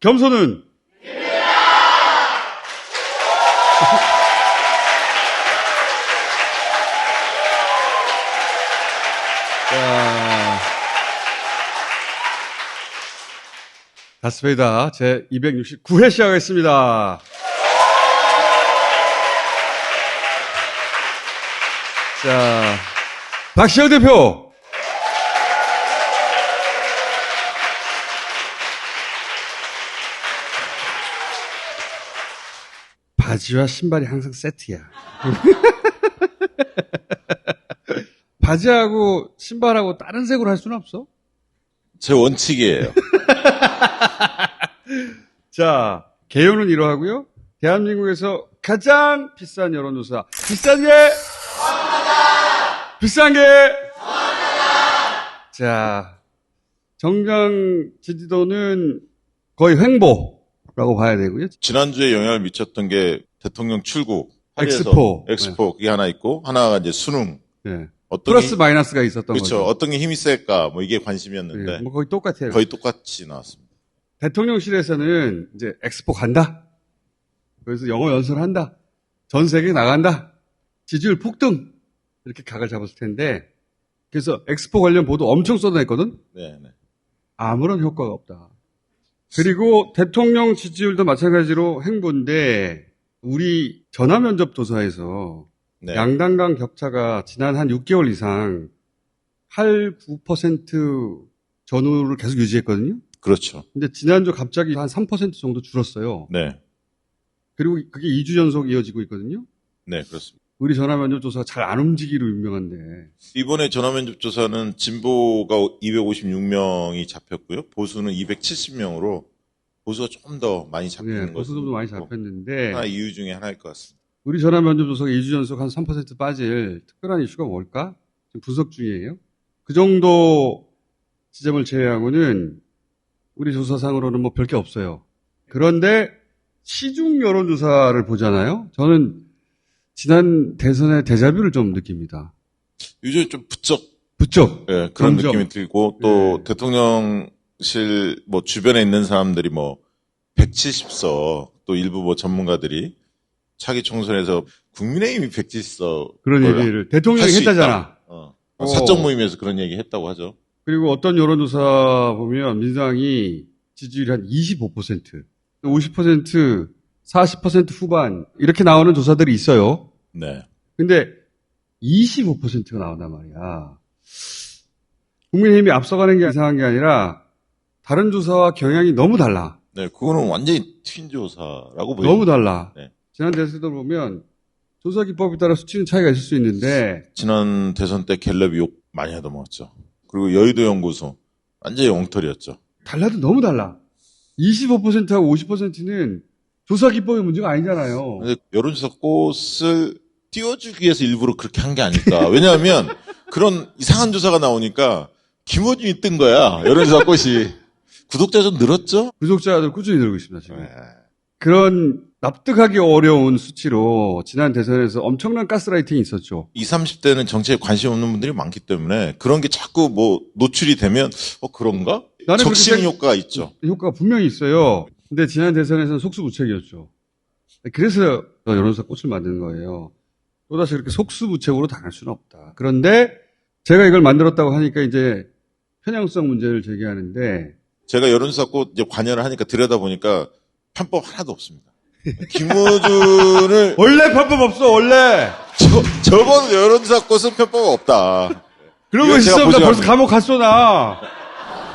겸손은 자, 다스베이다 제 269회 시작하겠습니다. 자, 박시영 대표. 바지와 신발이 항상 세트야. 바지하고 신발하고 다른 색으로 할 수는 없어? 제 원칙이에요. 자, 개요는 이러하고요. 대한민국에서 가장 비싼 여론조사. 비싼 게? 비싼 게? 자, 정당 지지도는 거의 횡보라고 봐야 되고요. 지난주에 영향을 미쳤던 게 대통령 출국. 엑스포. 엑스포. 그게 하나 있고, 하나가 이제 수능. 네. 어떤 플러스 마이너스가 있었던 그렇죠. 거죠. 어떤 게 힘이 셀까? 뭐 이게 관심이었는데. 네, 뭐 거의 똑같아요. 거의 똑같이 나왔습니다. 대통령실에서는 이제 엑스포 간다. 그래서 영어 연설을 한다. 전 세계에 나간다. 지지율 폭등. 이렇게 각을 잡았을 텐데. 그래서 엑스포 관련 보도 엄청 쏟아냈거든. 네. 아무런 효과가 없다. 그리고 대통령 지지율도 마찬가지로 횡보인데 우리 전화면접 조사에서 네. 양당 간 격차가 지난 한 6개월 이상 8, 9% 전후를 계속 유지했거든요. 그렇죠. 근데 지난주 갑자기 한 3% 정도 줄었어요. 네. 그리고 그게 2주 연속 이어지고 있거든요. 네, 그렇습니다. 우리 전화면접 조사가 잘 안 움직이로 유명한데. 이번에 전화면접 조사는 진보가 256명이 잡혔고요. 보수는 270명으로 보수가 조금 더 많이 잡히는 네, 것은 보수도 많이 잡혔는데. 하나 이유 중에 하나일 것 같습니다. 우리 전화면접 조사가 2주 연속 한 3% 빠질 특별한 이슈가 뭘까? 지금 분석 중이에요. 그 정도 지점을 제외하고는 우리 조사상으로는 뭐 별 게 없어요. 그런데 시중 여론조사를 보잖아요. 저는 지난 대선의 데자뷰를 좀 느낍니다. 요즘에 좀 부쩍 예, 그런 점점. 느낌이 들고 또 네. 대통령실 뭐 주변에 있는 사람들이 뭐 170석 또 일부 뭐 전문가들이 차기 총선에서 국민의힘이 170석 그런 얘기를 대통령이 했다잖아. 사적 모임에서 그런 얘기 했다고 하죠. 그리고 어떤 여론조사 보면 민주당이 지지율이 한 25%, 50%, 40% 후반 이렇게 나오는 조사들이 있어요. 네. 근데 25%가 나온단 말이야. 국민의힘이 앞서가는 게 이상한 게 아니라 다른 조사와 경향이 너무 달라. 네, 그거는 완전히 튄 조사라고 보여요. 너무 달라. 네. 지난 대선을 보면 조사 기법에 따라 수치는 차이가 있을 수 있는데 지난 대선 때 갤럽이 욕 많이 하더먹었죠. 그리고 여의도 연구소 완전히 엉터리였죠. 달라도 너무 달라. 25%하고 50%는 조사 기법의 문제가 아니잖아요. 근데 여론조사 꽃을 띄워주기 위해서 일부러 그렇게 한 게 아닐까. 왜냐하면 그런 이상한 조사가 나오니까 김어준이 뜬 거야. 여론조사 꽃이. 구독자 좀 늘었죠? 구독자들 꾸준히 늘고 있습니다, 지금. 네. 그런 납득하기 어려운 수치로 지난 대선에서 엄청난 가스라이팅이 있었죠. 20, 30대는 정치에 관심 없는 분들이 많기 때문에 그런 게 자꾸 뭐 노출이 되면 그런가? 나는 적심 그렇게 효과가 있죠. 효과가 분명히 있어요. 근데 지난 대선에서는 속수무책이었죠. 그래서 여론조사 꽃을 만드는 거예요. 또다시 그렇게 속수무책으로 당할 수는 없다. 그런데 제가 이걸 만들었다고 하니까 이제 편향성 문제를 제기하는데 제가 여론조사 꽃 이제 관여를 하니까 들여다보니까 편법 하나도 없습니다. 김어준을 원래 편법 없어 원래. 저번 여론조사 꽃은 편법 없다. 그런 거 이건 제가 있으면 나 벌써 보증합니다. 감옥 갔어 나.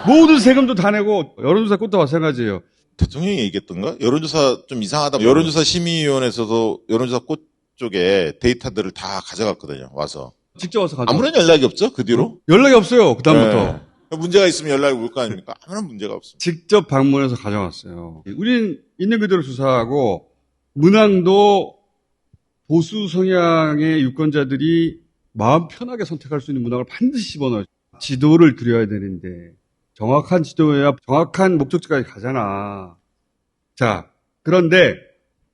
모든 세금도 다 내고 여론조사 꽃도 마찬가지예요. 대통령이 얘기했던가? 여론조사 좀 이상하다. 여론조사 심의위원회에서도 여론조사 꽃 쪽에 데이터들을 다 가져갔거든요. 와서. 직접 와서 가져. 아무런 연락이 없죠. 그 뒤로. 연락이 없어요. 그다음부터. 네. 문제가 있으면 연락이 올 거 아닙니까? 아무런 문제가 없습니다. 직접 방문해서 가져왔어요. 우린 있는 그대로 조사하고 문항도 보수 성향의 유권자들이 마음 편하게 선택할 수 있는 문항을 반드시 집어넣어요. 지도를 그려야 되는데 정확한 지도여야 정확한 목적지까지 가잖아. 자, 그런데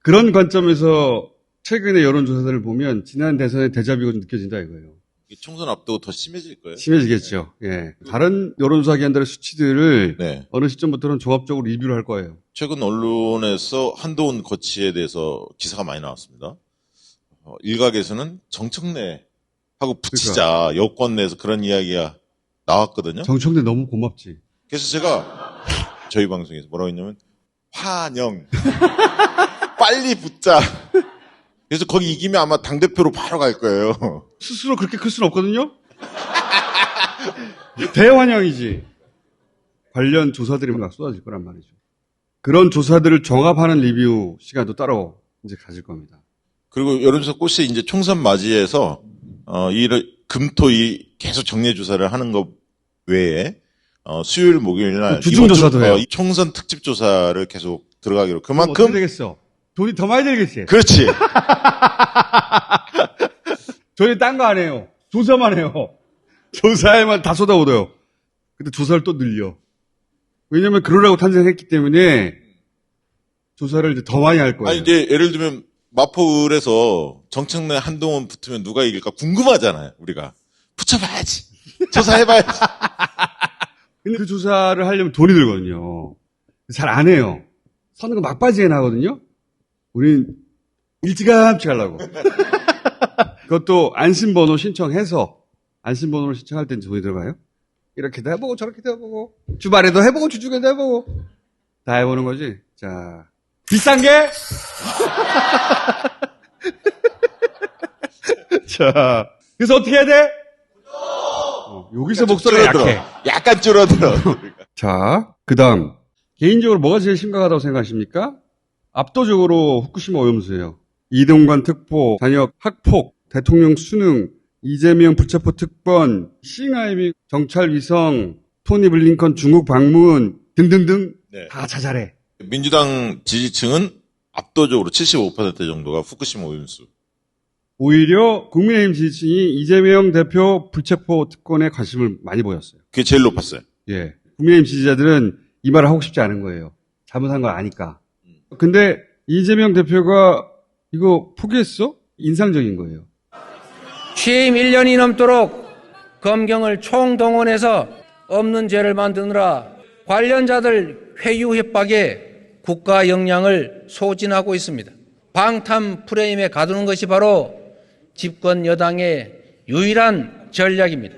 그런 관점에서 최근의 여론조사들을 보면 지난 대선의 데자뷰가 좀 느껴진다 이거예요. 총선 앞두고 더 심해질 거예요. 심해지겠죠. 예. 다른 여론조사 기관들의 수치들을 네. 어느 시점부터는 종합적으로 리뷰를 할 거예요. 최근 언론에서 한동훈 거치에 대해서 기사가 많이 나왔습니다. 일각에서는 정청래하고 붙이자 여권 내에서 그런 이야기가 나왔거든요. 정청래 너무 고맙지. 그래서 제가 저희 방송에서 뭐라고 했냐면 환영 빨리 붙자. 그래서 거기 이기면 아마 당대표로 바로 갈 거예요. 스스로 그렇게 클 수는 없거든요. 대환영이지. 관련 조사들이 막 쏟아질 거란 말이죠. 그런 조사들을 종합하는 리뷰 시간도 따로 이제 가질 겁니다. 그리고 여론조사 꽃이 이제 총선 맞이해서 금토이 계속 정례 조사를 하는 것 외에 수요일 목요일 날 주중 조사도 해요. 총선 특집 조사를 계속 들어가기로 그럼 그만큼 어떻게 되겠어? 돈이 더 많이 들겠지. 그렇지. 저희 딴 거 안 해요. 조사만 해요. 조사에만 다 쏟아오더요. 근데 조사를 또 늘려. 왜냐면 그러라고 탄생했기 때문에 조사를 이제 더 많이 할 거예요. 아니 이제 예를 들면 마포을에서 정청래 한동훈 붙으면 누가 이길까 궁금하잖아요. 우리가 붙여봐야지. 조사해봐야지. 근데 그 조사를 하려면 돈이 들거든요. 잘 안 해요. 선거 막바지에 나거든요. 우린 일찌감치 하려고. 그것도 안심번호 신청해서 안심번호를 신청할 땐 돈이 들어가요. 이렇게도 해보고 저렇게도 해보고 주말에도 해보고 주중에도 해보고 다 해보는 거지. 자, 비싼 게? 자, 그래서 어떻게 해야 돼? 여기서 목소리가 약해. 약간 줄어들어. 자, 그 다음. 개인적으로 뭐가 제일 심각하다고 생각하십니까? 압도적으로 후쿠시마 오염수예요. 이동관 특보, 잔역 학폭, 대통령 수능, 이재명 불체포 특권, 싱하이밍 정찰 위성, 토니 블링컨 중국 방문 등등등 네. 다 자잘해. 민주당 지지층은 압도적으로 75% 정도가 후쿠시마 오염수. 오히려 국민의힘 지지층이 이재명 대표 불체포 특권에 관심을 많이 보였어요. 그게 제일 높았어요. 예. 국민의힘 지지자들은 이 말을 하고 싶지 않은 거예요. 잘못한 걸 아니까. 근데 이재명 대표가 이거 포기했어? 인상적인 거예요. 취임 1년이 넘도록 검경을 총동원해서 없는 죄를 만드느라 관련자들 회유 협박에 국가 역량을 소진하고 있습니다. 방탄 프레임에 가두는 것이 바로 집권 여당의 유일한 전략입니다.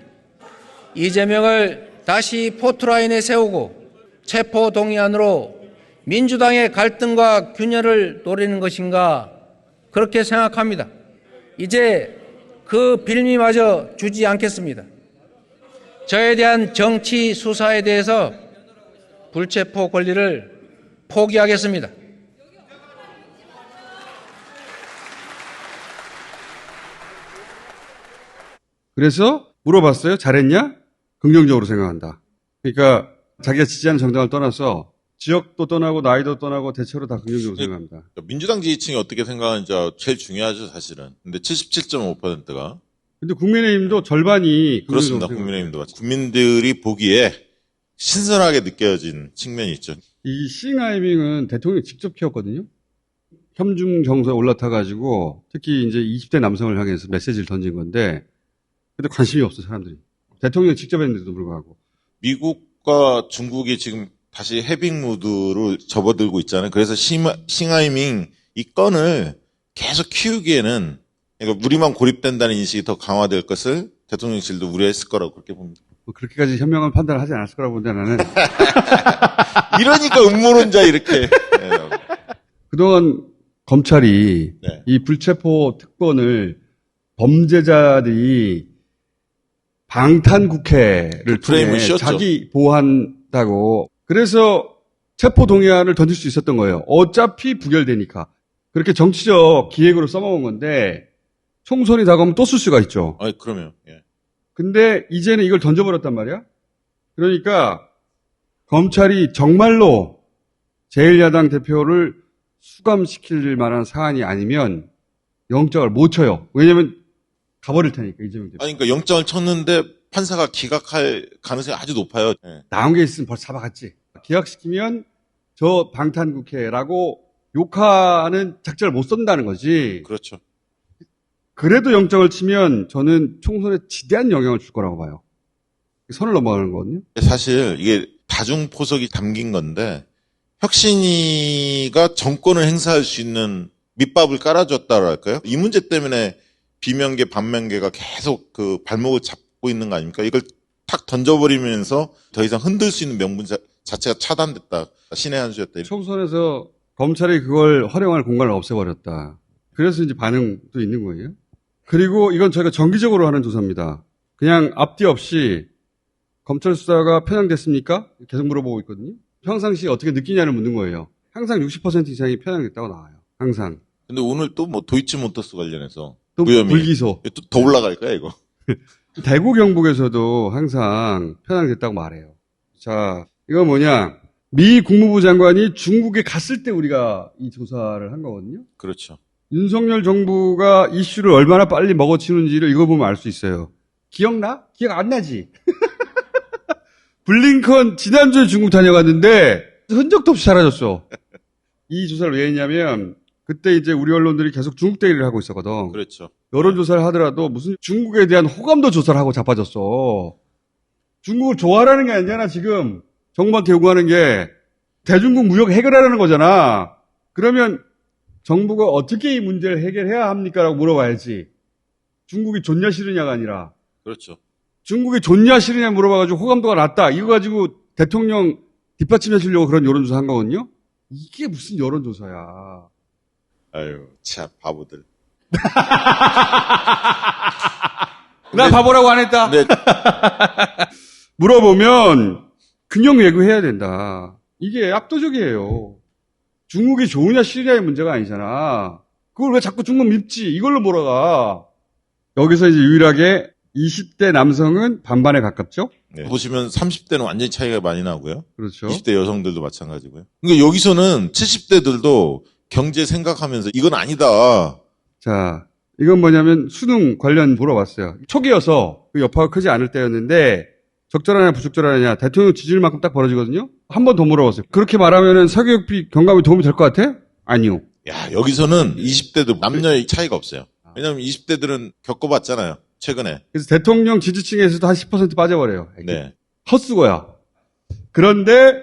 이재명을 다시 포트라인에 세우고 체포 동의안으로 민주당의 갈등과 균열을 노리는 것인가 그렇게 생각합니다. 이제 그 빌미마저 주지 않겠습니다. 저에 대한 정치 수사에 대해서 불체포 권리를 포기하겠습니다. 그래서 물어봤어요. 잘했냐? 긍정적으로 생각한다. 그러니까 자기가 지지하는 정당을 떠나서 지역도 떠나고 나이도 떠나고 대체로 다 긍정적으로 생각합니다. 민주당 지지층이 어떻게 생각하는지가 제일 중요하죠, 사실은. 근데 77.5%가. 근데 국민의힘도 절반이 그렇습니다. 국민의힘도. 국민들이 보기에 신선하게 느껴진 측면이 있죠. 이 싱하이밍은 대통령이 직접 키웠거든요. 혐중 정서에 올라타가지고 특히 이제 20대 남성을 향해서 메시지를 던진 건데 근데 관심이 없어 사람들이. 대통령이 직접 했는데도 불구하고. 미국과 중국이 지금 다시 해빙 무드로 접어들고 있잖아요. 그래서 싱하이밍 이 건을 계속 키우기에는 그러니까 우리만 고립된다는 인식이 더 강화될 것을 대통령실도 우려했을 거라고 그렇게 봅니다. 뭐 그렇게까지 현명한 판단을 하지 않았을 거라고 보는데 나는. 이러니까 음모론자 이렇게. 그동안 검찰이 네. 이 불체포 특권을 범죄자들이 방탄국회를 프레임을 통해 씌웠죠. 자기 보호한다고 그래서 체포 동의안을 던질 수 있었던 거예요. 어차피 부결되니까. 그렇게 정치적 기획으로 써먹은 건데 총선이 다가오면 또 쓸 수가 있죠. 그러면. 예. 근데 이제는 이걸 던져버렸단 말이야. 그러니까 검찰이 정말로 제1야당 대표를 수감시킬 만한 사안이 아니면 영장을 못 쳐요. 왜냐면 가버릴 테니까 이재명 대표. 아니, 그러니까 영장을 쳤는데 판사가 기각할 가능성이 아주 높아요. 예. 나온 게 있으면 벌써 잡아갔지. 기각시키면 저 방탄국회라고 욕하는 작전을 못 쓴다는 거지. 그렇죠. 그래도 영장을 치면 저는 총선에 지대한 영향을 줄 거라고 봐요. 선을 넘어가는 거거든요. 사실 이게 다중포석이 담긴 건데 혁신위가 정권을 행사할 수 있는 밑밥을 깔아줬다랄까요? 이 문제 때문에 비명계 반명계가 계속 그 발목을 잡고 있는 거 아닙니까? 이걸 탁 던져버리면서 더 이상 흔들 수 있는 명분 자체가 차단됐다. 신의 한 수였다. 총선에서 검찰이 그걸 활용할 공간을 없애버렸다. 그래서 이제 반응도 있는 거예요. 그리고 이건 저희가 정기적으로 하는 조사입니다. 그냥 앞뒤 없이 검찰 수사가 편향됐습니까? 계속 물어보고 있거든요. 평상시 어떻게 느끼냐를 묻는 거예요. 항상 60% 이상이 편향됐다고 나와요. 항상. 근데 오늘 또 뭐 도이치모터스 관련해서 또 무혐의. 불기소. 또 더 올라갈까요, 이거? 대구 경북에서도 항상 편향됐다고 말해요. 자, 이건 뭐냐. 미 국무부 장관이 중국에 갔을 때 우리가 이 조사를 한 거거든요. 그렇죠. 윤석열 정부가 이슈를 얼마나 빨리 먹어치는지를 이거 보면 알 수 있어요. 기억나? 기억 안 나지? 블링컨 지난주에 중국 다녀갔는데 흔적도 없이 사라졌어. 이 조사를 왜 했냐면 그때 이제 우리 언론들이 계속 중국 대리를 하고 있었거든. 그렇죠. 여론조사를 하더라도 무슨 중국에 대한 호감도 조사를 하고 자빠졌어. 중국을 좋아하라는 게 아니잖아, 지금. 정부한테 요구하는 게 대중국 무역 해결하라는 거잖아. 그러면 정부가 어떻게 이 문제를 해결해야 합니까? 라고 물어봐야지. 중국이 좋냐 싫으냐가 아니라. 그렇죠. 중국이 좋냐 싫으냐 물어봐가지고 호감도가 낮다. 이거 가지고 대통령 뒷받침해 주려고 그런 여론조사 한 거거든요. 이게 무슨 여론조사야. 아유, 참, 바보들. 나 바보라고 안 했다. 근데 물어보면 균형 외교해야 된다. 이게 압도적이에요. 중국이 좋으냐 싫으냐의 문제가 아니잖아. 그걸 왜 자꾸 중국 밉지? 이걸로 몰아가. 여기서 이제 유일하게 20대 남성은 반반에 가깝죠? 네. 보시면 30대는 완전히 차이가 많이 나고요. 그렇죠. 20대 여성들도 마찬가지고요. 그러니까 여기서는 70대들도 경제 생각하면서 이건 아니다. 자, 이건 뭐냐면 수능 관련 물어봤어요. 초기여서 그 여파가 크지 않을 때였는데 적절하냐 부적절하냐 대통령 지지율만큼 딱 벌어지거든요. 한 번 더 물어봤어요. 그렇게 말하면은 사교육비 경감이 도움이 될 것 같아? 아니요. 야, 여기서는 20대도 남녀의 차이가 없어요. 왜냐면 20대들은 겪어봤잖아요. 최근에. 그래서 대통령 지지층에서도 한 10% 빠져버려요. 네. 헛수고야. 그런데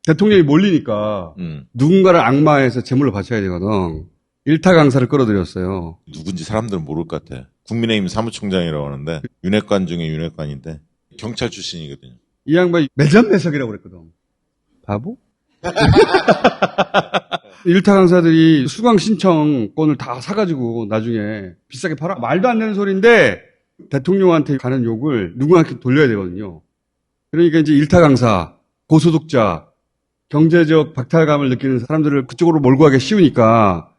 대통령이 몰리니까 누군가를 악마해서 제물로 바쳐야 되거든. 일타 강사를 끌어들였어요. 누군지 사람들은 모를 것 같아. 국민의힘 사무총장이라고 하는데 윤핵관 중에 윤핵관인데 경찰 출신이거든요. 이 양반이 매점매석이라고 그랬거든. 바보? 일타 강사들이 수강 신청권을 다 사가지고 나중에 비싸게 팔아? 말도 안 되는 소리인데 대통령한테 가는 욕을 누구한테 돌려야 되거든요. 그러니까 이제 일타 강사, 고소득자, 경제적 박탈감을 느끼는 사람들을 그쪽으로 몰고 가기 쉬우니까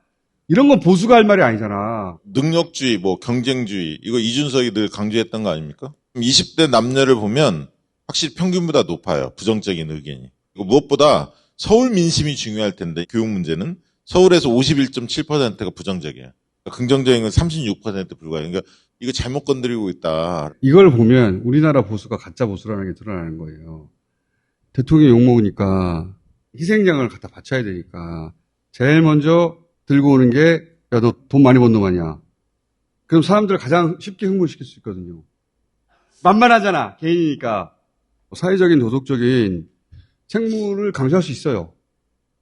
이런 건 보수가 할 말이 아니잖아. 능력주의, 뭐 경쟁주의 이거 이준석이 늘 강조했던 거 아닙니까? 20대 남녀를 보면 확실히 평균보다 높아요. 부정적인 의견이. 그리고 무엇보다 서울 민심이 중요할 텐데 교육 문제는 서울에서 51.7%가 부정적이에요. 그러니까 긍정적인 건 36% 불과해요. 그러니까 이거 잘못 건드리고 있다. 이걸 보면 우리나라 보수가 가짜 보수라는 게 드러나는 거예요. 대통령이 욕먹으니까 희생양을 갖다 바쳐야 되니까 제일 먼저 들고 오는 게 야, 너 돈 많이 번 놈 아니야. 그럼 사람들을 가장 쉽게 흥분시킬 수 있거든요. 만만하잖아. 개인이니까. 사회적인 도덕적인 책무를 강조할 수 있어요.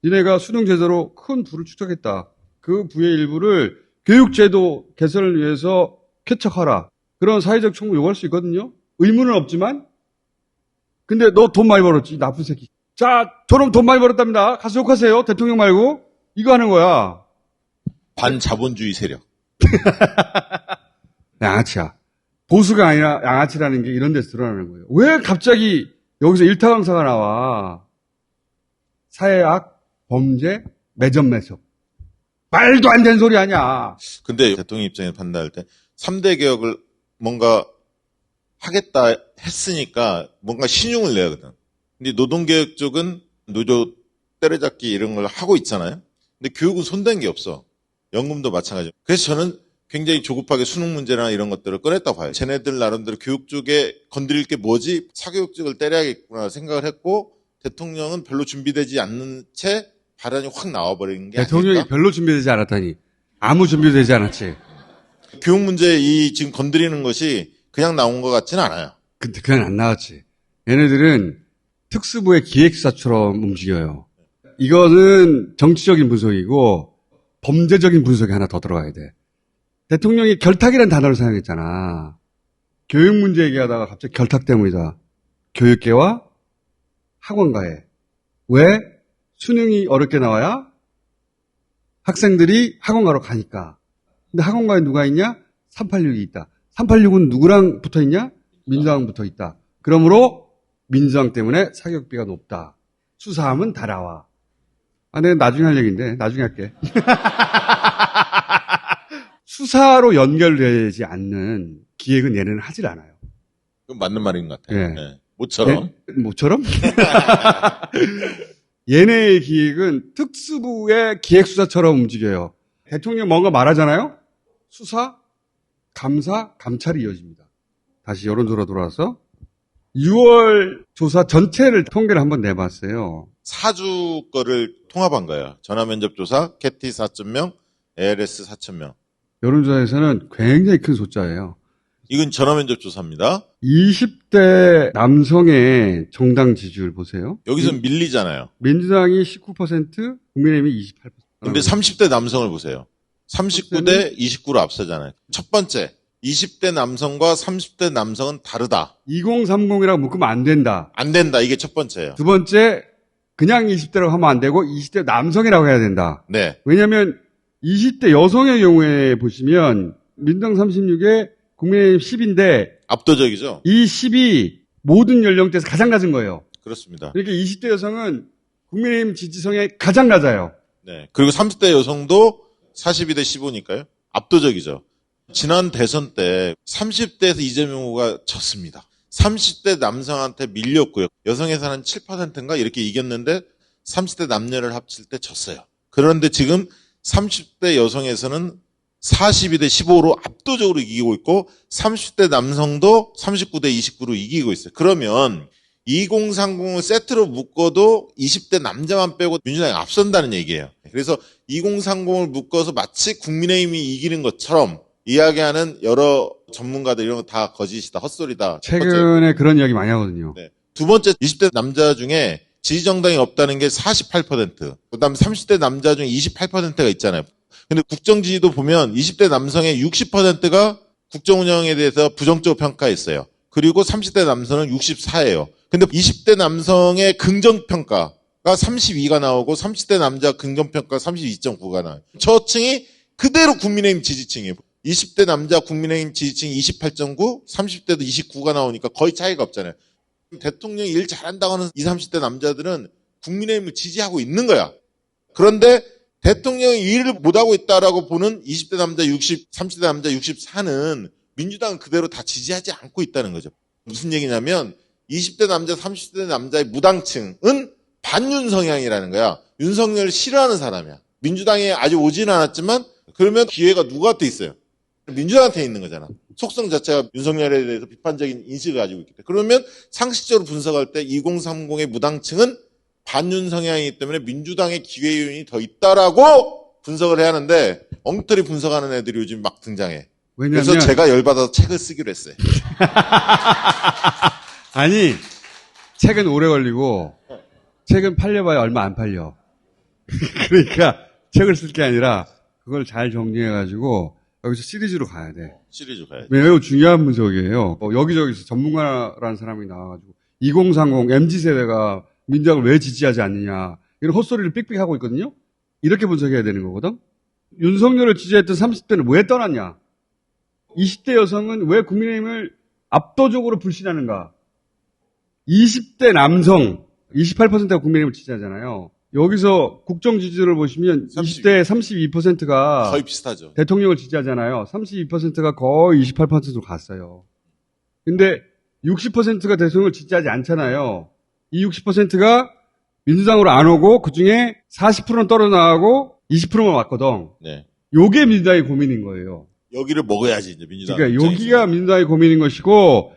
니네가 수능 제도로 큰 부를 축적했다. 그 부의 일부를 교육제도 개선을 위해서 쾌척하라. 그런 사회적 책무 요구할 수 있거든요. 의무는 없지만. 근데 너 돈 많이 벌었지. 나쁜 새끼. 자, 저놈 돈 많이 벌었답니다. 가서 욕하세요. 대통령 말고. 이거 하는 거야. 반자본주의 세력. 양아치야. 보수가 아니라 양아치라는 게 이런 데서 드러나는 거예요. 왜 갑자기 여기서 일타 강사가 나와? 사회악, 범죄, 매점매석. 말도 안 되는 소리 아니야. 근데 대통령 입장에서 판단할 때 3대 개혁을 뭔가 하겠다 했으니까 뭔가 신용을 내야 하거든. 근데 노동개혁 쪽은 노조 때려잡기 이런 걸 하고 있잖아요. 근데 교육은 손댄 게 없어. 연금도 마찬가지고. 그래서 저는 굉장히 조급하게 수능 문제나 이런 것들을 꺼냈다고 봐요. 쟤네들 나름대로 교육 쪽에 건드릴 게 뭐지? 사교육 쪽을 때려야겠구나 생각을 했고 대통령은 별로 준비되지 않는 채 발언이 확 나와버리는 게 대통령이 아닐까? 별로 준비되지 않았다니. 아무 준비되지 않았지. 교육 문제 지금 건드리는 것이 그냥 나온 것 같지는 않아요. 근데 그냥 안 나왔지. 얘네들은 특수부의 기획사처럼 움직여요. 이거는 정치적인 분석이고 범죄적인 분석이 하나 더 들어가야 돼. 대통령이 결탁이라는 단어를 사용했잖아. 교육 문제 얘기하다가 갑자기 결탁 때문이다. 교육계와 학원가에. 왜? 수능이 어렵게 나와야 학생들이 학원가로 가니까. 근데 학원가에 누가 있냐? 386이 있다. 386은 누구랑 붙어 있냐? 민주당 붙어 있다. 그러므로 민주당 때문에 사격비가 높다. 수사하면 다 나와. 내가 나중에 할 얘기인데 나중에 할게. 수사로 연결되지 않는 기획은 얘네는 하질 않아요. 그건 맞는 말인 것 같아요. 네. 네. 모처럼. 모처럼? 얘네의 기획은 특수부의 기획수사처럼 움직여요. 대통령 뭔가 말하잖아요? 수사, 감사, 감찰이 이어집니다. 다시 여론조사 돌아와서 6월 조사 전체를 통계를 한번 내봤어요. 4주 거를 통합한 거예요. 전화면접조사, 캐티 4,000명, ALS 4,000명. 여론조사에서는 굉장히 큰 숫자예요. 이건 전화면접조사입니다. 20대 남성의 정당 지지율 보세요. 여기서 밀리잖아요. 민주당이 19%, 국민의힘이 28%. 근데 30대 남성을 보세요. 39대 29로 앞서잖아요. 첫 번째, 20대 남성과 30대 남성은 다르다. 2030이라고 묶으면 안 된다. 안 된다. 이게 첫 번째예요. 두 번째, 그냥 20대라고 하면 안 되고 20대 남성이라고 해야 된다. 네. 왜냐하면 20대 여성의 경우에 보시면 민주당 36에 국민의힘 10인데 압도적이죠? 이 10이 모든 연령대에서 가장 낮은 거예요. 그렇습니다. 그러니까 20대 여성은 국민의힘 지지성에 가장 낮아요. 네. 그리고 30대 여성도 42대 15니까요. 압도적이죠. 지난 대선 때 30대에서 이재명 후보가 졌습니다. 30대 남성한테 밀렸고요. 여성에서는 7%인가 이렇게 이겼는데 30대 남녀를 합칠 때 졌어요. 그런데 지금 30대 여성에서는 42대 15로 압도적으로 이기고 있고 30대 남성도 39대 29로 이기고 있어요. 그러면 2030을 세트로 묶어도 20대 남자만 빼고 민주당이 앞선다는 얘기예요. 그래서 2030을 묶어서 마치 국민의힘이 이기는 것처럼 이야기하는 여러 전문가들 이런 거 다 거짓이다, 헛소리다. 최근에 그런 이야기 많이 하거든요. 네. 두 번째 20대 남자 중에 지지정당이 없다는 게 48%. 그다음 30대 남자 중에 28%가 있잖아요. 근데 국정지지도 보면 20대 남성의 60%가 국정 운영에 대해서 부정적으로 평가했어요. 그리고 30대 남성은 64예요. 근데 20대 남성의 긍정평가가 32가 나오고 30대 남자 긍정평가 32.9가 나와요. 저층이 그대로 국민의힘 지지층이에요. 20대 남자 국민의힘 지지층이 28.9, 30대도 29가 나오니까 거의 차이가 없잖아요. 대통령이 일 잘한다고 하는 20, 30대 남자들은 국민의힘을 지지하고 있는 거야. 그런데 대통령이 일을 못하고 있다라고 보는 20대 남자 60, 30대 남자 64는 민주당은 그대로 다 지지하지 않고 있다는 거죠. 무슨 얘기냐면 20대 남자, 30대 남자의 무당층은 반윤 성향이라는 거야. 윤석열을 싫어하는 사람이야. 민주당에 아직 오지는 않았지만 그러면 기회가 누구한테 있어요? 민주당한테 있는 거잖아. 속성 자체가 윤석열에 대해서 비판적인 인식을 가지고 있기 때문에. 그러면 상식적으로 분석할 때 2030의 무당층은 반윤 성향이기 때문에 민주당의 기회 요인이 더 있다라고 분석을 해야 하는데 엉터리 분석하는 애들이 요즘 막 등장해. 왜냐면 그래서 제가 열받아서 책을 쓰기로 했어요. 아니 책은 오래 걸리고 책은 팔려봐야 얼마 안 팔려. 그러니까 책을 쓸 게 아니라 그걸 잘 정리해가지고 여기서 시리즈로 가야 돼. 시리즈 가야지. 매우 중요한 분석이에요. 여기저기서 전문가라는 사람이 나와가지고 2030 MZ세대가 민주당을 왜 지지하지 않느냐 이런 헛소리를 삑삑 하고 있거든요. 이렇게 분석해야 되는 거거든. 윤석열을 지지했던 30대는 왜 떠났냐. 20대 여성은 왜 국민의힘을 압도적으로 불신하는가. 20대 남성 28%가 국민의힘을 지지하잖아요. 여기서 국정 지지를 보시면 20대 32%가 거의 비슷하죠. 대통령을 지지하잖아요. 32%가 거의 28%로 갔어요. 근데 60%가 대통령을 지지하지 않잖아요. 이 60%가 민주당으로 안 오고 그중에 40%는 떨어나가고 20%만 왔거든. 네. 요게 민주당의 고민인 거예요. 여기를 먹어야지 이제 민주당. 그러니까 여기가 민주당의 고민인 것이고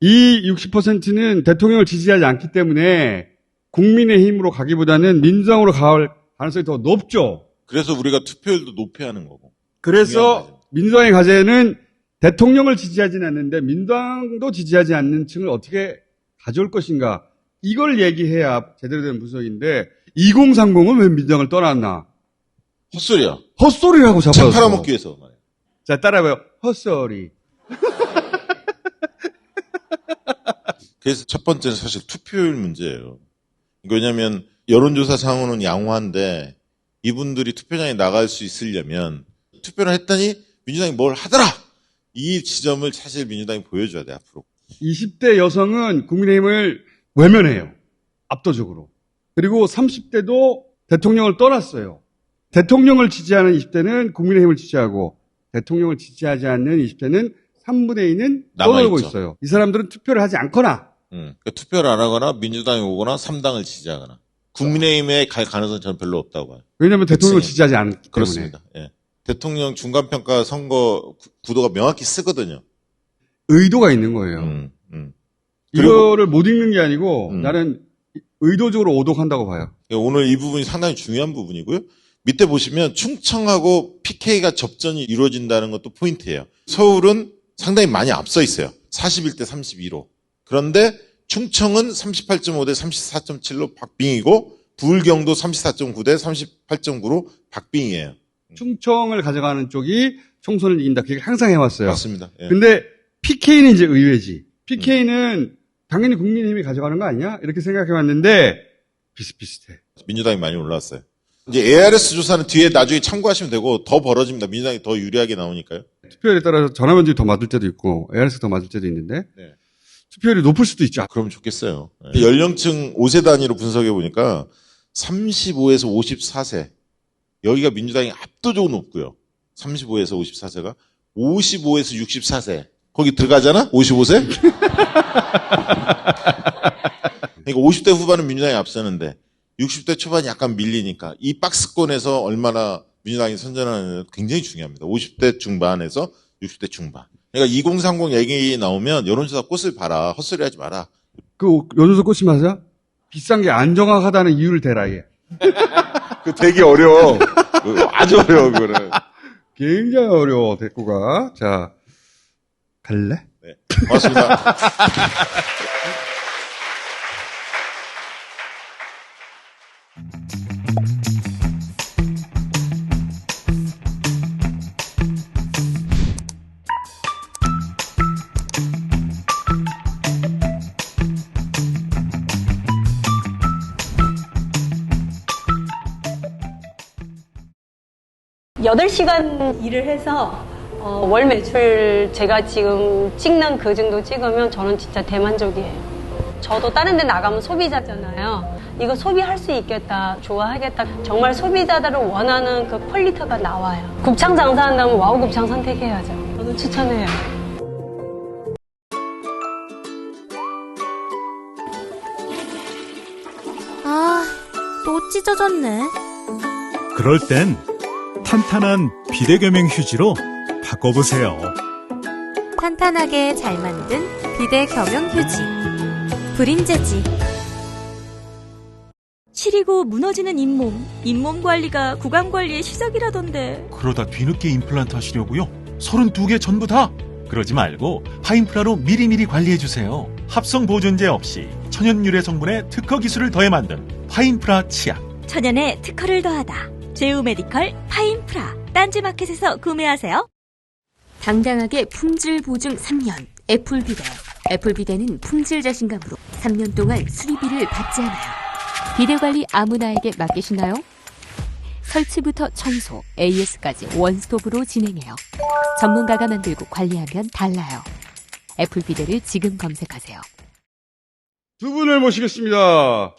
이 60%는 대통령을 지지하지 않기 때문에 국민의힘으로 가기보다는 민주당으로 갈 가능성이 더 높죠. 그래서 우리가 투표율도 높여야 하는 거고. 그래서 민주당의 과제는 대통령을 지지하지는 않는데 민주당도 지지하지 않는 층을 어떻게 가져올 것인가. 이걸 얘기해야 제대로 된 분석인데 2030은 왜 민주당을 떠났나. 헛소리야. 헛소리라고 책 잡아서. 팔아먹기 위해서. 자, 따라해봐요. 헛소리. 그래서 첫 번째는 사실 투표율 문제예요. 왜냐하면 여론조사상으로는 양호한데 이분들이 투표장에 나갈 수 있으려면 투표를 했더니 민주당이 뭘 하더라! 이 지점을 사실 민주당이 보여줘야 돼, 앞으로. 20대 여성은 국민의힘을 외면해요. 압도적으로. 그리고 30대도 대통령을 떠났어요. 대통령을 지지하는 20대는 국민의힘을 지지하고 대통령을 지지하지 않는 20대는 3분의 2는 떠나고 있어요. 이 사람들은 투표를 하지 않거나 그러니까 투표를 안 하거나 민주당이 오거나 3당을 지지하거나 국민의힘에 갈 가능성은 저는 별로 없다고 봐요. 왜냐하면 대통령을 지지하지 않기 때문에. 그렇습니다. 예. 대통령 중간평가 선거 구도가 명확히 쓰거든요. 의도가 있는 거예요. 이거를 못 읽는 게 아니고 나는 의도적으로 오독한다고 봐요. 오늘 이 부분이 상당히 중요한 부분이고요. 밑에 보시면 충청하고 PK가 접전이 이루어진다는 것도 포인트예요. 서울은 상당히 많이 앞서 있어요. 41대 32로. 그런데 충청은 38.5 대 34.7로 박빙이고 부울경도 34.9 대 38.9로 박빙이에요. 충청을 가져가는 쪽이 총선을 이긴다. 그게 항상 해왔어요. 맞습니다. 예. 근데 PK는 이제 의외지. PK는 당연히 국민의힘이 가져가는 거 아니야? 이렇게 생각해왔는데 비슷비슷해. 민주당이 많이 올라왔어요. 이제 ARS 조사는 뒤에 나중에 참고하시면 되고 더 벌어집니다. 민주당이 더 유리하게 나오니까요. 투표율에 따라서 전화면접이 더 맞을 때도 있고 ARS가 더 맞을 때도 있는데 네. 투표율이 높을 수도 있죠. 그럼 좋겠어요. 네. 연령층 5세 단위로 분석해 보니까 35에서 54세 여기가 민주당이 압도적으로 높고요. 35에서 54세가 55에서 64세 거기 들어가잖아? 55세? 그러니까 50대 후반은 민주당이 앞서는데 60대 초반이 약간 밀리니까 이 박스권에서 얼마나 민주당이 선전하는 굉장히 중요합니다. 50대 중반에서 60대 중반. 그러니까 2030 얘기 나오면 여론조사 꽃을 봐라. 헛소리 하지 마라. 그 여론조사 꽃이 맞아? 비싼 게 안 정확하다는 이유를 대라 얘. 그 되게 어려워. 아주 어려워 그거는. 굉장히 어려워 대꾸가. 자 갈래? 네. 고맙습니다. 여덟 시간 일을 해서 월 매출 제가 지금 찍는 그 정도 찍으면 저는 진짜 대만족이에요. 저도 다른 데 나가면 소비자잖아요. 이거 소비할 수 있겠다, 좋아하겠다. 정말 소비자들을 원하는 그 퀄리티가 나와요. 곱창 장사한다면 와우 곱창 선택해야죠. 저는 추천해요. 아, 또 찢어졌네. 그럴 땐 탄탄한 비대겸행 휴지로 바꿔보세요. 탄탄하게 잘 만든 비대겸용 휴지. 브린재지. 시리고 무너지는 잇몸 관리가 구강 관리의 시작이라던데. 그러다 뒤늦게 임플란트 하시려고요? 32개 전부 다? 그러지 말고 하인프라로 미리미리 관리해주세요. 합성 보존제 없이 천연 유래 성분의 특허 기술을 더해 만든 하인프라 치약. 천연의 특허를 더하다. 제우메디컬 파인프라. 딴지마켓에서 구매하세요. 당당하게 품질 보증 3년 애플비데. 애플비데는 품질 자신감으로 3년 동안 수리비를 받지 않아요. 비데 관리 아무나에게 맡기시나요? 설치부터 청소, AS까지 원스톱으로 진행해요. 전문가가 만들고 관리하면 달라요. 애플비데를 지금 검색하세요. 두 분을 모시겠습니다.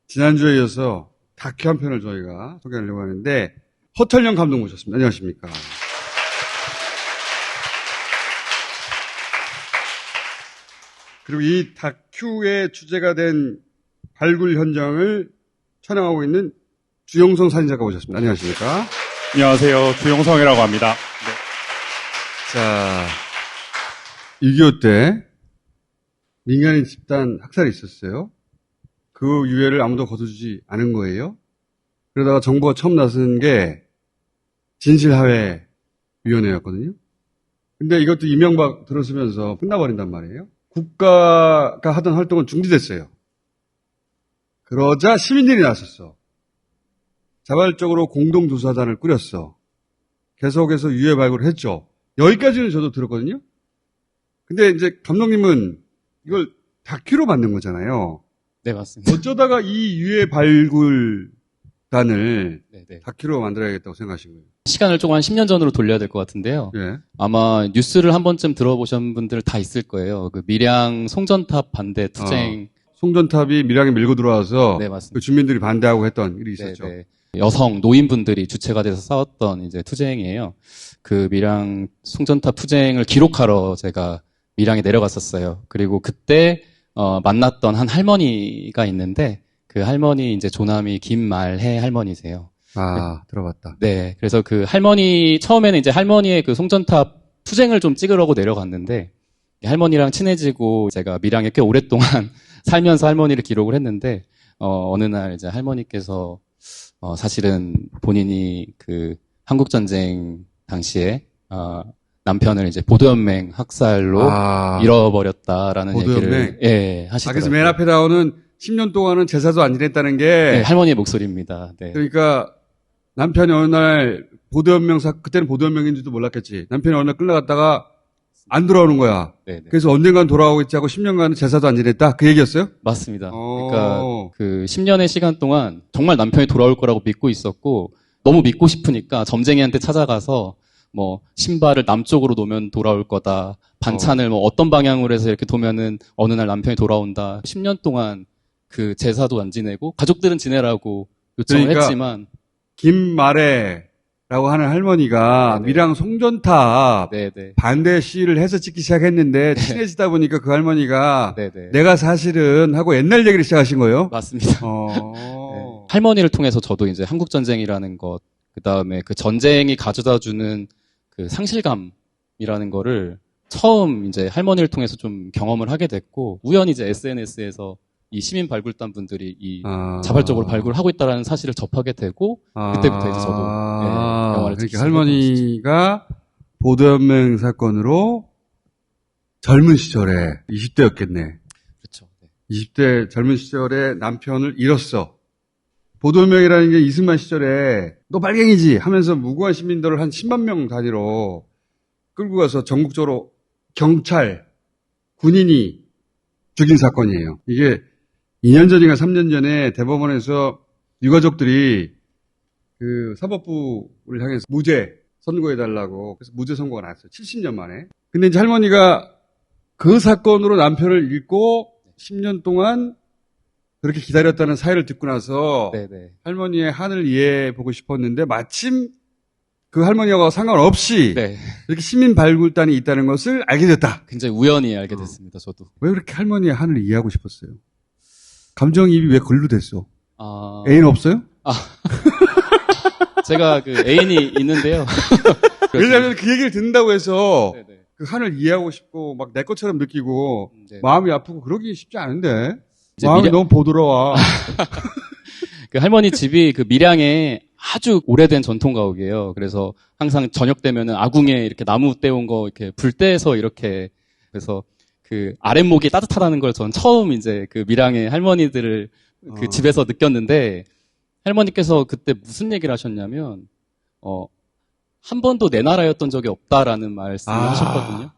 지난주에 이어서 다큐 한 편을 저희가 소개하려고 하는데 허털령 감독 모셨습니다. 안녕하십니까. 그리고 이 다큐의 주제가 된 발굴 현장을 촬영하고 있는 주영성 사진작가 모셨습니다. 안녕하십니까. 안녕하세요. 주영성이라고 합니다. 자, 6.25 때 민간인 집단 학살이 있었어요. 그 유해를 아무도 거둬주지 않은 거예요. 그러다가 정부가 처음 나선 게 진실화해위원회였거든요. 근데 이것도 이명박 들어서면서 끝나버린단 말이에요. 국가가 하던 활동은 중지됐어요. 그러자 시민들이 나섰어. 자발적으로 공동조사단을 꾸렸어. 계속해서 유해 발굴을 했죠. 여기까지는 저도 들었거든요. 근데 이제 감독님은 이걸 다큐로 만든 거잖아요. 네, 맞습니다. 어쩌다가 이 유해 발굴단을 네. 다큐로 만들어야겠다고 생각하신 거예요? 시간을 조금 한 10년 전으로 돌려야 될 것 같은데요. 예. 아마 뉴스를 한 번쯤 들어보신 분들 다 있을 거예요. 그 밀양 송전탑 반대 투쟁. 송전탑이 밀양에 밀고 들어와서 네, 맞습니다. 그 주민들이 반대하고 했던 일이 있었죠. 네. 여성 노인분들이 주체가 돼서 싸웠던 이제 투쟁이에요. 그 밀양 송전탑 투쟁을 기록하러 제가 밀양에 내려갔었어요. 그리고 그때 만났던 한 할머니가 있는데 그 할머니 이제 조남이 김말해 할머니세요. 아, 들어봤다. 네. 그래서 그 할머니 처음에는 이제 할머니의 그 송전탑 투쟁을 좀 찍으려고 내려갔는데 할머니랑 친해지고 제가 밀양에 꽤 오랫동안 살면서 할머니를 기록을 했는데 어느 날 이제 할머니께서 사실은 본인이 그 한국전쟁 당시에 남편을 이제 보도연맹 학살로 잃어버렸다라는 보도연맹? 얘기를 하시더라고요. 그래서 맨 앞에 나오는 10년 동안은 제사도 안 지냈다는 게 네, 할머니의 목소리입니다. 네. 그러니까 남편이 어느 날 보도연맹 그때는 보도연맹인지도 몰랐겠지. 남편이 어느 날 끌려갔다가 안 돌아오는 거야. 네네. 그래서 언젠간 돌아오겠지 하고 10년간은 제사도 안 지냈다? 그 얘기였어요? 맞습니다. 그러니까 그 10년의 시간 동안 정말 남편이 돌아올 거라고 믿고 있었고 너무 믿고 싶으니까 점쟁이한테 찾아가서 뭐 신발을 남쪽으로 놓으면 돌아올 거다. 반찬을 뭐 어떤 방향으로 해서 이렇게 놓으면은 어느 날 남편이 돌아온다. 10년 동안 그 제사도 안 지내고 가족들은 지내라고 요청을 그러니까 했지만 김말해라고 하는 할머니가 네네. 밀양 송전탑 네네. 반대 시위를 해서 찍기 시작했는데 친해지다 보니까 그 할머니가 네네. 내가 사실은 하고 옛날 얘기를 시작하신 거예요? 맞습니다. 네. 할머니를 통해서 저도 이제 한국전쟁이라는 것, 그 다음에 그 전쟁이 가져다 주는 그 상실감이라는 거를 처음 이제 할머니를 통해서 좀 경험을 하게 됐고, 우연히 이제 SNS에서 이 시민 발굴단 분들이 이 자발적으로 발굴을 하고 있다는 사실을 접하게 되고, 그때부터 이제 저도 영화를 찍기 그러니까 할머니가 보도연맹 사건으로 젊은 시절에 20대였겠네. 그렇죠. 20대 젊은 시절에 남편을 잃었어. 보도연맹이라는 게 이승만 시절에 너 빨갱이지 하면서 무고한 시민들을 한 10만 명 단위로 끌고 가서 전국적으로 경찰, 군인이 죽인 사건이에요. 이게 2년 전인가 3년 전에 대법원에서 유가족들이 그 사법부를 향해서 무죄 선고해달라고 그래서 무죄 선고가 나왔어요. 70년 만에. 근데 이제 할머니가 그 사건으로 남편을 잃고 10년 동안 그렇게 기다렸다는 사연을 듣고 나서 네네. 할머니의 한을 이해해보고 싶었는데 마침 그 할머니하고 상관없이 네. 이렇게 시민 발굴단이 있다는 것을 알게 됐다. 굉장히 우연히 알게 됐습니다. 저도. 왜 그렇게 할머니의 한을 이해하고 싶었어요? 감정이입이 왜 글로 됐어? 아... 애인 없어요? 제가 그 애인이 있는데요. 왜냐하면 그 얘기를 듣는다고 해서 네네. 그 한을 이해하고 싶고 막 내 것처럼 느끼고 네네. 마음이 아프고 그러기 쉽지 않은데 이제 마음이 너무 보드러워. 그 할머니 집이 그 밀양에 아주 오래된 전통 가옥이에요. 그래서 항상 저녁 되면은 아궁에 이렇게 나무 떼온 거 이렇게 불 떼서 이렇게 그래서 그 아랫목이 따뜻하다는 걸 전 처음 이제 그 밀양의 할머니들을 그 집에서 느꼈는데 할머니께서 그때 무슨 얘기를 하셨냐면 한 번도 내 나라였던 적이 없다라는 말씀을 하셨거든요.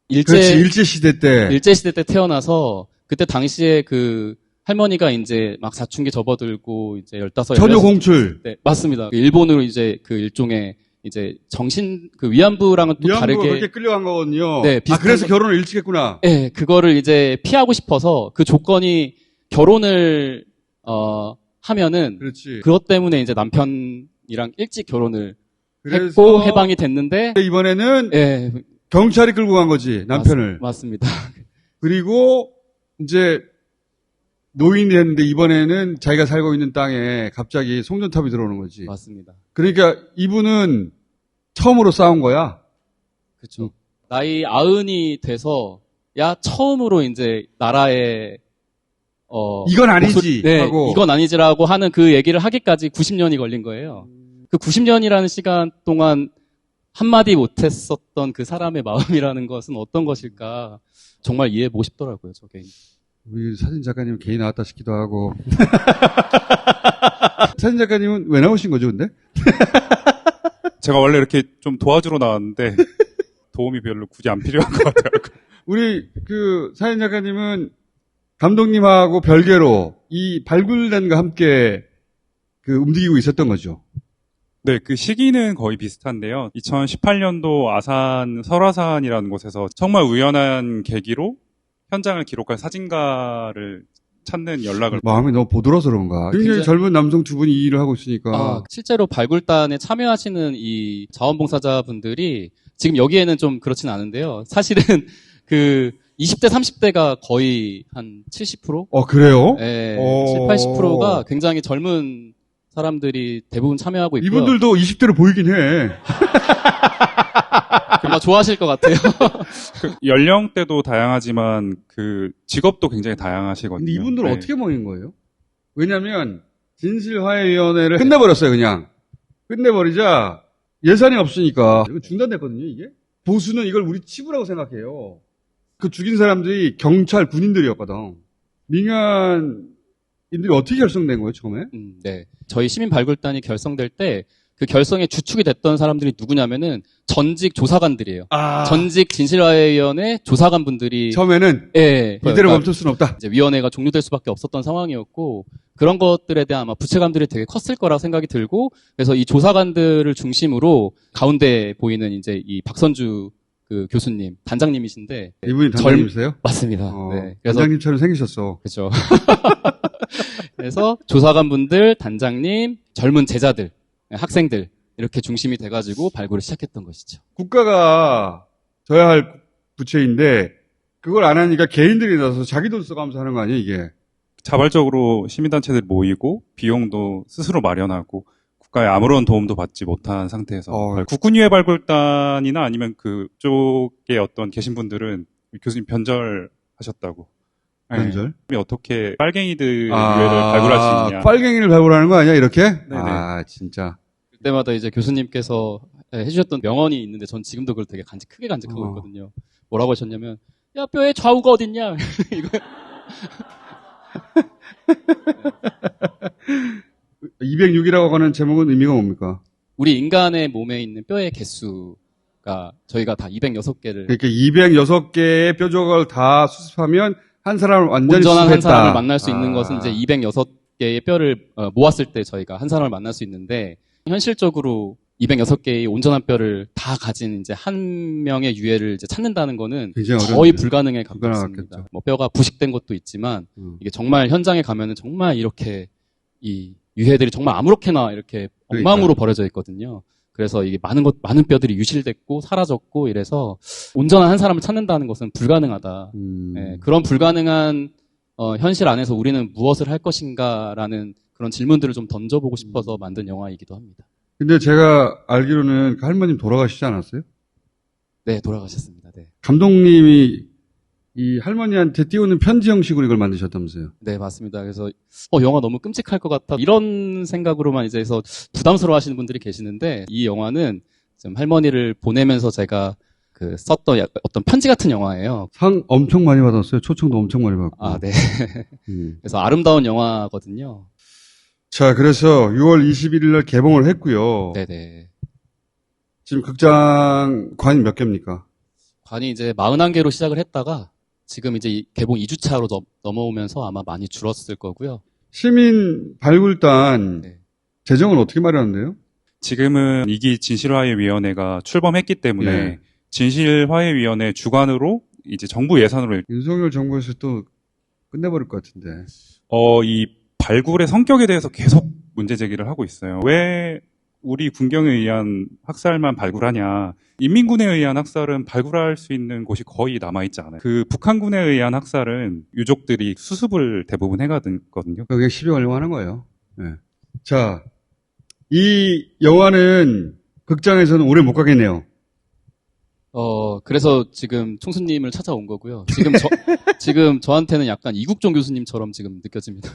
그렇지, 일제시대 때 태어나서 그때 당시에 그 할머니가 이제 막 사춘기 접어들고 이제 15, 처녀 공출. 네, 맞습니다. 일본으로 이제 그 일종의 이제 정신 그 위안부랑은 또 다르게 그렇게 끌려간 거거든요. 네, 그래서 결혼을 일찍 했구나. 네, 그거를 이제 피하고 싶어서 그 조건이 결혼을 하면은 그렇지. 그것 때문에 이제 남편이랑 일찍 결혼을 그래서 했고 해방이 됐는데 이번에는 네, 경찰이 끌고 간 거지 남편을. 맞습니다. 그리고 이제 노인이 됐는데 이번에는 자기가 살고 있는 땅에 갑자기 송전탑이 들어오는 거지. 맞습니다. 그러니까 이분은 처음으로 싸운 거야. 그렇죠. 나이 90이 돼서 야 처음으로 이제 나라에 이건 아니지 네, 하고. 이건 아니지라고 하는 그 얘기를 하기까지 90년이 걸린 거예요. 그 90년이라는 시간 동안 한마디 못했었던 그 사람의 마음이라는 것은 어떤 것일까 정말 이해해보고 싶더라고요, 저 개인. 우리 사진 작가님 개인 나왔다 싶기도 하고. 사진 작가님은 왜 나오신 거죠, 근데? 제가 원래 이렇게 좀 도와주러 나왔는데 도움이 별로 굳이 안 필요한 것 같아요. 우리 사진 작가님은 감독님하고 별개로 이 발굴단과 함께 움직이고 있었던 거죠. 네, 그 시기는 거의 비슷한데요. 2018년도 아산 설화산이라는 곳에서 정말 우연한 계기로 현장을 기록한 사진가를 찾는 연락을 마음이 너무 보드러서 그런가. 굉장히 젊은 남성 두 분이 이 일을 하고 있으니까. 실제로 발굴단에 참여하시는 이 자원봉사자분들이 지금 여기에는 좀 그렇진 않은데요. 사실은 20대, 30대가 거의 한 70%? 그래요? 네, 80%가 굉장히 젊은 사람들이 대부분 참여하고 있고요. 이분들도 20대로 보이긴 해. 정말 좋아하실 것 같아요. 연령대도 다양하지만 직업도 굉장히 다양하시거든요. 근데 이분들은 네. 어떻게 모인 거예요? 왜냐면 진실화해위원회를 끝내버렸어요, 그냥. 끝내버리자 예산이 없으니까 이거 중단됐거든요, 이게. 보수는 이걸 우리 치부라고 생각해요. 그 죽인 사람들이 경찰, 군인들이었거든. 민간인들이 어떻게 결성된 거예요, 처음에? 네. 저희 시민발굴단이 결성될 때 그 결성의 주축이 됐던 사람들이 누구냐면은 전직 조사관들이에요. 전직 진실화해위원회 조사관분들이 처음에는 예, 이대로 멈출 수는 없다. 이제 위원회가 종료될 수밖에 없었던 상황이었고 그런 것들에 대한 아마 부채감들이 되게 컸을 거라 생각이 들고 그래서 이 조사관들을 중심으로 가운데 보이는 이제 이 박선주 교수님 단장님이신데 이분이 단장님이세요? 맞습니다. 네. 그래서 단장님처럼 생기셨어. 그렇죠. 그래서 조사관분들, 단장님, 젊은 제자들, 학생들 이렇게 중심이 돼가지고 발굴을 시작했던 것이죠. 국가가 져야 할 부채인데 그걸 안 하니까 개인들이 나서 자기 돈 써가면서 하는 거 아니에요, 이게? 자발적으로 시민단체들 모이고 비용도 스스로 마련하고 국가의 아무런 도움도 받지 못한 상태에서 국군유해 발굴단이나 아니면 그쪽에 어떤 계신 분들은 교수님 변절하셨다고. 변절? 네. 어떻게 빨갱이들 유해를 발굴할 수 있냐. 빨갱이를 발굴하는 거 아니야, 이렇게? 네네. 진짜. 그때마다 이제 교수님께서 해주셨던 명언이 있는데 전 지금도 그걸 되게 크게 간직하고 있거든요. 뭐라고 하셨냐면 야 뼈에 좌우가 어딨냐 이거 206이라고 하는 제목은 의미가 뭡니까? 우리 인간의 몸에 있는 뼈의 개수가 저희가 다 206개를 그러니까 206개의 뼈조각을 다 수습하면 한 사람을 완전히 온전한 수습했다. 한 사람을 만날 수 있는 것은 이제 206개의 뼈를 모았을 때 저희가 한 사람을 만날 수 있는데 현실적으로 206개의 온전한 뼈를 다 가진 이제 한 명의 유해를 이제 찾는다는 거는 거의 불가능에 가깝습니다. 뭐 뼈가 부식된 것도 있지만 이게 정말 현장에 가면은 정말 이렇게 이 유해들이 정말 아무렇게나 이렇게 엉망으로 버려져 있거든요. 그래서 이게 많은 뼈들이 유실됐고 사라졌고 이래서 온전한 한 사람을 찾는다는 것은 불가능하다. 네, 그런 불가능한 현실 안에서 우리는 무엇을 할 것인가라는 그런 질문들을 좀 던져보고 싶어서 만든 영화이기도 합니다. 근데 제가 알기로는 그 할머님 돌아가시지 않았어요? 네, 돌아가셨습니다. 네. 감독님이 이 할머니한테 띄우는 편지 형식으로 이걸 만드셨다면서요? 네, 맞습니다. 그래서 영화 너무 끔찍할 것 같아 이런 생각으로만 이제 해서 부담스러워하시는 분들이 계시는데 이 영화는 좀 할머니를 보내면서 제가 썼던 어떤 편지 같은 영화예요. 상 엄청 많이 받았어요. 초청도 엄청 많이 받고. 네. 그래서 아름다운 영화거든요. 자, 그래서 6월 21일 날 개봉을 했고요. 네네. 지금 극장 관이 몇 개입니까? 관이 이제 41개로 시작을 했다가 지금 이제 개봉 2주차로 넘어오면서 아마 많이 줄었을 거고요. 시민 발굴단 재정은 어떻게 마련한대요? 지금은 2기 진실화해위원회가 출범했기 때문에 진실화해위원회 주관으로 이제 정부 예산으로 윤석열 정부에서 또 끝내버릴 것 같은데. 이 발굴의 성격에 대해서 계속 문제 제기를 하고 있어요. 왜 우리 군경에 의한 학살만 발굴하냐. 인민군에 의한 학살은 발굴할 수 있는 곳이 거의 남아있지 않아요. 북한군에 의한 학살은 유족들이 수습을 대부분 해가거든요. 그게 시비 걸려고 하는 거예요. 네. 자, 이 영화는 극장에서는 오래 못 가겠네요. 그래서 지금 총수님을 찾아온 거고요. 지금 저한테는 약간 이국종 교수님처럼 지금 느껴집니다.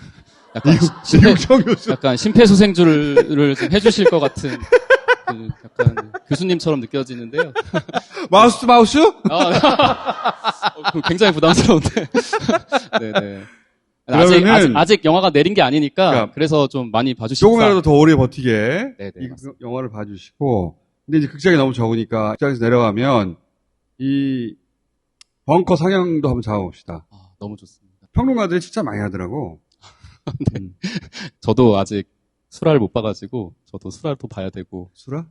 약간 이국종 교수. 약간 심폐소생술을 좀 해주실 것 같은 약간 교수님처럼 느껴지는데요. 마우스? 굉장히 부담스러운데. 네네. 그러면은 아직 영화가 내린 게 아니니까 그러니까 그래서 좀 많이 봐주시고 조금이라도 더 오래 버티게 네네, 이 맞습니다. 영화를 봐주시고 근데 이제 극장이 너무 적으니까 극장에서 내려가면 이 벙커 상영도 한번 잡아봅시다. 너무 좋습니다. 평론가들이 진짜 많이 하더라고. 네. 저도 아직 수라를 못 봐가지고 저도 수라도 봐야 되고. 수라?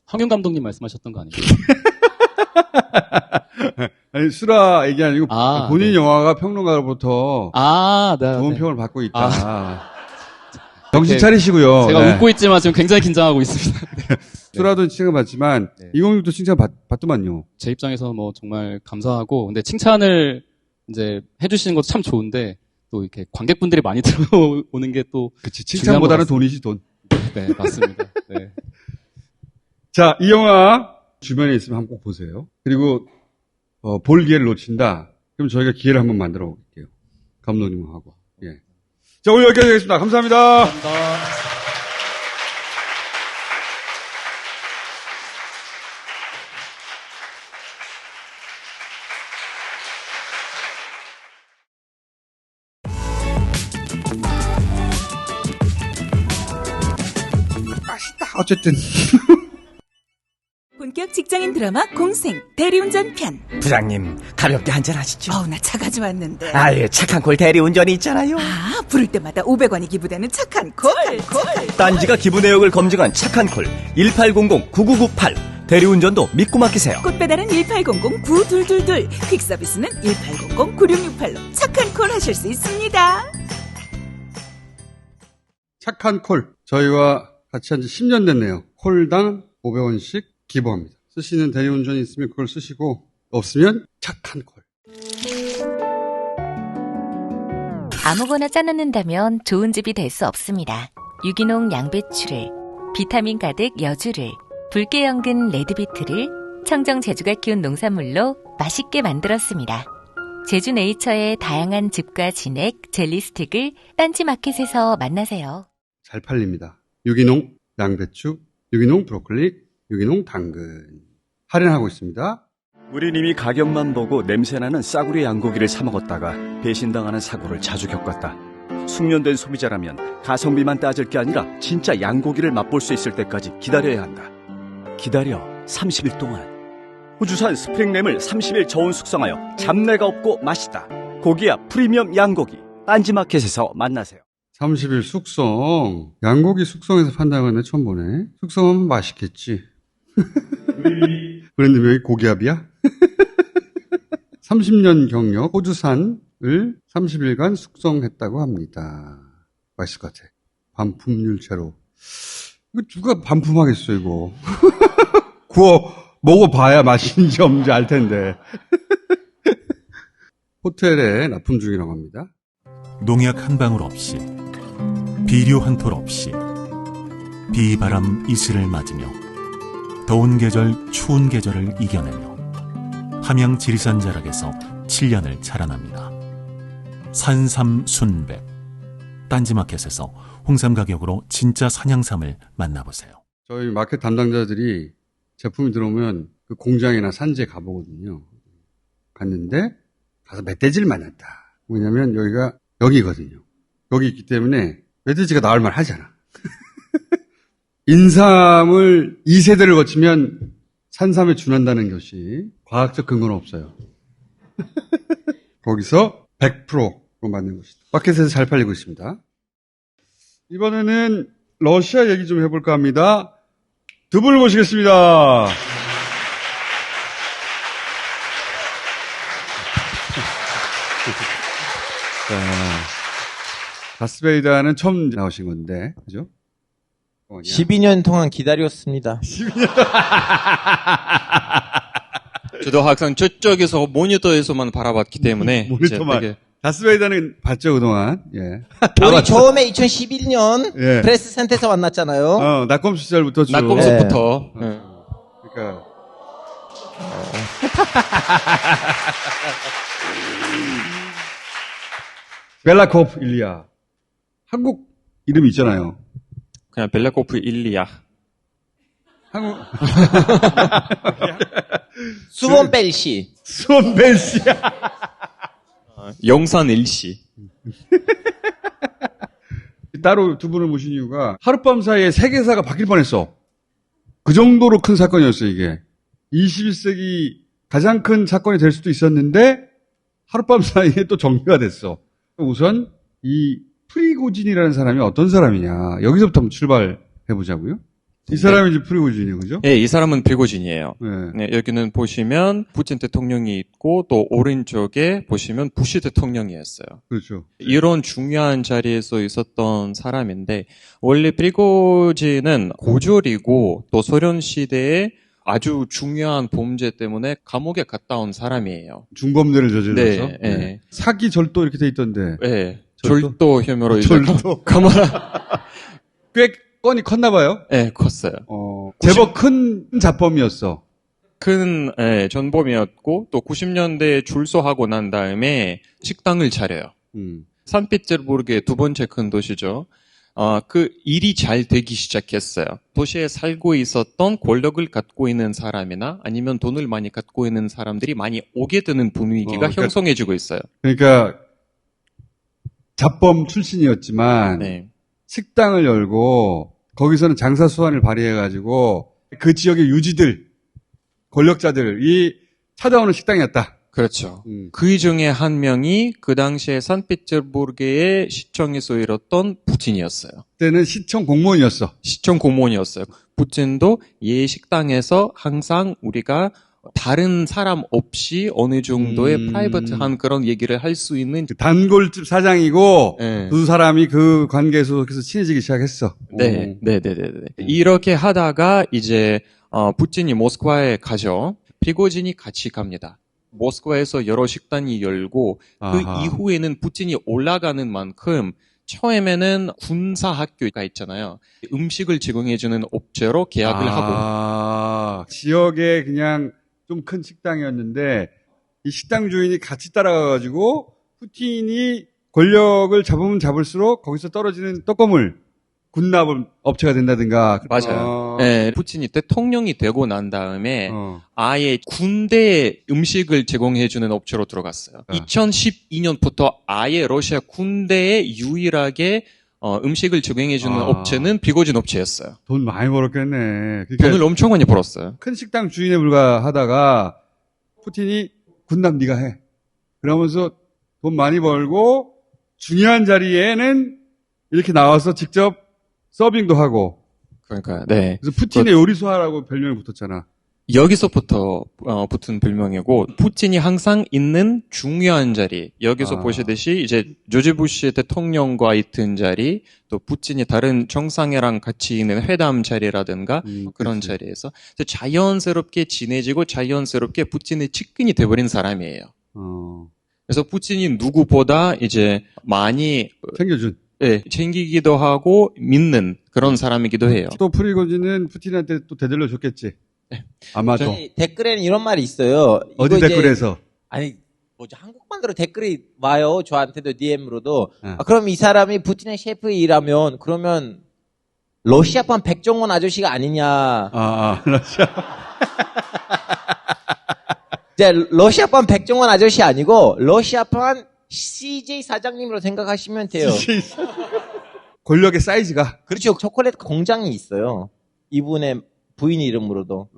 황윤 감독님 말씀하셨던 거 아니에요? 아니 수라 얘기 아니고 본인 네. 영화가 평론가로부터 네, 좋은 네. 평을 받고 있다. 정신 차리시고요. 제가 네. 웃고 있지만 지금 굉장히 긴장하고 있습니다. 수라도 칭찬받지만 2016도 칭찬받더만요. 제 입장에서 뭐 정말 감사하고 근데 칭찬을 이제 해주시는 것도 참 좋은데 또 이렇게 관객분들이 많이 들어오는 게 또 그치 칭찬보다는 돈이지 돈. 네 맞습니다. 네. 자, 이 영화 주변에 있으면 한번 꼭 보세요. 그리고 볼 기회를 놓친다. 그럼 저희가 기회를 한번 만들어 볼게요. 감독님하고. 예. 자, 오늘 여기까지 하겠습니다. 감사합니다. 감사합니다. 어쨌든 본격 직장인 드라마 공생 대리운전 편. 부장님 가볍게 한잔 하시죠. 나 차 가져왔는데. 아예 착한 콜 대리운전이 있잖아요. 부를 때마다 500원이 기부되는 착한 콜. 딴지가 기부 내역을 검증한 착한 콜 1800-9998 대리운전도 믿고 맡기세요. 꽃배달은 1800-9222 퀵서비스는 1800-9668로 착한 콜 하실 수 있습니다. 착한 콜. 저희와 같이 한 지 10년 됐네요. 콜당 500원씩 기부합니다. 쓰시는 대리운전이 있으면 그걸 쓰시고 없으면 착한 콜. 아무거나 짜놓는다면 좋은 집이 될 수 없습니다. 유기농 양배추를, 비타민 가득 여주를, 붉게 연근 레드비트를 청정 제주가 키운 농산물로 맛있게 만들었습니다. 제주 네이처의 다양한 즙과 진액, 젤리 스틱을 딴지마켓에서 만나세요. 잘 팔립니다. 유기농 양배추, 유기농 브로콜리, 유기농 당근. 할인하고 있습니다. 우린 이미 가격만 보고 냄새나는 싸구려 양고기를 사먹었다가 배신당하는 사고를 자주 겪었다. 숙련된 소비자라면 가성비만 따질 게 아니라 진짜 양고기를 맛볼 수 있을 때까지 기다려야 한다. 기다려 30일 동안. 호주산 스프링램을 30일 저온 숙성하여 잡내가 없고 맛있다. 고기야 프리미엄 양고기. 딴지마켓에서 만나세요. 30일 숙성. 양고기 숙성해서 판다는 건 처음 보네. 숙성하면 맛있겠지. 브랜드명이 고기압이야? 30년 경력 호주산을 30일간 숙성했다고 합니다. 맛있을 것 같아. 반품률 제로. 이거 누가 반품하겠어, 이거. 구워 먹어봐야 맛있는지 없는지 알 텐데. 호텔에 납품 중이라고 합니다. 농약 한 방울 없이, 비료 한 톨 없이, 비바람 이슬을 맞으며 더운 계절 추운 계절을 이겨내며 함양 지리산 자락에서 7년을 자라납니다. 산삼 순백. 딴지마켓에서 홍삼 가격으로 진짜 산양삼을 만나보세요. 저희 마켓 담당자들이 제품이 들어오면 그 공장이나 산지에 가보거든요. 갔는데 가서 멧돼지를 만났다. 왜냐면 여기가 여기거든요. 여기 있기 때문에 멧돼지가 나올 만 하잖아. 인삼을 2세대를 거치면 산삼에 준한다는 것이 과학적 근거는 없어요. 거기서 100%로 만든 것이다. 마켓에서 잘 팔리고 있습니다. 이번에는 러시아 얘기 좀 해볼까 합니다. 두 분을 모시겠습니다. 자, 다스베이다는 처음 나오신 건데, 그죠? 12년 동안 기다렸습니다. 12년 저도 항상 저쪽에서 모니터에서만 바라봤기 때문에. 모니터만. 다스베이다는 봤죠, 그동안. 예. 우리 처음에 2011년 예. 프레스 센터에서 만났잖아요. 낙검수 시절부터 쭉. 낙검수부터. 예. 그러니까 벨라코프 일리아. 한국 이름이 있잖아요. 그냥 벨라코프 일리아. 한국. 수원벨시. 수원벨시. 영산 일시. 따로 두 분을 모신 이유가 하룻밤 사이에 세계사가 바뀔 뻔했어. 그 정도로 큰 사건이었어요, 이게. 21세기 가장 큰 사건이 될 수도 있었는데 하룻밤 사이에 또 정리가 됐어. 우선 이 프리고진이라는 사람이 어떤 사람이냐. 여기서부터 한번 출발해보자고요. 이 사람이 이제 프리고진이에요, 그죠? 네, 이 사람은 프리고진이에요. 네. 네, 여기는 보시면 푸틴 대통령이 있고 또 오른쪽에 보시면 부시 대통령이었어요. 그렇죠. 이런 중요한 자리에서 있었던 사람인데 원래 프리고진은 고졸이고 또 소련 시대에 아주 중요한 범죄 때문에 감옥에 갔다 온 사람이에요. 중범죄를 저질러서? 네, 네. 사기, 절도 이렇게 돼 있던데. 네. 절도 혐의로 이제 절도. 꽤 건이 컸나 봐요? 네, 컸어요. 제법 큰 자범이었어. 큰 전범이었고 또 90년대에 출소하고 난 다음에 식당을 차려요. 산피테르부르크의 두 번째 큰 도시죠. 그 일이 잘 되기 시작했어요. 도시에 살고 있었던 권력을 갖고 있는 사람이나 아니면 돈을 많이 갖고 있는 사람들이 많이 오게 되는 분위기가 그러니까, 형성해지고 있어요. 그러니까 잡범 출신이었지만 네. 식당을 열고 거기서는 장사 수완을 발휘해가지고 그 지역의 유지들, 권력자들이 찾아오는 식당이었다. 그렇죠. 그 중에 한 명이 그 당시에 산피테르부르크의 시청에서 일었던 푸틴이었어요. 그때는 시청 공무원이었어. 시청 공무원이었어요. 푸틴도 이 식당에서 항상 우리가 다른 사람 없이 어느 정도의 프라이버트한 그런 얘기를 할 수 있는 단골집 사장이고 네. 두 사람이 그 관계 속에서 친해지기 시작했어. 네. 이렇게 하다가 이제 푸틴이 모스크바에 가죠. 프리고진이 같이 갑니다. 모스크바에서 여러 식당이 열고 그 이후에는 푸틴이 올라가는 만큼 처음에는 군사학교가 있잖아요. 음식을 제공해주는 업체로 계약을 하고 지역에 그냥 좀 큰 식당이었는데 이 식당 주인이 같이 따라가가지고 푸틴이 권력을 잡으면 잡을수록 거기서 떨어지는 떡고물 군납 업체가 된다든가. 맞아요. 네, 푸틴이 대통령이 되고 난 다음에 아예 군대에 음식을 제공해주는 업체로 들어갔어요. 2012년부터 아예 러시아 군대에 유일하게 음식을 제공해주는 업체는 프리고진 업체였어요. 돈 많이 벌었겠네. 그러니까 돈을 엄청 많이 벌었어요. 큰 식당 주인에 불과하다가 푸틴이 군납 네가 해. 그러면서 돈 많이 벌고 중요한 자리에는 이렇게 나와서 직접 서빙도 하고. 그러니까 네. 그래서 푸틴의 요리수하라고 별명이 붙었잖아. 여기서부터 붙은 별명이고 푸틴이 항상 있는 중요한 자리 여기서 보시듯이 이제 조지 부시 대통령과 있던 자리 또 푸틴이 다른 정상회랑 같이 있는 회담 자리라든가 그런 자리에서 자연스럽게 친해지고 자연스럽게 푸틴의 측근이 돼버린 사람이에요. 그래서 푸틴이 누구보다 이제 많이 챙겨준. 네, 챙기기도 하고 믿는 그런 사람이기도 해요. 또 프리고진은 푸틴한테 또 대들러 줬겠지. 네. 아마도. 댓글에는 이런 말이 있어요. 어디 댓글에서? 아니, 뭐죠? 한국만으로 댓글이 와요. 저한테도 DM으로도. 그럼 이 사람이 푸틴의 셰프이라면, 그러면, 러시아판 백종원 아저씨가 아니냐. 러시아. 이제, 러시아판 백종원 아저씨 아니고, 러시아판 CJ 사장님으로 생각하시면 돼요. 권력의 사이즈가. 그렇죠. 초콜릿 공장이 있어요. 이분의 부인 이름으로도.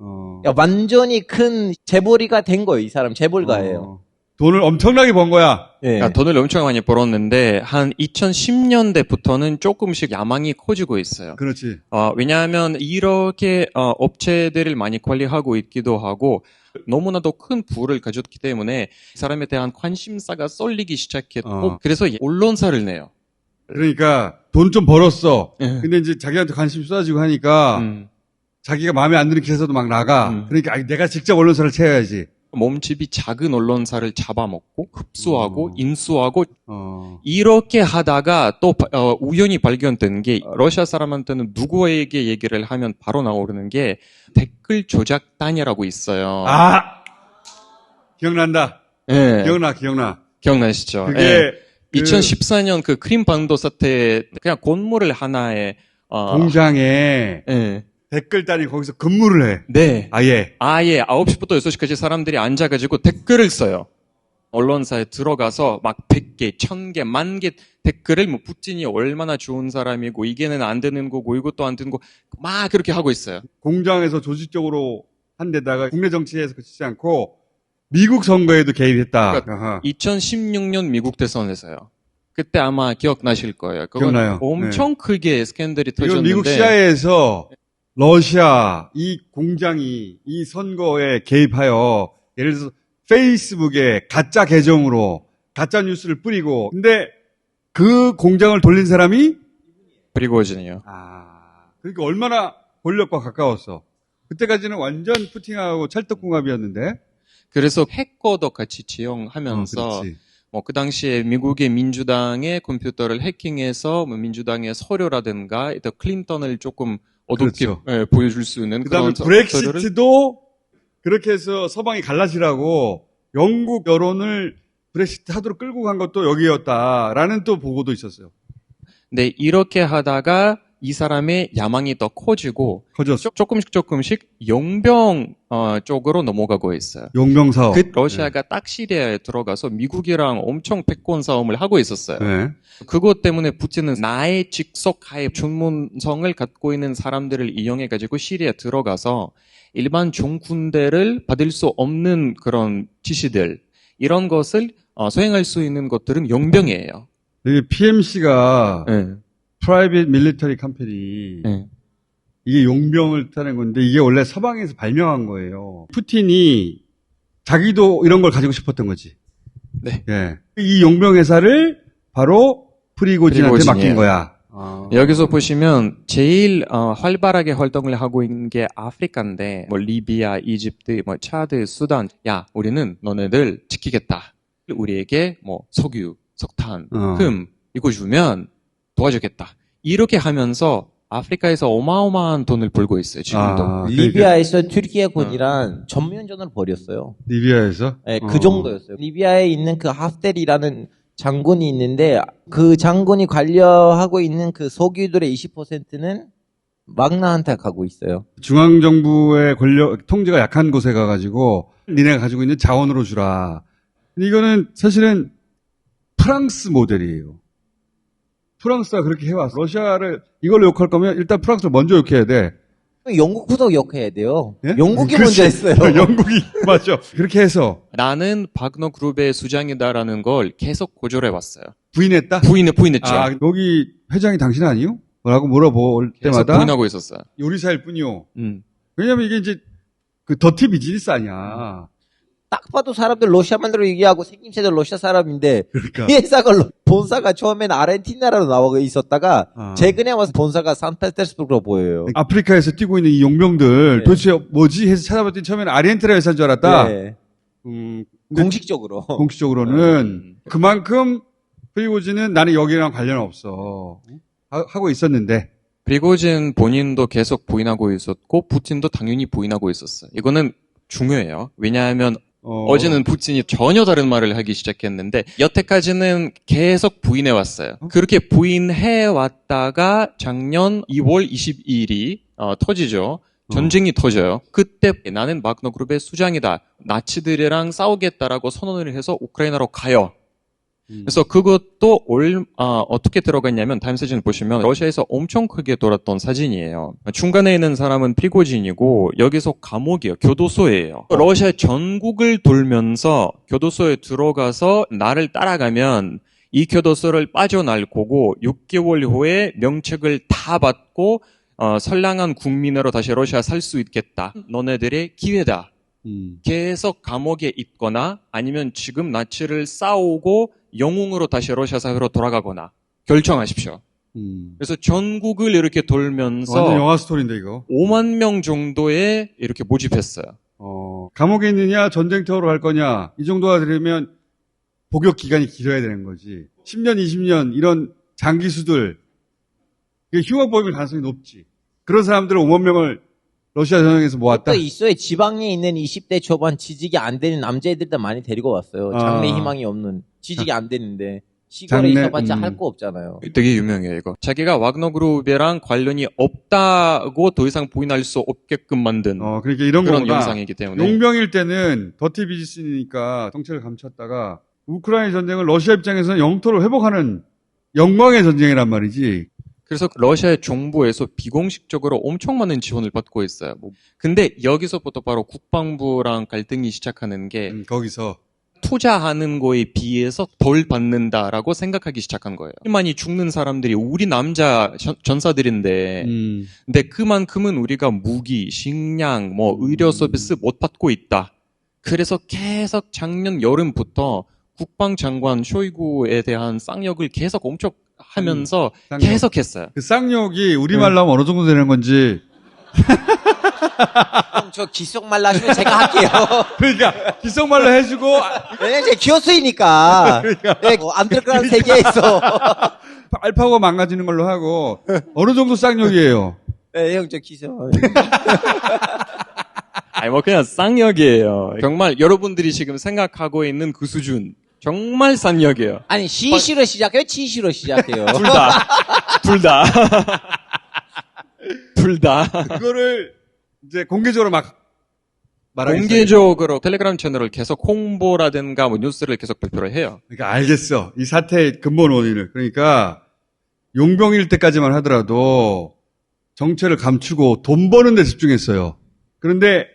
완전히 큰 재벌이가 된 거예요. 이 사람 재벌가예요. 돈을 엄청나게 번 거야. 네. 그러니까 돈을 엄청 많이 벌었는데 한 2010년대부터는 조금씩 야망이 커지고 있어요. 그렇지. 왜냐하면 이렇게 업체들을 많이 관리하고 있기도 하고 너무나도 큰 부를 가졌기 때문에 사람에 대한 관심사가 쏠리기 시작했고 그래서 언론사를 내요. 그러니까 돈 좀 벌었어. 근데 이제 자기한테 관심 쏟아지고 하니까 자기가 마음에 안 드는 기사도 막 나가. 그러니까 내가 직접 언론사를 채워야지. 몸집이 작은 언론사를 잡아먹고 흡수하고 인수하고 이렇게 하다가 또 우연히 발견된 게 러시아 사람한테는 누구에게 얘기를 하면 바로 나오는 게 댓글 조작단이라고 있어요. 기억난다. 예. 기억나. 기억나시죠? 그게 예. 2014년 그 크림 반도 사태 그냥 건물을 하나에 공장에 예. 댓글단이 거기서 근무를 해. 네. 아예 9시부터 6시까지 사람들이 앉아가지고 댓글을 써요. 언론사에 들어가서 막 100개, 1000개, 10,000개 댓글을 뭐 푸틴이 얼마나 좋은 사람이고 이게는 안 되는 거고 이것도 안 되는 거 막 그렇게 하고 있어요. 공장에서 조직적으로 한 데다가 국내 정치에서 그치지 않고 미국 선거에도 개입했다. 그러니까 2016년 미국 대선에서요. 그때 아마 기억나실 거예요. 그건 기억나요. 엄청 크게 스캔들이 이건 터졌는데 미국 CIA에서 러시아 이 공장이 이 선거에 개입하여 예를 들어서 페이스북에 가짜 계정으로 가짜 뉴스를 뿌리고 근데 그 공장을 돌린 사람이 프리고진이요. 그러니까 얼마나 권력과 가까웠어. 그때까지는 완전 푸틴하고 찰떡궁합이었는데. 그래서 해커도 같이 지용하면서 뭐 그 당시에 미국의 민주당의 컴퓨터를 해킹해서 뭐 민주당의 서류라든가 또 클린턴을 조금 어둡게 예, 보여줄 수 있는 그다음에 그런 브렉시트도 그렇게 해서 서방이 갈라지라고 영국 여론을 브렉시트 하도록 끌고 간 것도 여기였다라는 또 보고도 있었어요. 네, 이렇게 하다가 이 사람의 야망이 더 커지고 조금씩 용병 쪽으로 넘어가고 있어요. 용병 사업. 그 러시아가 딱 시리아에 들어가서 미국이랑 엄청 패권 싸움을 하고 있었어요. 네. 그것 때문에 푸틴은 나의 직속하에 전문성을 갖고 있는 사람들을 이용해 가지고 시리아에 들어가서 일반 종군대를 받을 수 없는 그런 지시들 이런 것을 수행할 수 있는 것들은 용병이에요. PMC가 Private Military Company 이게 용병을 뜻하는 건데 이게 원래 서방에서 발명한 거예요. 푸틴이 자기도 이런 걸 가지고 싶었던 거지. 네. 예. 이 용병 회사를 바로 프리고진한테 맡긴 거야. 여기서 보시면 제일 활발하게 활동을 하고 있는 게 아프리카인데 뭐 리비아, 이집트, 뭐 차드, 수단. 야, 우리는 너네들 지키겠다. 우리에게 뭐 석유, 석탄, 금 이거 주면 도와주겠다. 이렇게 하면서 아프리카에서 어마어마한 돈을 벌고 있어요. 지금도. 리비아에서 튀르키예군이란 전면전을 벌였어요. 리비아에서? 네, 그 정도였어요. 리비아에 있는 그 하프텔이라는 장군이 있는데 그 장군이 관여하고 있는 그 석유들의 20%는 막나한테 가고 있어요. 중앙정부의 권력, 통제가 약한 곳에 가가지고 니네가 가지고 있는 자원으로 주라. 이거는 사실은 프랑스 모델이에요. 프랑스가 그렇게 해왔어. 러시아를 이걸로 욕할 거면 일단 프랑스를 먼저 욕해야 돼. 영국부터 욕해야 돼요. 예? 영국이 그렇지. 먼저 했어요. 영국이 맞죠. 그렇게 해서 나는 바그너 그룹의 수장이다라는 걸 계속 고조해왔어요. 부인했다? 부인했죠. 여기 회장이 당신 아니요? 라고 물어볼 때마다 부인하고 있었어요. 요리사일 뿐이요. 왜냐면 이게 이제 그 더티 비즈니스 아니야. 딱 봐도 사람들 러시아만으로 얘기하고 생김새도 러시아 사람인데 그러니까. 이 회사가 본사가 처음에는 아르헨티나로 나와 있었다가 최근에 와서 본사가 산페테르스부르크로 보여요. 아프리카에서 뛰고 있는 이 용병들 도대체 뭐지 해서 찾아봤더니 처음에는 아르헨티나 회사인 줄 알았다. 네. 공식적으로는 그만큼 프리고진은 나는 여기랑 관련 없어 하고 있었는데 프리고진 본인도 계속 부인하고 있었고 푸틴도 당연히 부인하고 있었어요. 이거는 중요해요. 왜냐하면 어제는 푸틴이 전혀 다른 말을 하기 시작했는데 여태까지는 계속 부인해왔어요. 그렇게 부인해왔다가 작년 2월 22일이 터지죠. 전쟁이 터져요. 그때 나는 바그너 그룹의 수장이다. 나치들이랑 싸우겠다라고 선언을 해서 우크라이나로 가요. 그래서 그것도 어떻게 들어갔냐면 타임사진을 보시면 러시아에서 엄청 크게 돌았던 사진이에요. 중간에 있는 사람은 프리고진이고 여기서 감옥이에요. 교도소예요. 러시아 전국을 돌면서 교도소에 들어가서 나를 따라가면 이 교도소를 빠져날 거고 6개월 후에 명책을 다 받고 선량한 국민으로 다시 러시아 살 수 있겠다. 너네들의 기회다. 계속 감옥에 있거나 아니면 지금 나치를 싸우고 영웅으로 다시 러시아 사회로 돌아가거나 결정하십시오. 그래서 전국을 이렇게 돌면서 완전 영화 스토리인데 이거 5만 명 정도에 이렇게 모집했어요. 감옥에 있느냐 전쟁터로 갈 거냐 이 정도가 되려면 복역 기간이 길어야 되는 거지. 10년, 20년 이런 장기수들 휴가 뽑을 가능성이 높지. 그런 사람들을 5만 명을 러시아 전역에서 모았다. 또 있어요. 지방에 있는 20대 초반 취직이 안 되는 남자애들도 많이 데리고 왔어요. 장래 희망이 없는 취직이 안 되는데 시골에 있어봤자 할 거 없잖아요. 되게 유명해요, 이거. 자기가 와그너 그룹이랑 관련이 없다고 더 이상 부인할 수 없게끔 만든 그러니까 이런 그런 거구나. 영상이기 때문에. 용병일 때는 더티 비즈니스니까 정체를 감췄다가 우크라이나 전쟁을 러시아 입장에서는 영토를 회복하는 영광의 전쟁이란 말이지. 그래서 러시아 정부에서 비공식적으로 엄청 많은 지원을 받고 있어요. 근데 여기서부터 바로 국방부랑 갈등이 시작하는 게 거기서 투자하는 거에 비해서 덜 받는다라고 생각하기 시작한 거예요. 많이 죽는 사람들이 우리 남자 전사들인데, 근데 그만큼은 우리가 무기, 식량, 의료 서비스 못 받고 있다. 그래서 계속 작년 여름부터 국방장관 쇼이구에 대한 쌍욕을 계속 엄청 하면서 계속 했어요. 그 쌍욕이 우리말로 하면 어느 정도 되는 건지. 형, 저 기속말로 하시면 제가 할게요. 그러니까, 기속말로 해주고. 왜냐면 제가 기어수이니까. 네, 안 될 거라는 세계에서. 알파고 망가지는 걸로 하고. 어느 정도 쌍욕이에요? 네, 형, 저 기속. 아니, 그냥 쌍욕이에요. 정말 여러분들이 지금 생각하고 있는 그 수준. 정말 쌍욕이에요. 아니, 시시로 시작해요? 치시로 시작해요? 둘 다. 둘 다. 그거를 이제 공개적으로 막 말하겠어요. 공개적으로 텔레그램 채널을 계속 홍보라든가 뉴스를 계속 발표를 해요. 그러니까 알겠어. 이 사태의 근본 원인을. 그러니까 용병일 때까지만 하더라도 정체를 감추고 돈 버는 데 집중했어요. 그런데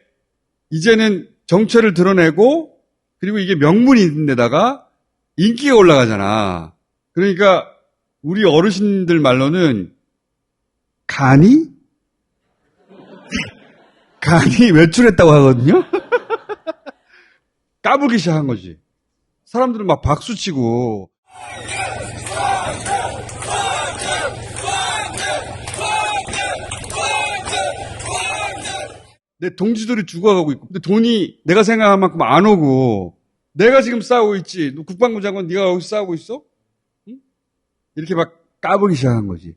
이제는 정체를 드러내고 그리고 이게 명분이 있는 데다가 인기가 올라가잖아. 그러니까 우리 어르신들 말로는 간이 외출했다고 하거든요. 까불기 시작한 거지. 사람들은 막 박수치고. 내 동지들이 죽어가고 있고, 근데 돈이 내가 생각한 만큼 안 오고, 내가 지금 싸우고 있지. 너 국방부 장관 네가 여기서 싸우고 있어? 응? 이렇게 막 까불기 시작한 거지.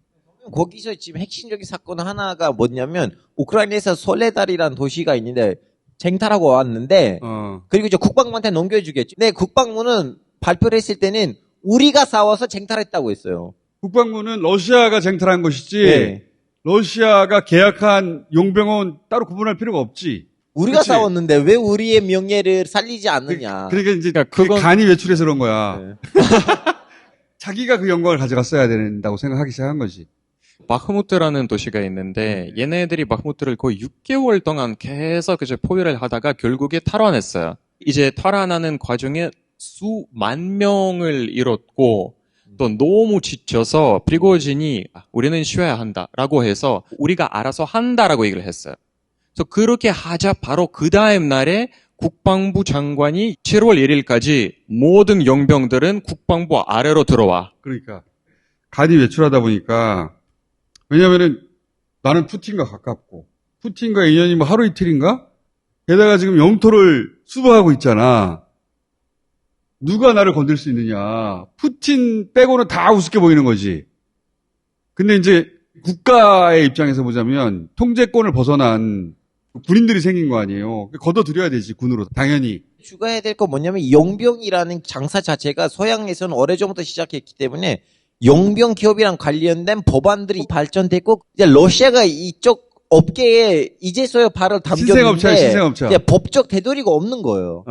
거기서 지금 핵심적인 사건 하나가 뭐냐면 우크라이나에서 솔레달이라는 도시가 있는데 쟁탈하고 왔는데 그리고 이제 국방부한테 넘겨주겠죠. 네, 국방부는 발표를 했을 때는 우리가 싸워서 쟁탈했다고 했어요. 국방부는 러시아가 쟁탈한 것이지 네. 러시아가 계약한 용병은 따로 구분할 필요가 없지. 우리가 그치? 싸웠는데 왜 우리의 명예를 살리지 않느냐. 그러니까 이제 그게 간이 외출해서 그런 거야. 네. 자기가 그 영광을 가져갔어야 된다고 생각하기 시작한 거지. 바흐무트라는 도시가 있는데 얘네들이 바흐무트를 거의 6개월 동안 계속 이제 포위를 하다가 결국에 탈환했어요. 이제 탈환하는 과정에 수만 명을 잃었고 또 너무 지쳐서 프리고진이 우리는 쉬어야 한다라고 해서 우리가 알아서 한다라고 얘기를 했어요. 그래서 그렇게 하자 바로 그 다음 날에 국방부 장관이 7월 1일까지 모든 용병들은 국방부 아래로 들어와. 그러니까 간이 외출하다 보니까 왜냐면은 나는 푸틴과 가깝고 푸틴과 인연이 뭐 하루 이틀인가? 게다가 지금 영토를 수복하고 있잖아. 누가 나를 건들 수 있느냐. 푸틴 빼고는 다 우습게 보이는 거지. 근데 이제 국가의 입장에서 보자면 통제권을 벗어난 군인들이 생긴 거 아니에요. 걷어들여야 되지, 군으로. 당연히. 추가해야 될 거 뭐냐면 용병이라는 장사 자체가 서양에서는 오래전부터 시작했기 때문에 용병 기업이랑 관련된 법안들이 발전됐고 이제 러시아가 이쪽 업계에 이제서야 발을 담겼는데 신생업체야. 이제 법적 되돌이가 없는 거예요.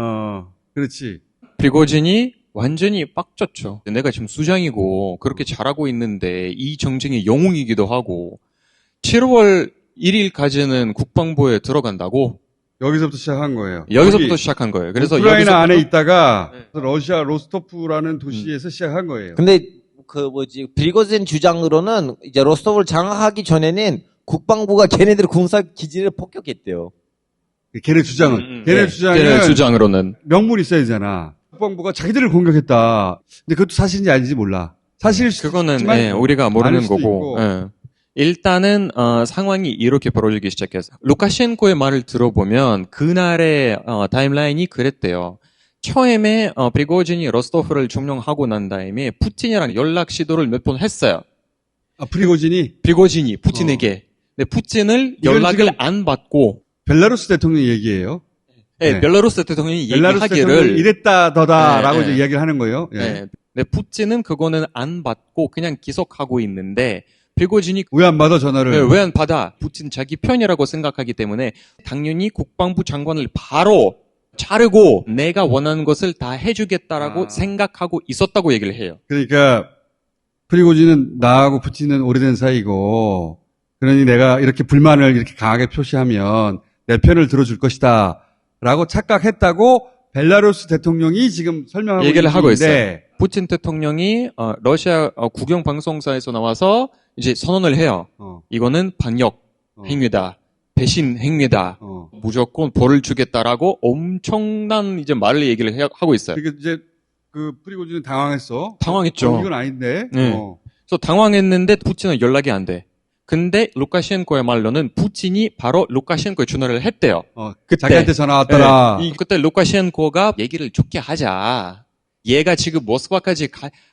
그렇지. 프리고진이 완전히 빡쳤죠. 내가 지금 수장이고 그렇게 잘하고 있는데 이 정쟁의 영웅이기도 하고 7월 1일까지는 국방부에 들어간다고? 여기서부터 시작한 거예요. 여기서부터 시작한 거예요. 그래서 우크라이나 여기서부터... 안에 있다가 러시아 로스토프라는 도시에서 시작한 거예요. 근데 프리고진 주장으로는 이제 로스토프를 장악하기 전에는 국방부가 걔네들 군사 기지를 폭격했대요. 걔네 주장은 걔네 주장으로는 명분이 있어야 되잖아. 국방부가 자기들을 공격했다. 근데 그것도 사실인지 아닌지 몰라. 사실 그거는 우리가 모르는 거고. 일단은 상황이 이렇게 벌어지기 시작했어요. 루카셴코의 말을 들어보면 그날의 타임라인이 그랬대요. 처음에 프리고진이 로스토프를 점령하고 난 다음에 푸틴이랑 연락 시도를 몇 번 했어요. 프리고진이 푸틴에게. 근데 푸틴을 연락을 안 받고 벨라루스 대통령 얘기예요. 네, 벨라루스 대통령이 벨라루스 얘기하기를 대통령이 이랬다 더다라고 이제 이야기를 하는 거예요. 예. 네. 근데 푸틴은 그거는 안 받고 그냥 기속하고 있는데 프리고진이 왜 안 받아 전화를? 네, 왜 안 받아? 푸틴 자기 편이라고 생각하기 때문에 당연히 국방부 장관을 바로 자르고 내가 원하는 것을 다 해주겠다라고 생각하고 있었다고 얘기를 해요. 그러니까 프리고진은 나하고 푸틴은 오래된 사이고 그러니 내가 이렇게 불만을 이렇게 강하게 표시하면 내 편을 들어줄 것이다 라고 착각했다고 벨라루스 대통령이 지금 설명하고 얘기를 하고 있어요. 있는데 푸틴 대통령이 러시아 국영 방송사에서 나와서 이제 선언을 해요. 이거는 반역 행위다. 배신 행위다. 무조건 벌을 주겠다라고 엄청난 이제 말을 얘기를 하고 있어요. 그러니까 이제 그 프리고진은 당황했어. 당황했죠. 이건 아닌데. 네. 그래서 당황했는데 푸틴은 연락이 안 돼. 근데 루카셴코의 말로는 푸틴이 바로 루카셴코에 전화를 했대요. 그때 자기한테 전화 왔더라. 네, 그때 루카셴코가 얘기를 좋게 하자. 얘가 지금 모스크바까지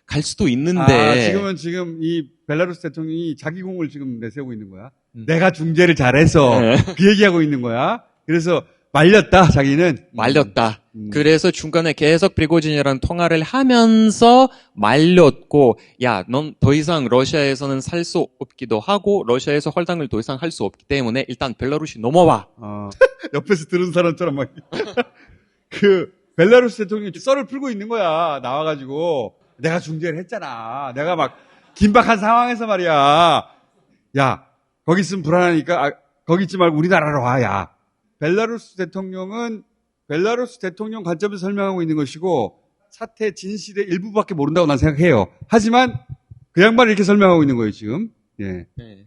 갈 수도 있는데. 지금 이 벨라루스 대통령이 자기 공을 지금 내세우고 있는 거야. 내가 중재를 잘해서 그 얘기하고 있는 거야. 그래서 말렸다, 자기는. 말렸다. 그래서 중간에 계속 프리고진이랑 통화를 하면서 말렸고, 야, 넌 더 이상 러시아에서는 살 수 없기도 하고, 러시아에서 활동을 더 이상 할 수 없기 때문에 일단 벨라루시 넘어와. 옆에서 들은 사람처럼 막. 벨라루스 대통령이 썰을 풀고 있는 거야. 나와가지고. 내가 중재를 했잖아. 내가 막 긴박한 상황에서 말이야. 야, 거기 있으면 불안하니까, 거기 있지 말고 우리나라로 와, 야. 벨라루스 대통령은 벨라루스 대통령 관점에서 설명하고 있는 것이고 사태 진실의 일부밖에 모른다고 난 생각해요. 하지만 그 양반이 이렇게 설명하고 있는 거예요, 지금. 예. 네.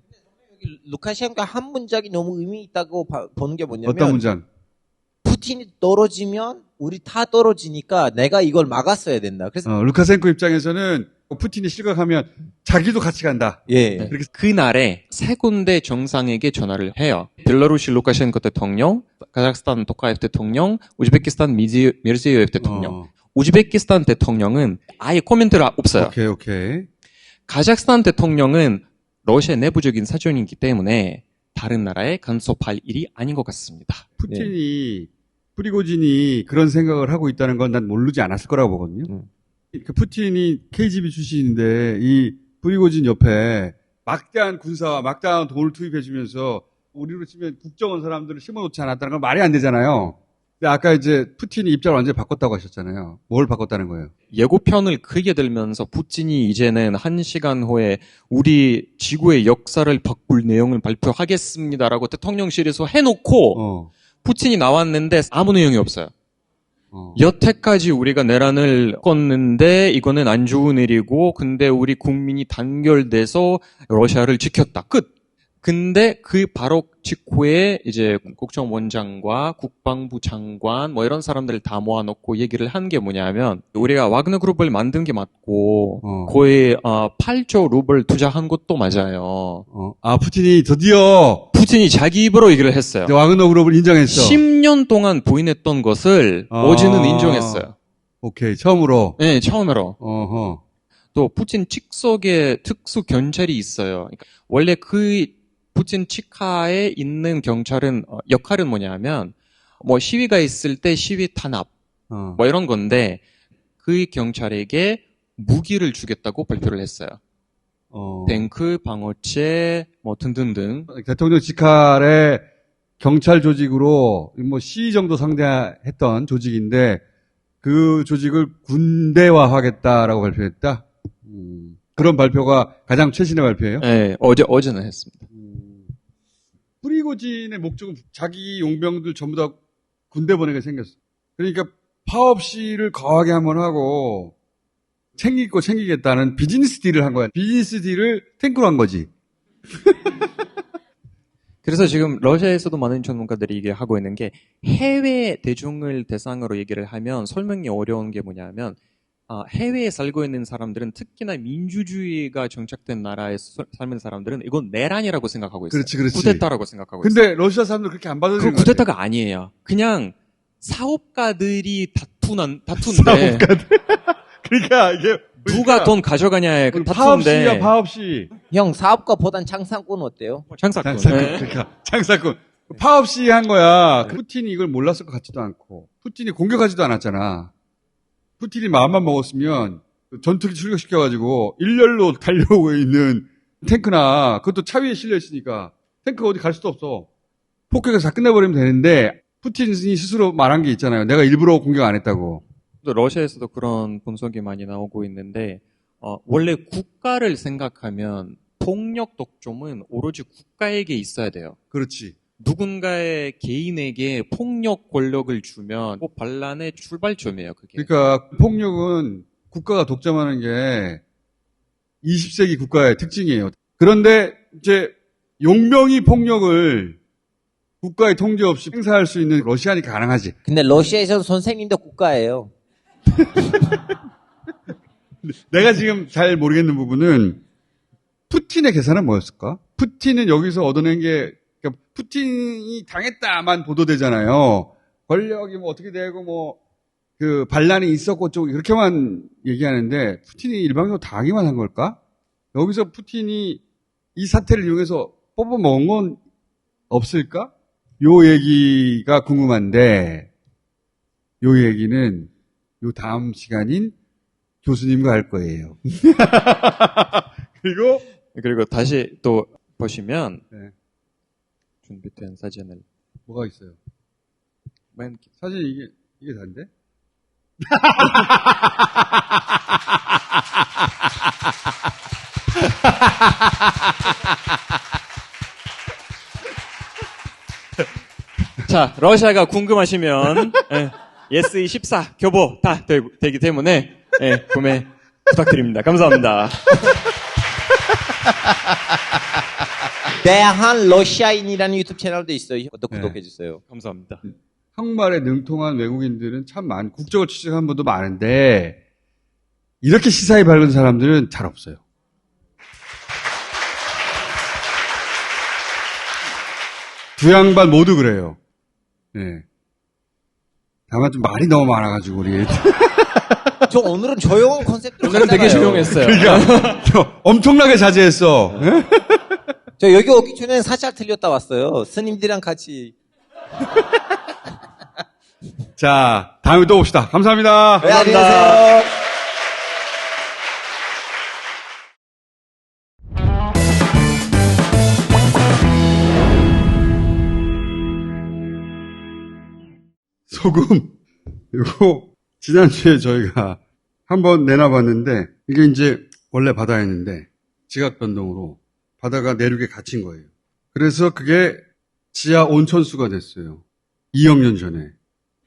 루카셴코 한 문장이 너무 의미 있다고 보는 게 뭐냐면 어떤 문장? 푸틴이 떨어지면 우리 다 떨어지니까 내가 이걸 막았어야 된다. 그래서 루카셴코 입장에서는 푸틴이 실각하면 자기도 같이 간다. 예. 그날에 세 군데 정상에게 전화를 해요. 벨라루시 루카셴코 대통령, 카자흐스탄 토카예프 대통령, 우즈베키스탄 미르지요예프 대통령. 우즈베키스탄 대통령은 아예 코멘트가 없어요. 오케이. 카자흐스탄 대통령은 러시아 내부적인 사정이기 때문에 다른 나라에 간섭할 일이 아닌 것 같습니다. 푸틴이 프리고진이 그런 생각을 하고 있다는 건 난 모르지 않았을 거라고 보거든요. 그 푸틴이 KGB 출신인데 이 프리고진 옆에 막대한 군사와 막대한 돈을 투입해주면서 우리로 치면 국정원 사람들을 심어놓지 않았다는 건 말이 안 되잖아요. 근데 아까 이제 푸틴이 입장을 완전히 바꿨다고 하셨잖아요. 뭘 바꿨다는 거예요? 예고편을 크게 들면서 푸틴이 이제는 1시간 후에 우리 지구의 역사를 바꿀 내용을 발표하겠습니다라고 대통령실에서 해놓고 푸틴이 나왔는데 아무 내용이 없어요. 여태까지 우리가 내란을 껐는데 이거는 안 좋은 일이고 근데 우리 국민이 단결돼서 러시아를 지켰다. 끝. 근데 그 바로 직후에 이제 국정원장과 국방부 장관 뭐 이런 사람들을 다 모아놓고 얘기를 한 게 뭐냐면 우리가 와그너 그룹을 만든 게 맞고 거의 8조 루블 투자한 것도 맞아요. 푸틴이 드디어 푸틴이 자기 입으로 얘기를 했어요. 와그너 그룹을 인정했어. 10년 동안 부인했던 것을 어제는 인정했어요. 오케이. 처음으로. 네, 처음으로. 또 푸틴 측속에 특수 경찰이 있어요. 그러니까 원래 그 푸틴 측하에 있는 경찰은 역할은 뭐냐면 뭐 시위가 있을 때 시위 탄압 뭐 이런 건데 그 경찰에게 무기를 주겠다고 발표를 했어요. 탱크, 방어체 뭐 등등등. 대통령 직할의 경찰 조직으로 뭐 시위 정도 상대했던 조직인데 그 조직을 군대화하겠다라고 발표했다. 그런 발표가 가장 최신의 발표예요? 네, 어제는 했습니다. 프리고진의 목적은 자기 용병들 전부 다 군대 보내게 생겼어. 그러니까 파업시를 거하게 한번 하고 챙기겠다는 비즈니스 딜을 한 거야. 비즈니스 딜을 탱크로 한 거지. 그래서 지금 러시아에서도 많은 전문가들이 이게 하고 있는 게 해외 대중을 대상으로 얘기를 하면 설명이 어려운 게 뭐냐면 해외에 살고 있는 사람들은 특히나 민주주의가 정착된 나라에서 사는 사람들은 이건 내란이라고 생각하고 있어요. 그렇지. 쿠데타라고 생각하고 있어요. 근데 러시아 사람들 그렇게 안 받아들이는 그 쿠데타가 아니에요. 그냥 사업가들이 다투는데. 사업가들. 그러니까 이게 누가 돈 가져가냐의 그 파업시야, 다투인데. 파업시. 형 사업가보단 창사꾼 어때요? 창사꾼. 그러니까 창사꾼. 파업시 한 거야. 푸틴이 이걸 몰랐을 것 같지도 않고. 푸틴이 공격하지도 않았잖아. 푸틴이 마음만 먹었으면 전투기 출격시켜가지고 일렬로 달려오고 있는 탱크나 그것도 차 위에 실려 있으니까 탱크가 어디 갈 수도 없어. 폭격해서 다 끝내버리면 되는데 푸틴이 스스로 말한 게 있잖아요. 내가 일부러 공격 안 했다고. 또 러시아에서도 그런 분석이 많이 나오고 있는데 원래 국가를 생각하면 폭력 독점은 오로지 국가에게 있어야 돼요. 그렇지. 누군가의 개인에게 폭력 권력을 주면 꼭 반란의 출발점이에요. 그게. 그러니까 폭력은 국가가 독점하는 게 20세기 국가의 특징이에요. 그런데 이제 용병이 폭력을 국가의 통제 없이 행사할 수 있는 러시아니까 가능하지. 근데 러시아에서는 선생님도 국가예요. 내가 지금 잘 모르겠는 부분은 푸틴의 계산은 뭐였을까? 푸틴은 여기서 얻어낸 게 그러니까 푸틴이 당했다만 보도되잖아요. 권력이 뭐 어떻게 되고 뭐 그 반란이 있었고 좀 그렇게만 얘기하는데 푸틴이 일방적으로 당하기만 한 걸까? 여기서 푸틴이 이 사태를 이용해서 뽑아먹은 건 없을까? 요 얘기가 궁금한데 요 얘기는 요 다음 시간인 교수님과 할 거예요. 그리고 다시 또 보시면 네. 준비된 사진을 뭐가 있어요? 사진 이게 다인데? 자, 러시아가 궁금하시면 예스14 교보 다 되기 때문에 구매 부탁드립니다. 감사합니다. 대한 러시아인이라는 유튜브 채널도 있어요. 그것도 구독해주세요. 감사합니다. 한국말에 능통한 외국인들은 참 국적을 취직한 분도 많은데 이렇게 시사에 밝은 사람들은 잘 없어요. 두 양반 모두 그래요. 네. 다만 좀 말이 너무 많아가지고 우리. 저 오늘은 조용한 컨셉으로 오늘은 되게 조용했어요. 그러니까 엄청나게 자제했어. 저 여기 오기 전에 살짝 들렸다 왔어요. 스님들이랑 같이. 자, 다음에 또 봅시다. 감사합니다. 네, 안녕히 계세요. 소금. 이거 지난주에 저희가 한번 내놔봤는데 이게 이제 원래 바다였는데 지각 변동으로 바다가 내륙에 갇힌 거예요. 그래서 그게 지하 온천수가 됐어요. 2억 년 전에.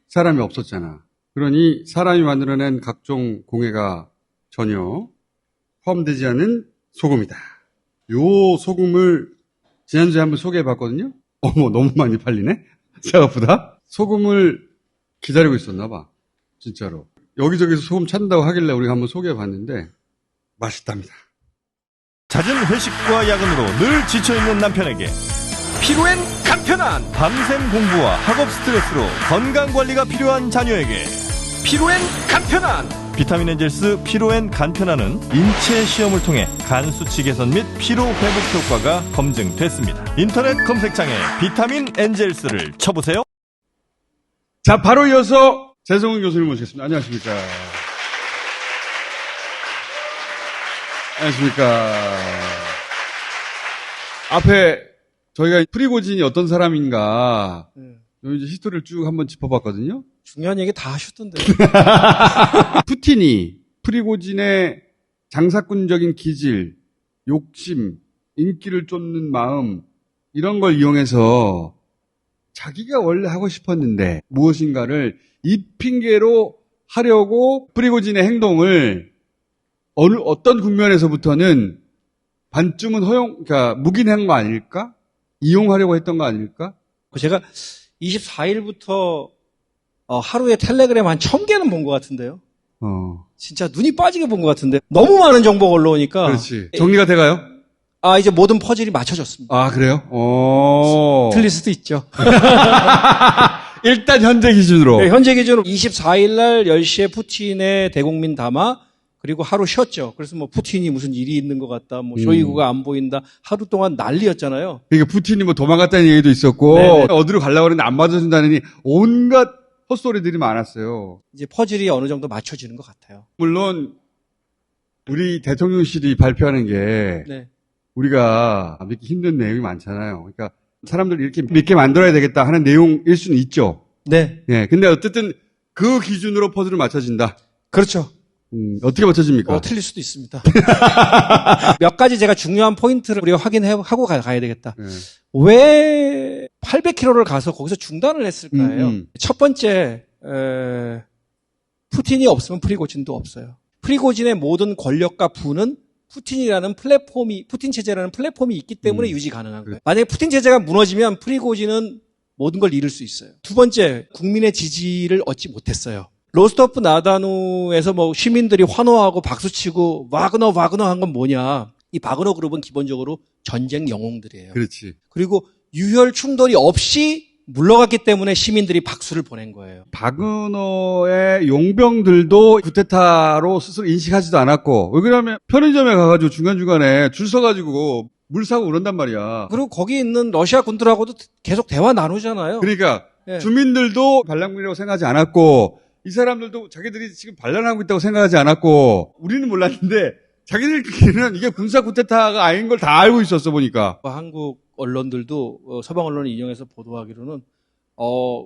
사람이 없었잖아. 그러니 사람이 만들어낸 각종 공해가 전혀 포함되지 않은 소금이다. 요 소금을 지난주에 한번 소개해봤거든요. 어머, 너무 많이 팔리네? 생각보다. 소금을 기다리고 있었나 봐. 진짜로. 여기저기서 소금 찾는다고 하길래 우리가 한번 소개해봤는데 맛있답니다. 잦은 회식과 야근으로 늘 지쳐있는 남편에게 피로엔 간편한 밤샘 공부와 학업 스트레스로 건강관리가 필요한 자녀에게 피로엔 간편한 비타민 엔젤스 피로엔 간편한은 인체 시험을 통해 간 수치 개선 및 피로 회복 효과가 검증됐습니다. 인터넷 검색창에 비타민 엔젤스를 쳐보세요. 자, 바로 이어서 재성훈 교수님 모시겠습니다. 안녕하십니까. 안녕하십니까. 앞에 저희가 프리고진이 어떤 사람인가 이제 히스토리를 쭉 한번 짚어봤거든요. 중요한 얘기 다 하셨던데. 푸틴이 프리고진의 장사꾼적인 기질, 욕심, 인기를 쫓는 마음 이런 걸 이용해서 자기가 원래 하고 싶었는데 무엇인가를 이 핑계로 하려고 프리고진의 행동을 어떤 국면에서부터는 반쯤은 그러니까 묵인한 거 아닐까? 이용하려고 했던 거 아닐까? 제가 24일부터 하루에 텔레그램 한 1000개는 본 것 같은데요. 진짜 눈이 빠지게 본 것 같은데 너무 많은 정보가 올라오니까. 그렇지. 정리가 돼가요? 이제 모든 퍼즐이 맞춰졌습니다. 아, 그래요? 틀릴 수도 있죠. 일단 현재 기준으로. 네, 현재 기준으로 24일 날 10시에 푸틴의 대국민 담화, 그리고 하루 쉬었죠. 그래서 뭐 푸틴이 무슨 일이 있는 것 같다, 뭐 쇼이구가 안 보인다, 하루 동안 난리였잖아요. 그러니까 푸틴이 뭐 도망갔다는 얘기도 있었고, 네네. 어디로 가려고 하는데 안 맞아준다느니 온갖 헛소리들이 많았어요. 이제 퍼즐이 어느 정도 맞춰지는 것 같아요. 물론 우리 대통령실이 발표하는 게 네. 우리가 믿기 힘든 내용이 많잖아요. 그러니까 사람들 이렇게 믿게 만들어야 되겠다 하는 내용일 수는 있죠. 네. 예. 근데 어쨌든 그 기준으로 퍼즐을 맞춰진다. 그렇죠. 어떻게 맞춰집니까? 틀릴 수도 있습니다. 몇 가지 제가 중요한 포인트를 우리가 확인하고 가야 되겠다. 왜 800km를 가서 거기서 중단을 했을까요? 첫 번째, 푸틴이 없으면 프리고진도 없어요. 프리고진의 모든 권력과 부는 푸틴이라는 푸틴 체제라는 플랫폼이 있기 때문에 유지 가능한 거예요. 만약에 푸틴 체제가 무너지면 프리고진은 모든 걸 잃을 수 있어요. 두 번째, 국민의 지지를 얻지 못했어요. 로스토프 나다누에서 뭐 시민들이 환호하고 박수치고 와그너 한 건 뭐냐. 이 바그너 그룹은 기본적으로 전쟁 영웅들이에요. 그렇지. 그리고 유혈 충돌이 없이 물러갔기 때문에 시민들이 박수를 보낸 거예요. 바그너의 용병들도 쿠데타로 스스로 인식하지도 않았고, 왜 그러냐면 편의점에 가가지고 중간중간에 줄 서가지고 물 사고 그런단 말이야. 그리고 거기 있는 러시아 군들하고도 계속 대화 나누잖아요. 그러니까 예. 주민들도 반란군이라고 생각하지 않았고, 이 사람들도 자기들이 지금 반란하고 있다고 생각하지 않았고, 우리는 몰랐는데 자기들끼리는 이게 군사 쿠데타가 아닌 걸 다 알고 있었어 보니까. 한국 언론들도 서방 언론을 인용해서 보도하기로는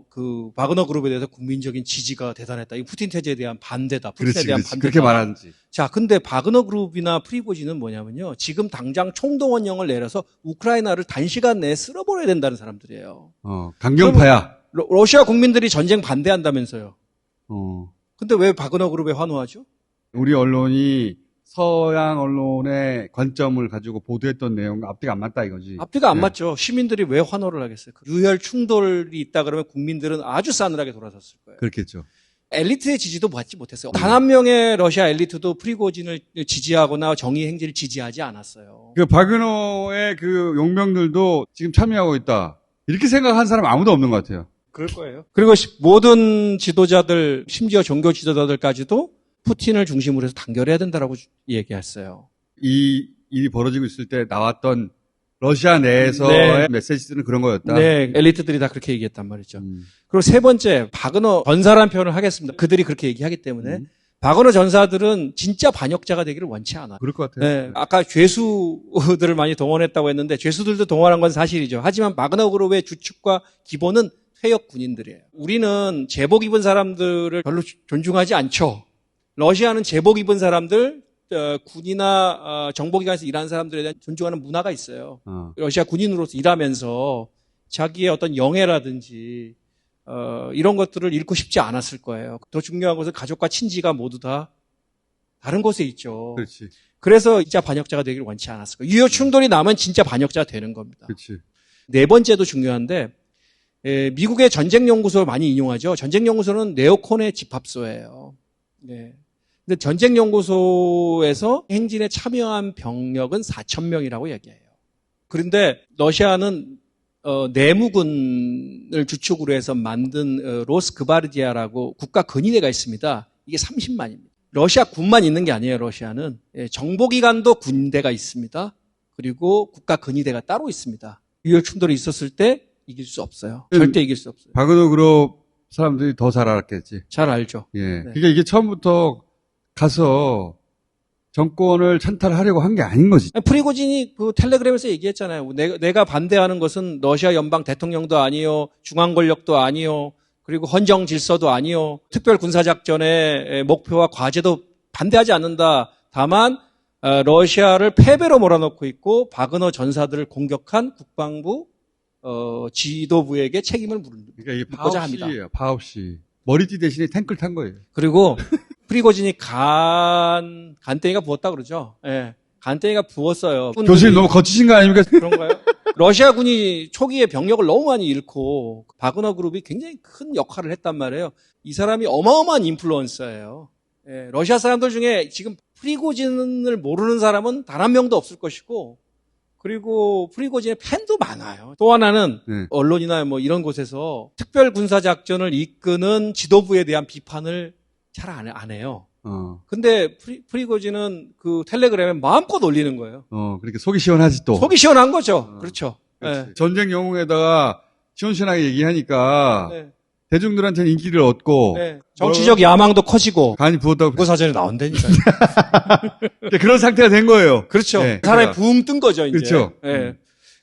그 바그너 그룹에 대해서 국민적인 지지가 대단했다. 이 푸틴 체제에 대한 반대다. 푸틴에 대한 반대다. 그렇게 말하는지. 자, 근데 바그너 그룹이나 프리고진은 뭐냐면요. 지금 당장 총동원령을 내려서 우크라이나를 단시간 내에 쓸어버려야 된다는 사람들이에요. 강경파야. 러시아 국민들이 전쟁 반대한다면서요. 근데 왜 바그너 그룹에 환호하죠? 우리 언론이 서양 언론의 관점을 가지고 보도했던 내용과 앞뒤가 안 맞다 이거지. 앞뒤가 안 맞죠. 시민들이 왜 환호를 하겠어요? 유혈 충돌이 있다 그러면 국민들은 아주 싸늘하게 돌아섰을 거예요. 그렇겠죠. 엘리트의 지지도 받지 못했어요. 단 한 명의 러시아 엘리트도 프리고진을 지지하거나 정의 행진을 지지하지 않았어요. 그 바그너의 그 용병들도 지금 참여하고 있다. 이렇게 생각한 사람 아무도 없는 것 같아요. 그럴 거예요. 그리고 모든 지도자들, 심지어 종교 지도자들까지도 푸틴을 중심으로 해서 단결해야 된다라고 얘기했어요. 이 일이 벌어지고 있을 때 나왔던 러시아 내에서의 메시지들은 그런 거였다. 네, 엘리트들이 다 그렇게 얘기했단 말이죠. 그리고 세 번째, 바그너 전사라는 표현을 하겠습니다. 그들이 그렇게 얘기하기 때문에 바그너 전사들은 진짜 반역자가 되기를 원치 않아요. 그럴 것 같아요. 네, 아까 죄수들을 많이 동원했다고 했는데 죄수들도 동원한 건 사실이죠. 하지만 바그너 그룹의 주축과 기본은 퇴역 군인들이에요. 우리는 제복 입은 사람들을 별로 존중하지 않죠. 러시아는 제복 입은 사람들, 군이나 정보기관에서 일하는 사람들에 대한 존중하는 문화가 있어요. 러시아 군인으로서 일하면서 자기의 어떤 영예라든지 이런 것들을 잃고 싶지 않았을 거예요. 더 중요한 것은 가족과 친지가 모두 다 다른 곳에 있죠. 그렇지. 그래서 진짜 반역자가 되기를 원치 않았을 거예요. 유효 충돌이 나면 진짜 반역자가 되는 겁니다. 그렇지. 네 번째도 중요한데 미국의 전쟁연구소를 많이 인용하죠. 전쟁연구소는 네오콘의 집합소예요. 네. 근데 전쟁연구소에서 행진에 참여한 병력은 4,000명이라고 얘기해요. 그런데 러시아는 내무군을 주축으로 해서 만든 로스그바르디아라고 국가 근위대가 있습니다. 이게 30만입니다. 러시아 군만 있는 게 아니에요. 러시아는 정보기관도 군대가 있습니다. 그리고 국가 근위대가 따로 있습니다. 유혈 충돌이 있었을 때 이길 수 없어요. 절대 이길 수 없어요. 바그너 그룹 사람들이 더 잘 알았겠지. 잘 알죠. 예. 네. 그러니까 이게 처음부터 가서 정권을 찬탈하려고 한 게 아닌 거지. 프리고진이 그 텔레그램에서 얘기했잖아요. 내가 반대하는 것은 러시아 연방 대통령도 아니요, 중앙 권력도 아니요, 그리고 헌정 질서도 아니요, 특별 군사작전의 목표와 과제도 반대하지 않는다. 다만 러시아를 패배로 몰아넣고 있고 바그너 전사들을 공격한 국방부 지도부에게 책임을 그러니까 이게 묻고자 합니다. 파업시. 머리띠 대신에 탱크를 탄 거예요. 그리고 프리고진이 간땡이가 부었다 그러죠. 예. 간땡이가 부었어요. 교수님 너무 거치신 거 아닙니까? 그런가요? 러시아군이 초기에 병력을 너무 많이 잃고 바그너 그룹이 굉장히 큰 역할을 했단 말이에요. 이 사람이 어마어마한 인플루언서예요. 예. 러시아 사람들 중에 지금 프리고진을 모르는 사람은 단 한 명도 없을 것이고 그리고 프리고진의 팬도 많아요. 또 하나는 언론이나 뭐 이런 곳에서 특별 군사 작전을 이끄는 지도부에 대한 비판을 잘 안 해요. 근데 프리고진은 그 텔레그램에 마음껏 올리는 거예요. 그렇게 속이 시원하지 또. 속이 시원한 거죠. 그렇죠. 네. 전쟁 영웅에다가 시원시원하게 얘기하니까 네. 대중들한테는 인기를 얻고 네. 정치적 야망도 커지고 간이 부었다고 국어사전에 나온다니까요. 그런 상태가 된 거예요. 그렇죠. 네. 사람이 붕 뜬 거죠, 이제. 그렇죠. 네.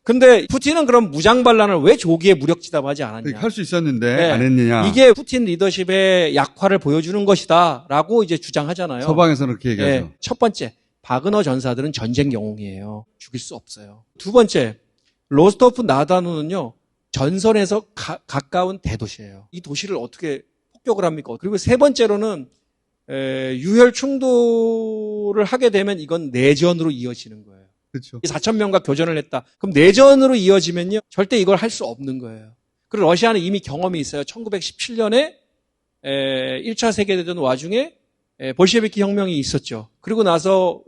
근데 푸틴은 그럼 무장 반란을 왜 조기에 무력지답하지 않았냐? 할 수 있었는데 네. 안 했느냐. 이게 푸틴 리더십의 약화를 보여주는 것이다라고 이제 주장하잖아요. 서방에서는 그렇게 얘기하죠. 네. 첫 번째, 바그너 전사들은 전쟁 영웅이에요. 죽일 수 없어요. 두 번째, 로스토프 나다누는요. 전선에서 가까운 대도시예요. 이 도시를 어떻게 폭격을 합니까? 그리고 세 번째로는 유혈 충돌을 하게 되면 이건 내전으로 이어지는 거예요. 그렇죠. 4,000명과 교전을 했다. 그럼 내전으로 이어지면요. 절대 이걸 할 수 없는 거예요. 그리고 러시아는 이미 경험이 있어요. 1917년에 1차 세계대전 와중에 볼셰비키 혁명이 있었죠. 그리고 나서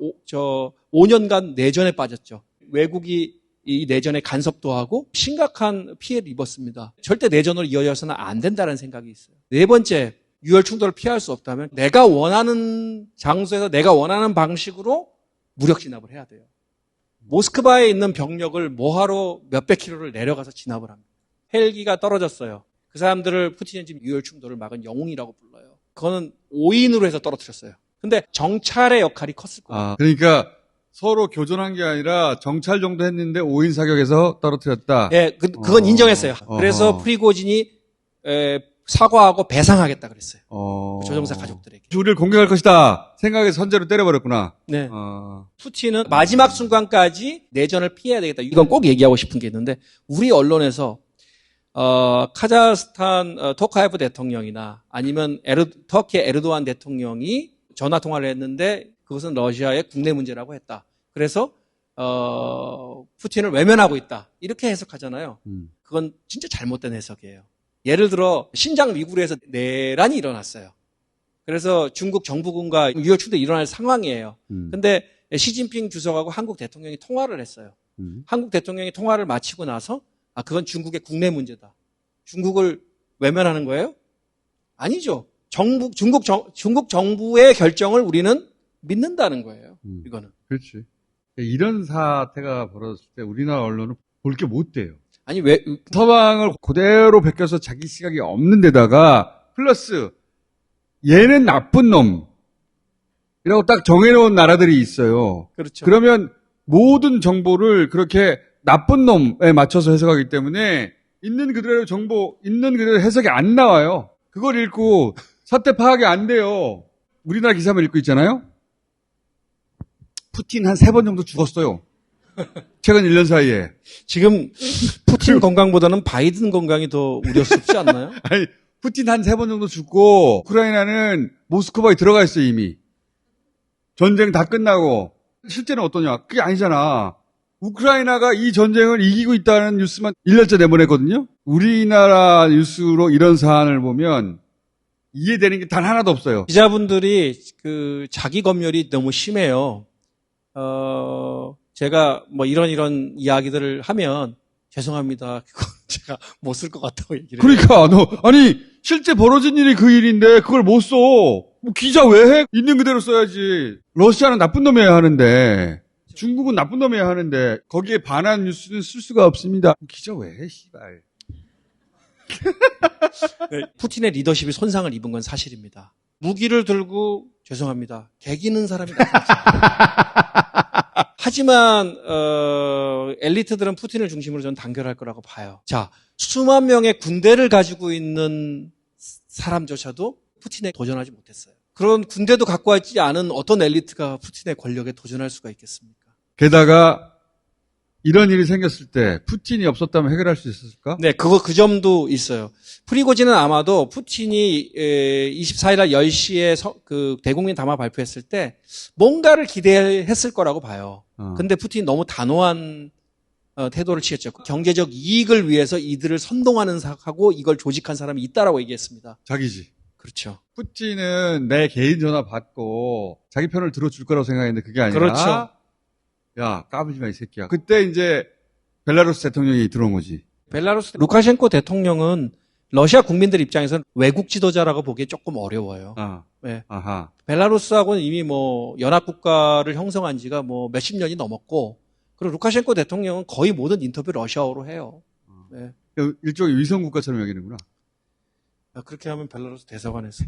5년간 내전에 빠졌죠. 외국이 이 내전에 간섭도 하고 심각한 피해를 입었습니다. 절대 내전으로 이어져서는 안 된다는 생각이 있어요. 네 번째, 유혈 충돌을 피할 수 없다면 내가 원하는 장소에서 내가 원하는 방식으로 무력 진압을 해야 돼요. 모스크바에 있는 병력을 뭐하러 몇백 킬로를 내려가서 진압을 합니다. 헬기가 떨어졌어요. 그 사람들을 푸틴은 지금 유혈 충돌을 막은 영웅이라고 불러요. 그거는 5인으로 해서 떨어뜨렸어요. 근데 정찰의 역할이 컸을 거예요. 그러니까 서로 교전한 게 아니라 정찰 정도 했는데 5인 사격에서 떨어뜨렸다. 예, 그건 인정했어요. 그래서 프리고진이 사과하고 배상하겠다 그랬어요. 조종사 가족들에게. 우리를 공격할 것이다 생각해서 선제로 때려버렸구나. 네. 푸틴은 마지막 순간까지 내전을 피해야 되겠다. 이건 꼭 얘기하고 싶은 게 있는데 우리 언론에서 카자흐스탄 토카예프 대통령이나 아니면 터키 에르도안 대통령이 전화 통화를 했는데 그것은 러시아의 국내 문제라고 했다. 그래서 푸틴을 외면하고 있다. 이렇게 해석하잖아요. 그건 진짜 잘못된 해석이에요. 예를 들어 신장 위구르에서 내란이 일어났어요. 그래서 중국 정부군과 유혈 충돌이 일어날 상황이에요. 근데 시진핑 주석하고 한국 대통령이 통화를 했어요. 한국 대통령이 통화를 마치고 나서 그건 중국의 국내 문제다. 중국을 외면하는 거예요? 아니죠. 중국 정부의 결정을 우리는 믿는다는 거예요. 이거는. 그렇지. 이런 사태가 벌어졌을 때 우리나라 언론은 볼 게 못 돼요. 아니 왜 서방을 그대로 베껴서 자기 시각이 없는 데다가 플러스 얘는 나쁜 놈이라고 딱 정해놓은 나라들이 있어요. 그렇죠. 그러면 모든 정보를 그렇게 나쁜 놈에 맞춰서 해석하기 때문에 있는 그대로 정보, 있는 그대로 해석이 안 나와요. 그걸 읽고 사태 파악이 안 돼요. 우리나라 기사만 읽고 있잖아요. 푸틴 한 3번 정도 죽었어요. 최근 1년 사이에. 지금 푸틴 건강보다는 바이든 건강이 더 우려스럽지 않나요? 아니, 푸틴 한 3번 정도 죽고 우크라이나는 모스크바에 들어가 있어요, 이미. 전쟁 다 끝나고. 실제는 어떠냐? 그게 아니잖아. 우크라이나가 이 전쟁을 이기고 있다는 뉴스만 1년째 내보냈거든요. 우리나라 뉴스로 이런 사안을 보면 이해되는 게 단 하나도 없어요. 기자분들이 자기 검열이 너무 심해요. 제가 뭐 이런 이야기들을 하면 죄송합니다. 그거 제가 못 쓸 것 같다고 얘기를 해요. 그러니까 아니 실제 벌어진 일이 그 일인데 그걸 못 써. 뭐 기자 왜 해? 있는 그대로 써야지. 러시아는 나쁜 놈이어야 하는데 중국은 나쁜 놈이어야 하는데 거기에 반한 뉴스는 쓸 수가 없습니다. 기자 왜 해? 씨발. 푸틴의 리더십이 손상을 입은 건 사실입니다. 무기를 들고 죄송합니다. 개기는 사람이 나타났어요. 하지만 엘리트들은 푸틴을 중심으로 저는 단결할 거라고 봐요. 자, 수만 명의 군대를 가지고 있는 사람조차도 푸틴에 도전하지 못했어요. 그런 군대도 갖고 있지 않은 어떤 엘리트가 푸틴의 권력에 도전할 수가 있겠습니까? 게다가 이런 일이 생겼을 때 푸틴이 없었다면 해결할 수 있었을까? 네, 그 점도 있어요. 프리고진은 아마도 푸틴이 24일 날 10시에 그 대국민 담화 발표했을 때 뭔가를 기대했을 거라고 봐요. 근데 푸틴이 너무 단호한 태도를 취했죠. 경제적 이익을 위해서 이들을 선동하는 하고 이걸 조직한 사람이 있다라고 얘기했습니다. 자기지. 그렇죠. 푸틴은 내 개인 전화 받고 자기 편을 들어줄 거라고 생각했는데 그게 아니라 그렇죠. 야, 까불지 마, 이 새끼야. 그때 이제 벨라루스 대통령이 들어온 거지. 벨라루스 루카셴코 대통령은 러시아 국민들 입장에서는 외국 지도자라고 보기에 조금 어려워요. 네. 아하. 벨라루스하고는 이미 뭐 연합국가를 형성한 지가 뭐 몇십 년이 넘었고, 그리고 루카셴코 대통령은 거의 모든 인터뷰 러시아어로 해요. 네. 일종의 위성국가처럼 여기는구나. 그렇게 하면 벨라루스 대사관에서.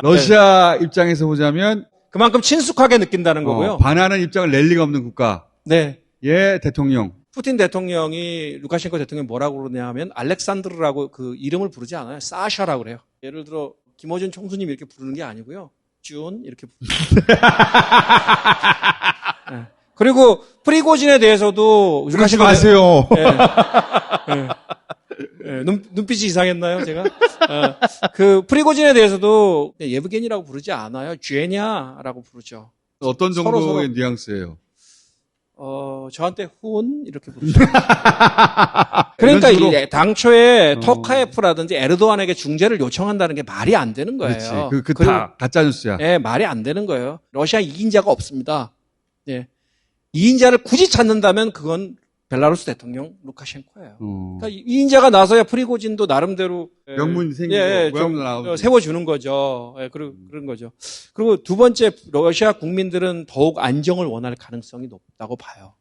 러시아 입장에서 보자면 그만큼 친숙하게 느낀다는 거고요. 반하는 입장을 낼 리가 없는 국가. 네. 예, 대통령. 푸틴 대통령이 루카셴코 대통령이 뭐라고 그러냐 하면 알렉산드르라고 그 이름을 부르지 않아요. 사샤라고 그래요. 예를 들어 김어준 총수님 이렇게 부르는 게 아니고요. 준 이렇게 부르는 네. 그리고 프리고진에 대해서도 그러지 마세요. 눈빛이 이상했나요, 제가? 그 프리고진에 대해서도 예브겐이라고 부르지 않아요. 쥐에냐라고 부르죠. 어떤 정도의 서로. 뉘앙스예요? 저한테 훈 이렇게 부르죠. 그러니까 당초에 토카예프라든지 에르도안에게 중재를 요청한다는 게 말이 안 되는 거예요. 그렇지. 다 가짜 뉴스야. 네, 말이 안 되는 거예요. 러시아 2인자가 없습니다. 네. 2인자를 굳이 찾는다면 그건 벨라루스 대통령 루카셴코예요. 그러니까 2인자가 나서야 프리고진도 나름대로 명분이 생기고 모양도 나오고 세워주는 거죠. 그런 거죠. 그리고 두 번째, 러시아 국민들은 더욱 안정을 원할 가능성이 높다고 봐요.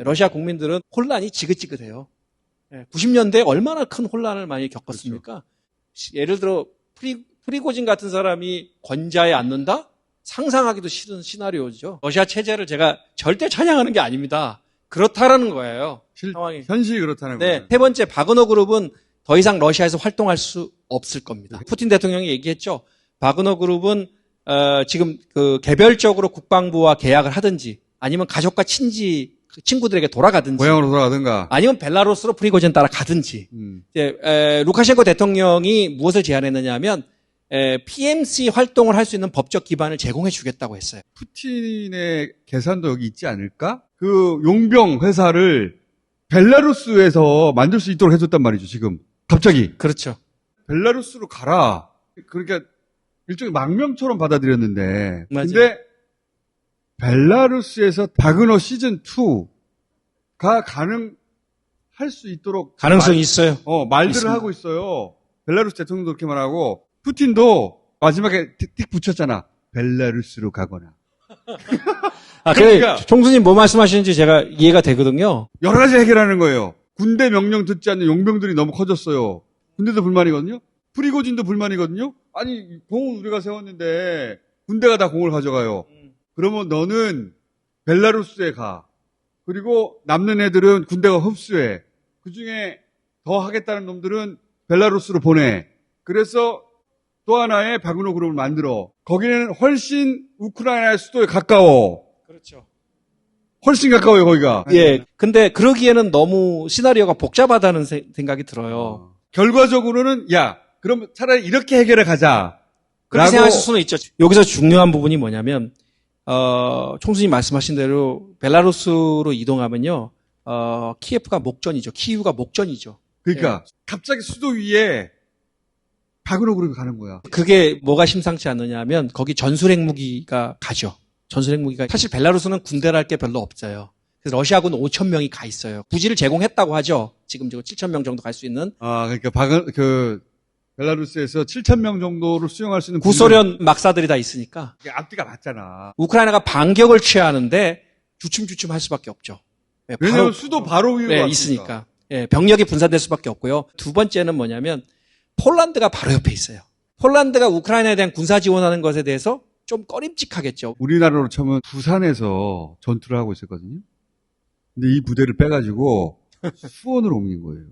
러시아 국민들은 혼란이 지긋지긋해요. 90년대에 얼마나 큰 혼란을 많이 겪었습니까? 그렇죠. 예를 들어 프리고진 같은 사람이 권좌에 앉는다? 상상하기도 싫은 시나리오죠. 러시아 체제를 제가 절대 찬양하는 게 아닙니다. 그렇다라는 거예요. 상황이. 현실이 그렇다는 거예요. 세 번째, 바그너 그룹은 더 이상 러시아에서 활동할 수 없을 겁니다. 푸틴 대통령이 얘기했죠. 바그너 그룹은 지금 그 개별적으로 국방부와 계약을 하든지 아니면 가족과 친구들에게 돌아가든지 고향으로 돌아가든가 아니면 벨라루스로 프리고진 따라 가든지 루카셴코 대통령이 무엇을 제안했느냐 하면 PMC 활동을 할 수 있는 법적 기반을 제공해 주겠다고 했어요. 푸틴의 계산도 여기 있지 않을까? 그 용병 회사를 벨라루스에서 만들 수 있도록 해줬단 말이죠, 지금. 갑자기. 그렇죠. 벨라루스로 가라. 그러니까 일종의 망명처럼 받아들였는데. 맞아요. 근데 벨라루스에서 바그너 시즌2가 가능할 수 있도록. 가능성이 있어요. 말들을 있습니다. 하고 있어요. 벨라루스 대통령도 그렇게 말하고. 푸틴도 마지막에 틱 붙였잖아. 벨라루스로 가거나. 그러니까 총수님 뭐 말씀하시는지 제가 이해가 되거든요. 여러 가지 해결하는 거예요. 군대 명령 듣지 않는 용병들이 너무 커졌어요. 군대도 불만이거든요. 프리고진도 불만이거든요. 아니 공은 우리가 세웠는데 군대가 다 공을 가져가요. 그러면 너는 벨라루스에 가. 그리고 남는 애들은 군대가 흡수해. 그중에 더 하겠다는 놈들은 벨라루스로 보내. 그래서 또 하나의 바그너 그룹을 만들어. 거기는 훨씬 우크라이나의 수도에 가까워. 그렇죠. 훨씬 가까워요, 거기가. 예. 근데 그러기에는 너무 시나리오가 복잡하다는 생각이 들어요. 결과적으로는 그럼 차라리 이렇게 해결해 가자. 그렇게 생각하실 수는 있죠. 여기서 중요한 부분이 뭐냐면 총수님 말씀하신 대로 벨라루스로 이동하면요. 키예프가 목전이죠. 키이우가 목전이죠. 그러니까 갑자기 수도 위에 바그너 그룹이 가는 거야. 그게 뭐가 심상치 않느냐 하면 거기 전술핵 무기가 가죠. 전술핵 무기가 사실 벨라루스는 군대랄 게 별로 없어요. 그래서 러시아군 5,000명이 가 있어요. 부지를 제공했다고 하죠. 지금 7,000명 정도 갈 수 있는. 그러니까 벨라루스에서 7,000명 정도를 수용할 수 있는 구소련 막사들이 다 있으니까. 앞뒤가 맞잖아. 우크라이나가 반격을 취하는데 주춤주춤 할 수밖에 없죠. 왜냐하면 수도 바로 위에 있으니까. 병력이 분산될 수밖에 없고요. 두 번째는 뭐냐면 폴란드가 바로 옆에 있어요. 폴란드가 우크라이나에 대한 군사 지원하는 것에 대해서 좀 꺼림칙하겠죠. 우리나라로 치면 부산에서 전투를 하고 있었거든요. 근데 이 부대를 빼가지고 수원으로 옮긴 거예요.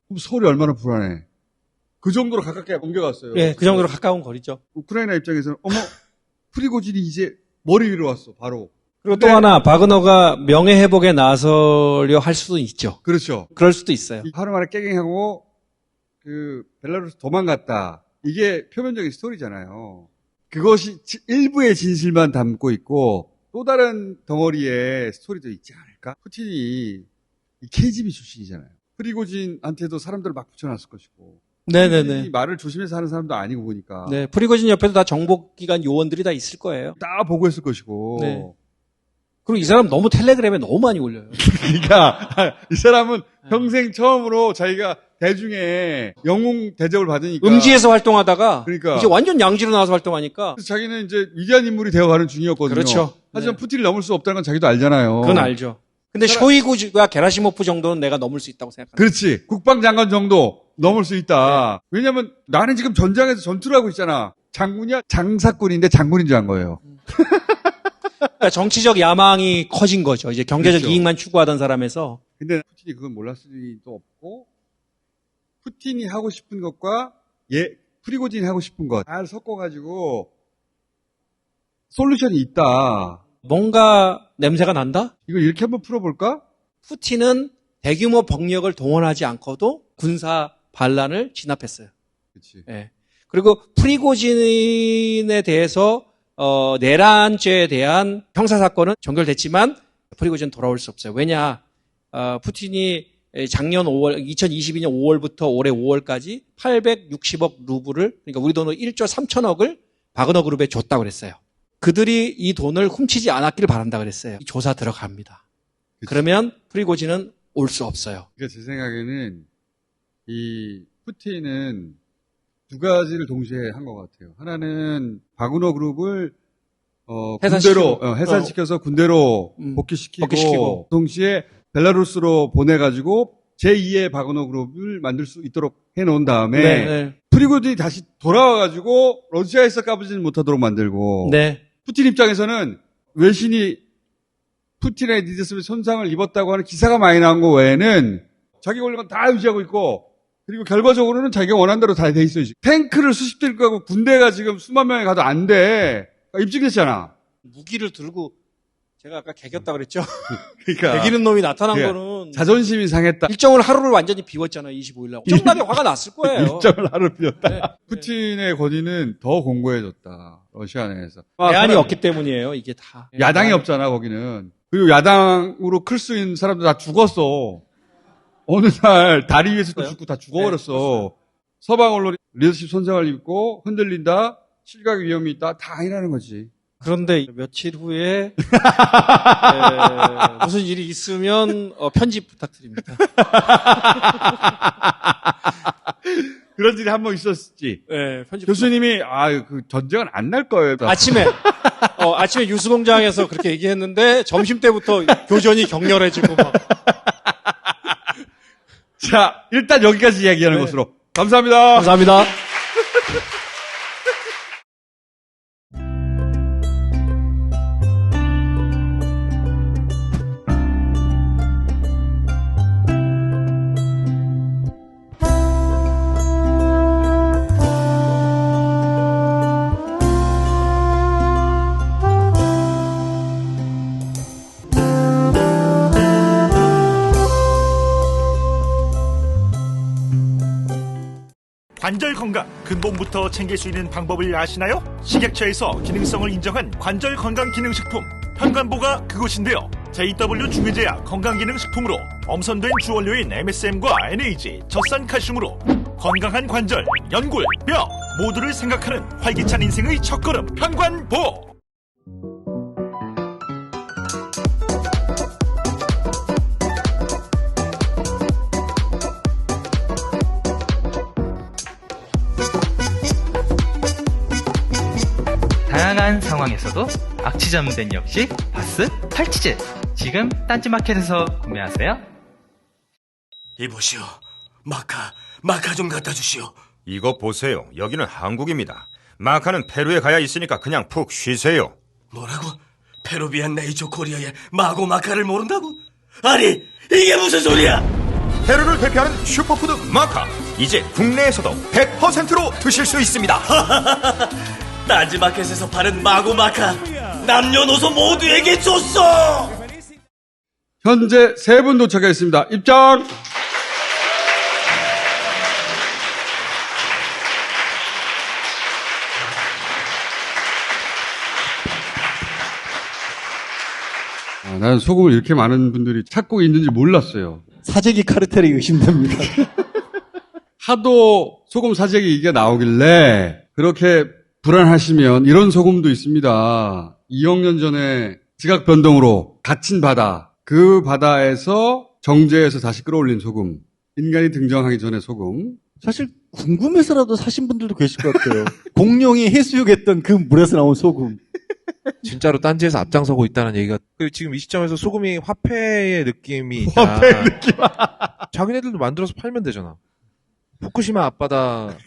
그럼 서울이 얼마나 불안해. 그 정도로 가깝게 옮겨갔어요. 네, 그 정도로 가까운 거리죠. 우크라이나 입장에서는 프리고진이 이제 머리 위로 왔어, 바로. 그리고 또 하나, 바그너가 명예회복에 나서려 할 수도 있죠. 그렇죠. 그럴 수도 있어요. 하루 만에 깨갱하고 벨라루스 도망갔다. 이게 표면적인 스토리잖아요. 그것이 일부의 진실만 담고 있고 또 다른 덩어리의 스토리도 있지 않을까? 푸틴이 이 KGB 출신이잖아요. 프리고진한테도 사람들을 막 붙여놨을 것이고. 네네네. 말을 조심해서 하는 사람도 아니고 보니까. 네, 프리고진 옆에도 다 정보기관 요원들이 다 있을 거예요. 다 보고했을 것이고. 네. 그리고 이 사람 너무 텔레그램에 너무 많이 올려요. 그러니까 이 사람은 평생 처음으로 자기가 대중의 영웅 대접을 받으니까. 음지에서 활동하다가 그러니까. 이제 완전 양지로 나와서 활동하니까. 그래서 자기는 이제 위대한 인물이 되어가는 중이었거든요. 그렇죠. 하지만 푸틴을 넘을 수 없다는 건 자기도 알잖아요. 그건 알죠. 근데 쇼이구가 게라시모프 정도는 내가 넘을 수 있다고 생각합니다. 그렇지. 국방장관 정도 넘을 수 있다. 네. 왜냐면 나는 지금 전장에서 전투를 하고 있잖아. 장군이야? 장사꾼인데 장군인 줄 안 거예요. 그러니까 정치적 야망이 커진 거죠. 이제 경제적 그렇죠. 이익만 추구하던 사람에서. 근데 푸틴이 그건 몰랐을 리도 없고, 푸틴이 하고 싶은 것과 프리고진이 하고 싶은 것 잘 섞어가지고 솔루션이 있다. 뭔가 냄새가 난다? 이걸 이렇게 한번 풀어볼까? 푸틴은 대규모 병력을 동원하지 않고도 군사 반란을 진압했어요. 그렇지. 예. 그리고 프리고진에 대해서 내란죄에 대한 형사 사건은 종결됐지만 프리고진 돌아올 수 없어요. 왜냐? 푸틴이 작년 5월, 2022년 5월부터 올해 5월까지 860억 루블을, 그러니까 우리 돈으로 1조 3천억을 바그너 그룹에 줬다고 그랬어요. 그들이 이 돈을 훔치지 않았기를 바란다 그랬어요. 조사 들어갑니다. 그치. 그러면 프리고진은 올 수 없어요. 그러니까 제 생각에는 이 푸틴은 두 가지를 동시에 한 것 같아요. 하나는 바그너 그룹을 군대로 해산시켜서 군대로 복귀시키고 동시에 벨라루스로 보내가지고 제2의 바그너 그룹을 만들 수 있도록 해놓은 다음에 네. 프리고진이 다시 돌아와가지고 러시아에서 까부지는 못하도록 만들고 네. 푸틴 입장에서는 외신이 푸틴의 리더십에 손상을 입었다고 하는 기사가 많이 나온 거 외에는 자기 권력은 다 유지하고 있고 그리고 결과적으로는 자기가 원하는 대로 다 돼 있어요. 탱크를 수십 대를 가고 군대가 지금 수만 명이 가도 안 돼. 입증됐잖아. 무기를 들고 제가 아까 개겼다 그랬죠. 그러니까 개기는 놈이 나타난 거는 자존심이 상했다. 일정을 하루를 완전히 비웠잖아요. 25일날. 엄청나게 화가 났을 거예요. 일정을 하루 비웠다. 네. 푸틴의 권위는 더 공고해졌다. 러시아 내에서. 대안이 없기 때문이에요. 이게 다. 야당이 없잖아 거기는. 그리고 야당으로 클 수 있는 사람들 다 죽었어. 어느 날 다리 위에서도 죽고 다 죽어버렸어. 서방 언론이 리더십 손상을 입고 흔들린다. 실각 위험이 있다. 다 아니라는 거지. 그런데 며칠 후에 무슨 일이 있으면 편집 부탁드립니다. 그런 일이 한 번 있었지. 네, 편집 교수님이 그 전쟁은 안 날 거예요. 아침에 뉴스공장에서 그렇게 얘기했는데 점심 때부터 교전이 격렬해지고 막. 자, 일단 여기까지 이야기하는 것으로 감사합니다. 감사합니다. 관절 건강 근본부터 챙길 수 있는 방법을 아시나요? 식약처에서 기능성을 인정한 관절 건강 기능식품 현관보가 그곳인데요. JW 중해제약 건강기능식품으로 엄선된 주원료인 MSM과 NAG, 젖산 칼슘으로 건강한 관절, 연골, 뼈 모두를 생각하는 활기찬 인생의 첫걸음 현관보. 다양한 상황에서도 악취점된 역시 바스 탈취제. 지금 딴지마켓에서 구매하세요. 이보시오. 마카 좀 갖다 주시오. 이거 보세요. 여기는 한국입니다. 마카는 페루에 가야 있으니까 그냥 푹 쉬세요. 뭐라고? 페루비안 네이처 코리아의 마고 마카를 모른다고? 아니, 이게 무슨 소리야? 페루를 대표하는 슈퍼푸드 마카. 이제 국내에서도 100%로 드실 수 있습니다. 딴지마켓에서 파는 마고 마카 남녀노소 모두에게 줬어. 현재 3분 도착했습니다. 입장. 나는 소금을 이렇게 많은 분들이 찾고 있는지 몰랐어요. 사재기 카르텔이 의심됩니다. 하도 소금 사재기 얘기가 나오길래 그렇게 불안하시면 이런 소금도 있습니다. 2억 년 전에 지각 변동으로 갇힌 바다, 그 바다에서 정제해서 다시 끌어올린 소금. 인간이 등장하기 전에 소금. 사실 궁금해서라도 사신 분들도 계실 것 같아요. 공룡이 해수욕했던 그 물에서 나온 소금. 진짜로 딴지에서 앞장서고 있다는 얘기가 지금 이 시점에서 소금이 화폐의 느낌이 있다. 화폐의 느낌. 자기네들도 만들어서 팔면 되잖아. 후쿠시마 앞바다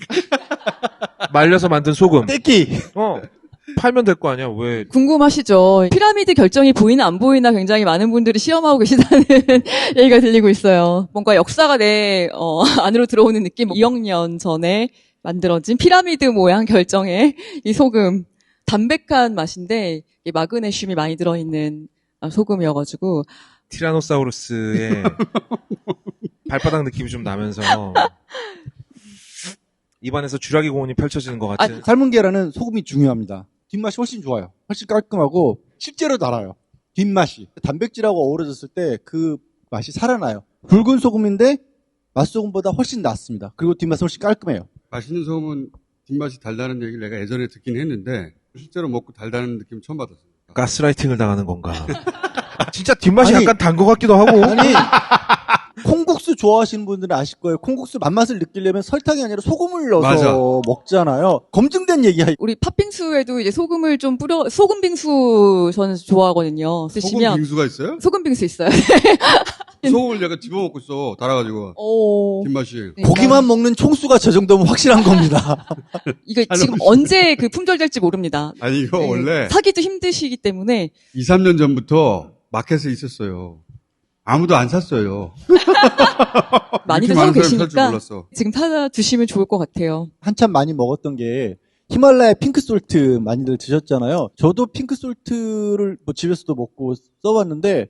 말려서 만든 소금. 떼끼. 팔면 될 거 아니야. 왜? 궁금하시죠? 피라미드 결정이 보이나 안 보이나 굉장히 많은 분들이 시험하고 계시다는 얘기가 들리고 있어요. 뭔가 역사가 내 안으로 들어오는 느낌. 2억 년 전에 만들어진 피라미드 모양 결정의 이 소금. 담백한 맛인데 마그네슘이 많이 들어있는 소금이어가지고 티라노사우루스의 발바닥 느낌이 좀 나면서 입안에서 쥐라기 공원이 펼쳐지는 것 같은. 삶은 계란은 소금이 중요합니다. 뒷맛이 훨씬 좋아요. 훨씬 깔끔하고 실제로 달아요. 뒷맛이. 단백질하고 어우러졌을 때 그 맛이 살아나요. 붉은 소금인데 맛소금보다 훨씬 낫습니다. 그리고 뒷맛은 훨씬 깔끔해요. 맛있는 소금은 뒷맛이 달다는 얘기를 내가 예전에 듣긴 했는데 실제로 먹고 달다는 느낌 처음 받았어요. 가스라이팅을 당하는 건가? 진짜 뒷맛이 약간 단 것 같기도 하고. 아니, 콩국수 좋아하시는 분들은 아실 거예요. 콩국수 맛맛을 느끼려면 설탕이 아니라 소금을 넣어서 맞아. 먹잖아요. 검증된 얘기야. 우리 팥빙수에도 이제 소금을 좀 소금 빙수 저는 좋아하거든요. 쓰시면 소금 빙수가 있어요? 소금 빙수 있어요. 소금을 내가 집어먹고 있어. 달아가지고. 뒷맛이. 고기만 먹는 총수가 저 정도면 확실한 겁니다. 이거 지금 언제 그 품절될지 모릅니다. 아니 이거 원래 사기도 힘드시기 때문에 2, 3년 전부터 마켓에 있었어요. 아무도 안 샀어요. 많이들 사고 계시니까 지금 사다 드시면 좋을 것 같아요. 한참 많이 먹었던 게 히말라야 핑크솔트 많이들 드셨잖아요. 저도 핑크솔트를 뭐 집에서도 먹고 써봤는데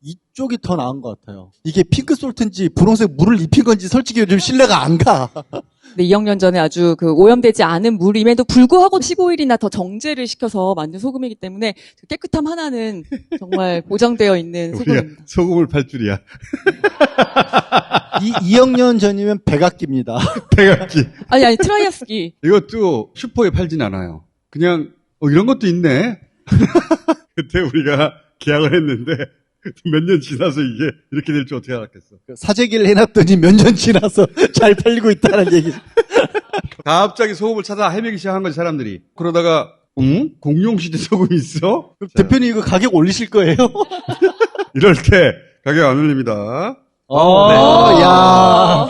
이쪽이 더 나은 것 같아요. 이게 핑크솔트인지 분홍색 물을 입힌 건지 솔직히 요즘 신뢰가 안 가. 네, 2억 년 전에 아주 그 오염되지 않은 물임에도 불구하고 15일이나 더 정제를 시켜서 만든 소금이기 때문에 그 깨끗함 하나는 정말 보장되어 있는 소금입니다. 소금을 팔 줄이야. 2억 년 전이면 백악기입니다. 백악기. 아니 트라이아스기. 이것도 슈퍼에 팔진 않아요. 그냥 이런 것도 있네. 그때 우리가 계약을 했는데 몇 년 지나서 이게 이렇게 될 줄 어떻게 알았겠어. 사재기를 해놨더니 몇 년 지나서 잘 팔리고 있다는 얘기. 갑자기 소금을 찾아 헤매기 시작한 거지 사람들이. 그러다가 공룡시대 소금이 있어? 대표님 이거 가격 올리실 거예요? 이럴 때 가격 안 올립니다. 네. 야.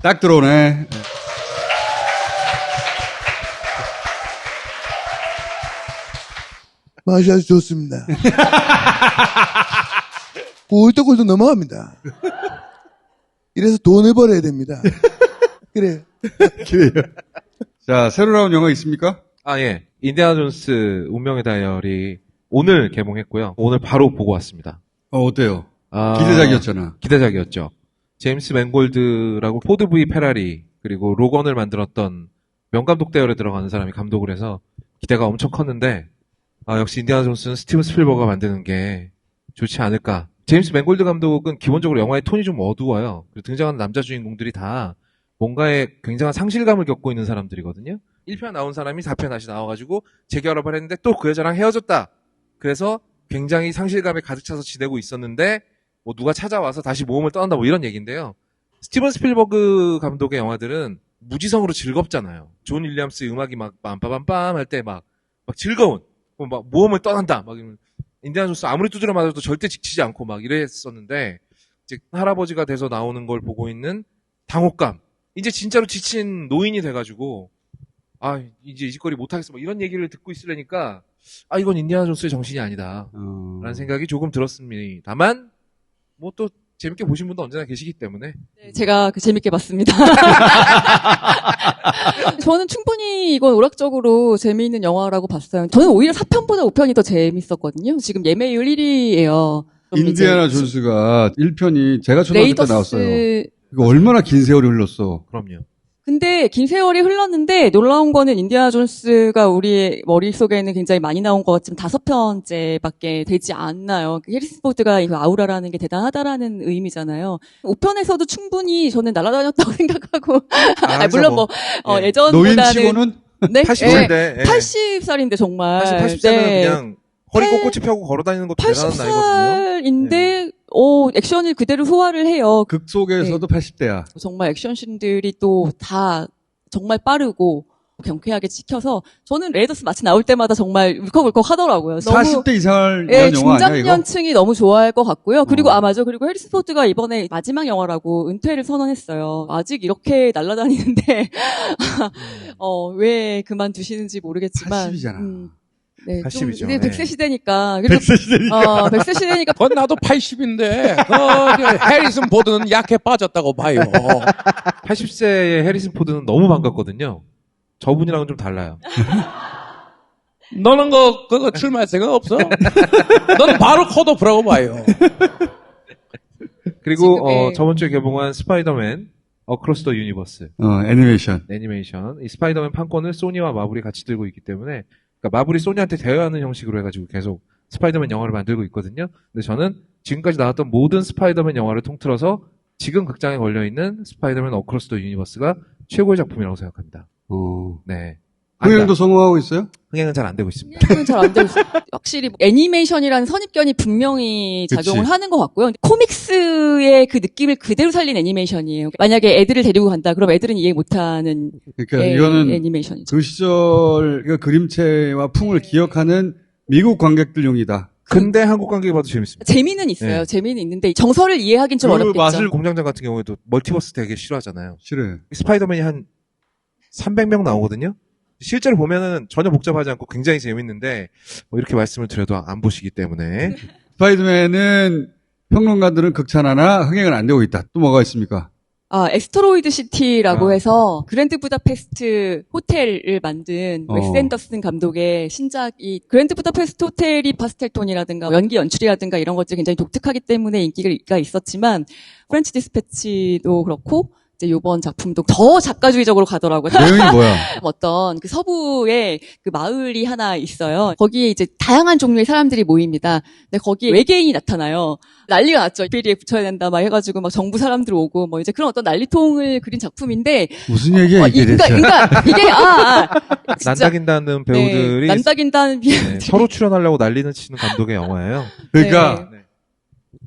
딱 들어오네. 맛이 아주 좋습니다. 꼴떡꼴떡 넘어갑니다. 이래서 돈을 벌어야 됩니다. 그래요. 그래요. 자, 새로 나온 영화 있습니까? 예. 인디아나 존스 운명의 다이어리 오늘 개봉했고요. 오늘 바로 보고 왔습니다. 어때요? 기대작이었잖아. 기대작이었죠. 제임스 맨골드라고 포드 V 페라리 그리고 로건을 만들었던 명감독 대열에 들어가는 사람이 감독을 해서 기대가 엄청 컸는데 역시 인디아나 존스는 스티븐 스필버그가 만드는 게 좋지 않을까. 제임스 맨골드 감독은 기본적으로 영화의 톤이 좀 어두워요. 그리고 등장하는 남자 주인공들이 다 뭔가에 굉장한 상실감을 겪고 있는 사람들이거든요. 1편 나온 사람이 4편 다시 나와가지고 재결합을 했는데 또 그 여자랑 헤어졌다. 그래서 굉장히 상실감에 가득 차서 지내고 있었는데 뭐 누가 찾아와서 다시 모험을 떠난다 뭐 이런 얘기인데요. 스티븐 스필버그 감독의 영화들은 무지성으로 즐겁잖아요. 존 윌리엄스의 음악이 막 빰빠밤빰 할 때 막 즐거운 막 모험을 떠난다 막 이런. 인디아나 존스 아무리 두드려 맞아도 절대 지치지 않고 막 이랬었는데 이제 할아버지가 돼서 나오는 걸 보고 있는 당혹감. 이제 진짜로 지친 노인이 돼가지고 이제 이 짓거리 못하겠어 뭐 이런 얘기를 듣고 있으려니까 이건 인디아나 존스의 정신이 아니다 라는 생각이 조금 들었습니다. 다만 뭐 또 재밌게 보신 분도 언제나 계시기 때문에 네, 제가 재밌게 봤습니다. 저는 충분히 이건 오락적으로 재미있는 영화라고 봤어요. 저는 오히려 4편보다 5편이 더 재밌었거든요. 지금 예매율 1위예요. 인디아나 존스가 1편이 제가 초등학교 때 나왔어요. 이거 얼마나 긴 세월이 흘렀어. 그럼요. 근데 긴 세월이 흘렀는데 놀라운 거는 인디아나 존스가 우리의 머릿속에는 굉장히 많이 나온 것 같지만 5편째밖에 되지 않나요. 해리슨 포드가 이 아우라라는 게 대단하다라는 의미잖아요. 5편에서도 충분히 저는 날아다녔다고 생각하고 물론 뭐 예전보다는 노인치고는 네? 80살인데 80살인데 정말 80살이면 그냥 허리 꼿꼿이 펴고 걸어다니는 것도 대단한 나이거든요. 80살인데 액션을 그대로 소화를 해요. 극 속에서도 80대야. 정말 액션씬들이 또 다 정말 빠르고 경쾌하게 찍혀서 저는 레이더스 마치 나올 때마다 정말 울컥울컥 하더라고요. 40대 이상을 예, 위한 영화 아니야, 이거? 중장년층이 너무 좋아할 것 같고요. 그리고 맞아. 그리고 해리슨 포드가 이번에 마지막 영화라고 은퇴를 선언했어요. 아직 이렇게 날아다니는데 왜 그만두시는지 모르겠지만 80이잖아. 네, 80이죠. 좀, 100세 네. 시대니까. 100세 시대니까. 100세 시대니까. 그건 나도 80인데, 해리슨 포드는 약해 빠졌다고 봐요. 80세의 해리슨 포드는 너무 반갑거든요. 저분이랑은 좀 달라요. 너는 그거 출마할 생각 없어? 너는 바로 컷오프라고 봐요. 그리고 저번 주에 개봉한 스파이더맨 어크로스 더 유니버스. 애니메이션. 이 스파이더맨 판권을 소니와 마블이 같이 들고 있기 때문에 그러니까 마블이 소니한테 대여하는 형식으로 해가지고 계속 스파이더맨 영화를 만들고 있거든요. 근데 저는 지금까지 나왔던 모든 스파이더맨 영화를 통틀어서 지금 극장에 걸려있는 스파이더맨 어크로스 더 유니버스가 최고의 작품이라고 생각합니다. 네. 흥행도 성공하고 있어요? 흥행은 잘 안 되고 있습니다. 흥행은 잘 안 되고 있어요. 확실히 애니메이션이라는 선입견이 분명히 작용을 그치. 하는 것 같고요. 코믹스의 그 느낌을 그대로 살린 애니메이션이에요. 만약에 애들을 데리고 간다, 그럼 애들은 이해 못하는 그러니까 이거는 애니메이션이죠. 그 시절 그 그림체와 풍을 기억하는 미국 관객들용이다. 근데 한국 관객이 봐도 재밌습니다. 재미는 있어요. 네. 재미는 있는데 정서를 이해하긴 좀 어렵겠죠. 마술 공장장 같은 경우에도 멀티버스 되게 싫어하잖아요. 싫어요. 스파이더맨이 한 300명 나오거든요. 실제로 보면은 전혀 복잡하지 않고 굉장히 재밌는데 이렇게 말씀을 드려도 안 보시기 때문에 스파이더맨은 평론가들은 극찬하나 흥행은 안 되고 있다. 또 뭐가 있습니까? 엑스트로이드 시티라고 해서 그랜드 부다페스트 호텔을 만든 웨스 앤더슨 감독의 신작이 그랜드 부다페스트 호텔이 파스텔톤이라든가 연기 연출이라든가 이런 것들이 굉장히 독특하기 때문에 인기가 있었지만 프렌치 디스패치도 그렇고 이제 요번 작품도 더 작가주의적으로 가더라고요. 내용이 뭐야? 어떤 그 서부에 그 마을이 하나 있어요. 거기에 이제 다양한 종류의 사람들이 모입니다. 근데 거기에 외계인이 나타나요. 난리가 났죠. 비리에 붙여야 된다 막 해가지고 막 정부 사람들 오고 뭐 이제 그런 어떤 난리통을 그린 작품인데 무슨 얘기야 이게 대체? 그러니까 이게 진짜. 난다긴다는 배우들이 난다긴다는 네, 서로 출연하려고 난리는 치는 감독의 영화예요. 그러니까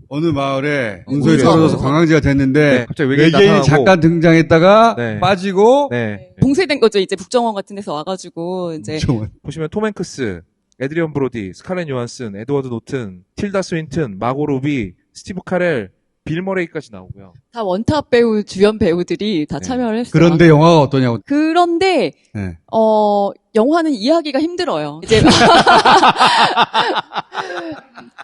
어느 마을에 운석이 떨어져서 관광지가 됐는데 갑자기 외계인 나타나고. 잠깐 등장했다가 빠지고 봉쇄된 거죠. 이제 국정원 같은 데서 와가지고 이제 보시면 톰 행크스, 에드리언 브로디, 스칼렛 요한슨, 에드워드 노튼, 틸다 스윈튼, 마고 로비, 스티브 카렐, 빌 머레이까지 나오고요. 다 원탑 배우 주연 배우들이 다 참여를 했어요. 그런데 영화가 어떠냐고. 그런데 네. 영화는 이해하기가 힘들어요. 이제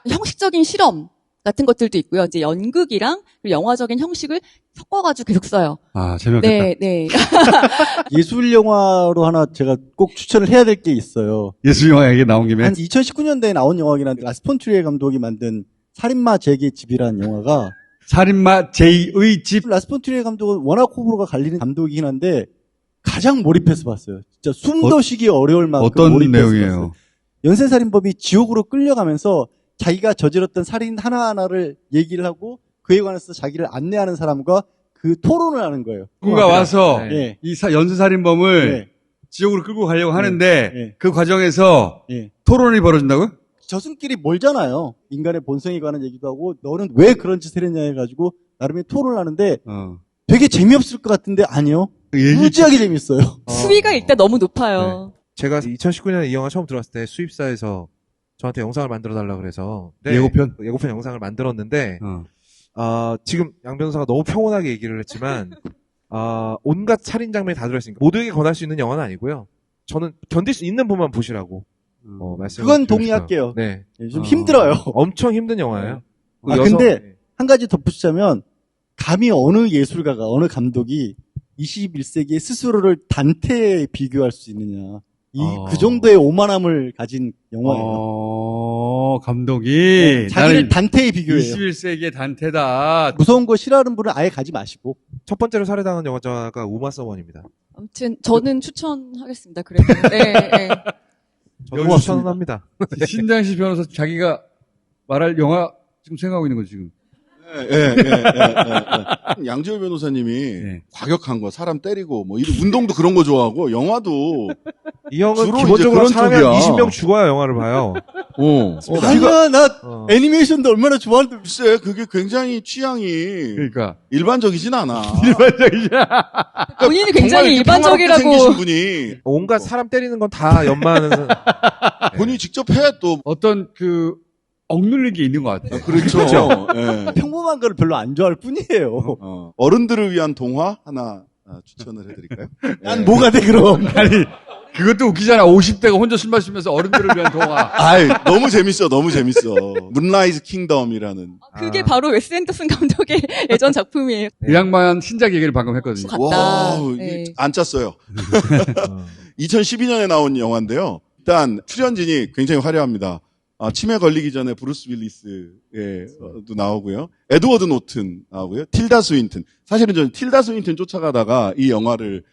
형식적인 실험 같은 것들도 있고요. 이제 연극이랑 그리고 영화적인 형식을 섞어가지고 계속 써요. 재미없겠다. 네. 예술 영화로 하나 제가 꼭 추천을 해야 될 게 있어요. 예술 영화 얘기 나온 김에. 한 2019년대에 나온 영화긴 한데 라스 폰 트리에 감독이 만든 살인마 제이의 집이라는 영화가 살인마 제이의 집. 라스 폰 트리에 감독은 워낙 호불호가 갈리는 감독이긴 한데 가장 몰입해서 봤어요. 진짜 숨도 쉬기 어려울 만큼 어떤 몰입해서 내용이에요? 봤어요. 연쇄살인범이 지옥으로 끌려가면서 자기가 저질렀던 살인 하나하나를 얘기를 하고 그에 관해서 자기를 안내하는 사람과 그 토론을 하는 거예요. 누가 와서 네. 이 연쇄살인범을 지옥으로 끌고 가려고 하는데 그 과정에서 토론이 벌어진다고요? 저승길이 멀잖아요. 인간의 본성에 관한 얘기도 하고 너는 왜 그런 짓을 했냐 해가지고 나름의 토론을 하는데 되게 재미없을 것 같은데 아니요. 무지하게 재밌어요. 수위가 일단 너무 높아요. 제가 2019년에 이 영화 처음 들어왔을 때 수입사에서 저한테 영상을 만들어 달라 그래서 예고편 영상을 만들었는데 지금 양 변호사가 너무 평온하게 얘기를 했지만 온갖 살인 장면이 다 들어있으니까 모두에게 권할 수 있는 영화는 아니고요. 저는 견딜 수 있는 부분만 보시라고 말씀을 그건 드리고 동의할게요. 싶어요. 네. 좀 힘들어요. 엄청 힘든 영화예요. 근데 한 가지 덧붙이자면 감히 어느 예술가가 어느 감독이 21세기에 스스로를 단테에 비교할 수 있느냐. 그 정도의 오만함을 가진 영화예요. 감독이 자기를 단테에 비교해요. 21세기의 단테다. 무서운 거 싫어하는 분은 아예 가지 마시고. 첫 번째로 살해당한 영화자가 우마 서먼입니다. 아무튼 저는 추천하겠습니다. 그래도. 네. 저도 추천은 합니다. 신장식 변호사 자기가 말할 영화 지금 생각하고 있는 거죠 지금. 양지열 변호사님이 과격한 거, 사람 때리고, 뭐, 이런 운동도 그런 거 좋아하고, 영화도. 이 형은 주로 기본적으로 이제 그런 사람이 한 쪽이야. 20명 죽어야 영화를 봐요. 아니야, 나 애니메이션도 얼마나 좋아하는데. 글쎄, 그게 굉장히 취향이. 그러니까. 일반적이진 않아. 본인이 굉장히 일반적이라고. 생기신 분이. 온갖 사람 때리는 건 다 연마하는. 본인이 직접 해, 또. 어떤 억눌린 게 있는 것 같아요. 그렇죠. 네. 평범한 거를 별로 안 좋아할 뿐이에요. 어른들을 위한 동화 하나 추천을 해드릴까요? 난 뭐가 돼, 그럼? 아니, 그것도 웃기잖아. 50대가 혼자 술 마시면서 어른들을 위한 동화. 아이, 너무 재밌어. 문라이즈 킹덤이라는. 그게 바로 웨스 앤더슨 감독의 예전 작품이에요. 그 양반 신작 얘기를 방금 했거든요. 와, 네. 안 짰어요. 2012년에 나온 영화인데요. 일단 출연진이 굉장히 화려합니다. 치매 걸리기 전에 브루스 윌리스도 나오고요. 에드워드 노튼 나오고요. 틸다 스윈튼. 사실은 저는 틸다 스윈튼 쫓아가다가 이 영화를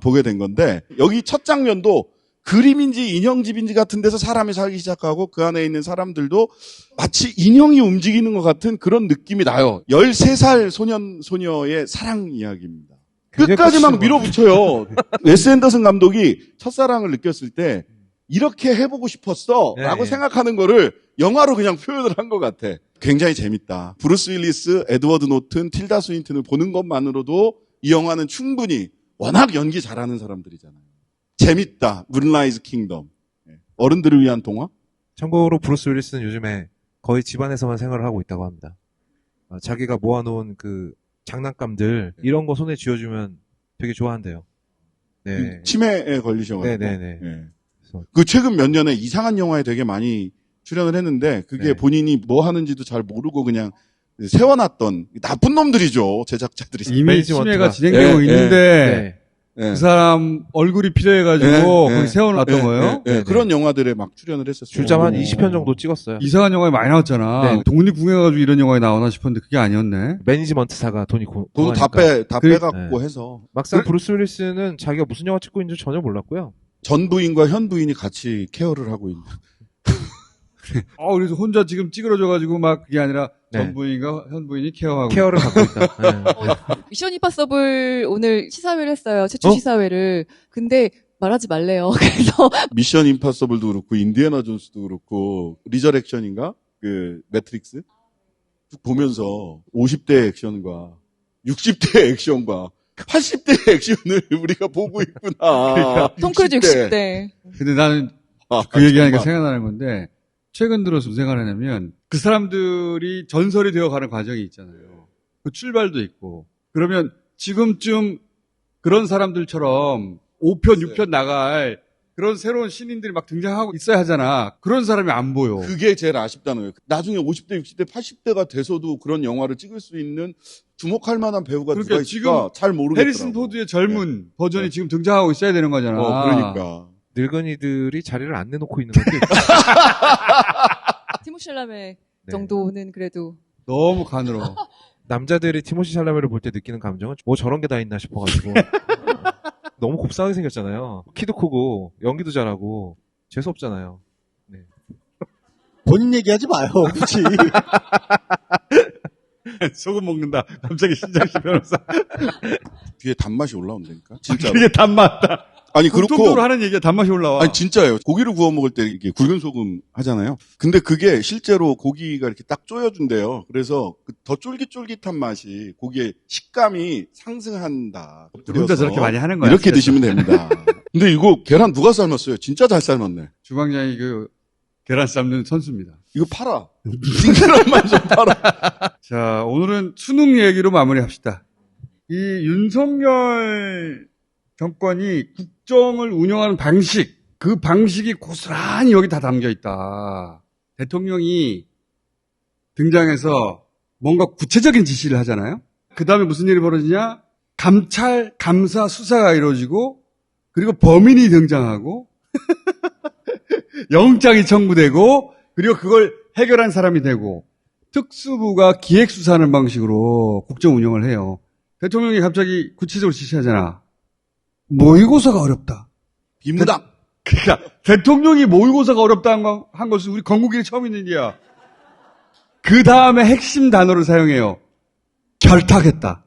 보게 된 건데, 여기 첫 장면도 그림인지 인형집인지 같은 데서 사람이 살기 시작하고 그 안에 있는 사람들도 마치 인형이 움직이는 것 같은 그런 느낌이 나요. 13살 소녀의 사랑 이야기입니다. 끝까지 막 밀어붙여요. 웨스 앤더슨 감독이 첫사랑을 느꼈을 때 이렇게 해보고 싶었어 라고 생각하는 거를 영화로 그냥 표현을 한 것 같아. 굉장히 재밌다. 브루스 윌리스, 에드워드 노튼, 틸다 스윈튼을 보는 것만으로도 이 영화는 충분히 워낙 연기 잘하는 사람들이잖아요. 재밌다. 문라이즈 킹덤. 어른들을 위한 동화? 참고로 브루스 윌리스는 요즘에 거의 집안에서만 생활을 하고 있다고 합니다. 자기가 모아놓은 그 장난감들 이런 거 손에 쥐어주면 되게 좋아한대요. 네. 치매에 걸리셔가지고. 네네네. 그 최근 몇 년에 이상한 영화에 되게 많이 출연을 했는데 그게 본인이 뭐 하는지도 잘 모르고 그냥 세워놨던 나쁜 놈들이죠. 제작자들이. 이미 치매가 진행되고 있는데 그 사람 얼굴이 필요해가지고 거기 세워놨던 거예요? 그런 영화들에 막 출연을 했었어요. 줄잠 한 20편 정도 찍었어요. 이상한 영화에 많이 나왔잖아. 독립궁해가지고 이런 영화에 나오나 싶었는데 그게 아니었네. 매니지먼트사가 돈이 돈 다 빼갖고 해서. 막상 브루스 윌리스는 자기가 무슨 영화 찍고 있는지 전혀 몰랐고요. 전 부인과 현 부인이 같이 케어를 하고 있는. 그래서 혼자 지금 찌그러져가지고 막 그게 아니라 전 부인과 현 부인이 케어를 갖고 있다. 미션 임파서블 오늘 시사회를 했어요. 최초 시사회를. 근데 말하지 말래요. 그래서 미션 임파서블도 그렇고 인디애나 존스도 그렇고 리저렉션인가? 그 매트릭스 쭉 보면서 50대 액션과 60대 액션과 80대 액션을 우리가 보고 있구나. 그러니까 톰 크루즈 60대. 근데 나는 그 얘기하니까 생각나는 건데 최근 들어서 무슨 생각을 하냐면 그 사람들이 전설이 되어가는 과정이 있잖아요. 그 출발도 있고. 그러면 지금쯤 그런 사람들처럼 5편, 6편 나갈 그런 새로운 신인들이 막 등장하고 있어야 하잖아. 그런 사람이 안 보여. 그게 제일 아쉽다는 거예요. 나중에 50대, 60대, 80대가 돼서도 그런 영화를 찍을 수 있는 주목할 만한 배우가 그러니까 누가 있을까 잘 모르겠더라고. 해리슨 포드의 젊은 버전이 지금 등장하고 있어야 되는 거잖아. 그러니까. 늙은이들이 자리를 안 내놓고 있는 것도 있고. 티모시 샬라메 정도는 그래도 너무 가늘어. 남자들이 티모시 샬라메를 볼 때 느끼는 감정은 뭐 저런 게 다 있나 싶어가지고 너무 곱상하게 생겼잖아요. 키도 크고 연기도 잘하고 재수 없잖아요. 네. 본인 얘기하지 마요, 굳이. 소금 먹는다. 갑자기 신장식 변호사. 뒤에 단맛이 올라온다니까. 진짜. 그게 단맛다. 아니 그렇고 공통적으로 하는 얘기가 단맛이 올라와. 아니 진짜예요. 고기를 구워 먹을 때 이게 굵은 소금 하잖아요. 근데 그게 실제로 고기가 이렇게 딱 쪼여준대요. 그래서 더 쫄깃쫄깃한 맛이 고기의 식감이 상승한다. 혼자 저렇게 많이 하는 거야. 이렇게 드시면 됩니다. 근데 이거 계란 누가 삶았어요? 진짜 잘 삶았네. 주방장이 그 계란 삶는 선수입니다. 이거 팔아. 계란만 좀 팔아. 자, 오늘은 수능 얘기로 마무리합시다. 이 윤석열 정권이 국정을 운영하는 방식, 그 방식이 고스란히 여기 다 담겨 있다. 대통령이 등장해서 뭔가 구체적인 지시를 하잖아요. 그 다음에 무슨 일이 벌어지냐? 감찰, 감사, 수사가 이루어지고, 그리고 범인이 등장하고, 영장이 청구되고, 그리고 그걸 해결한 사람이 되고, 특수부가 기획수사하는 방식으로 국정 운영을 해요. 대통령이 갑자기 구체적으로 지시하잖아. 모의고사가 어렵다. 비무당. 그러니까 대통령이 모의고사가 어렵다 한 것은 우리 건국일이 처음 있는 일이야. 그 다음에 핵심 단어를 사용해요. 결탁했다.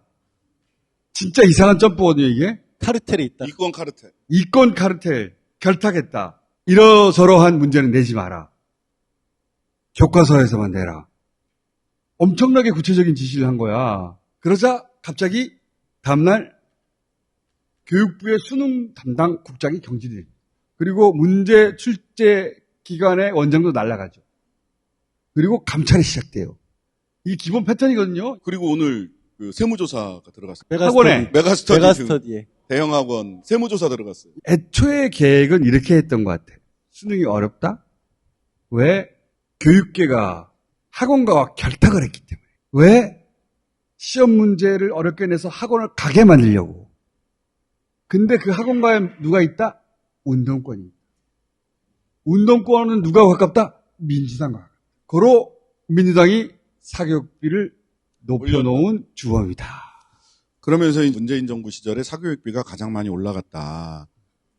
진짜 이상한 점프거든요, 이게. 카르텔이 있다. 이권 카르텔. 이권 카르텔. 결탁했다. 이러저러한 문제는 내지 마라. 교과서에서만 내라. 엄청나게 구체적인 지시를 한 거야. 그러자 갑자기 다음날 교육부의 수능 담당 국장이 경질이 그리고 문제 출제 기간에 원장도 날아가죠. 그리고 감찰이 시작돼요. 이게 기본 패턴이거든요. 그리고 오늘 그 세무조사가 들어갔어요. 학원에 메가스터디에 대형 학원 세무조사 들어갔어요. 애초에 계획은 이렇게 했던 것 같아. 수능이 어렵다? 왜? 교육계가 학원가와 결탁을 했기 때문에. 왜? 시험 문제를 어렵게 내서 학원을 가게 만들려고. 근데 그 학원가에 누가 있다? 운동권이 있다. 운동권은 누가 가깝다? 민주당과 가깝다. 고로 민주당이 사교육비를 높여놓은 주범이다. 그러면서 문재인 정부 시절에 사교육비가 가장 많이 올라갔다.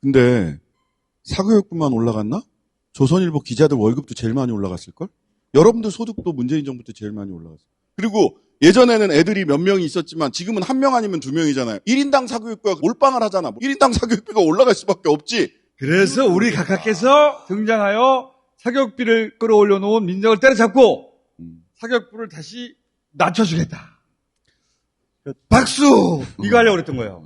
근데 사교육비만 올라갔나? 조선일보 기자들 월급도 제일 많이 올라갔을걸? 여러분들 소득도 문재인 정부 때 제일 많이 올라갔어요. 그리고 예전에는 애들이 몇 명이 있었지만 지금은 한 명 아니면 두 명이잖아요. 1인당 사교육비가 몰빵을 하잖아. 1인당 사교육비가 올라갈 수밖에 없지. 그래서 우리 각하께서 등장하여 사교육비를 끌어올려 놓은 민정을 때려잡고 사교육부를 다시 낮춰주겠다. 박수! 이거 하려고 그랬던 거예요.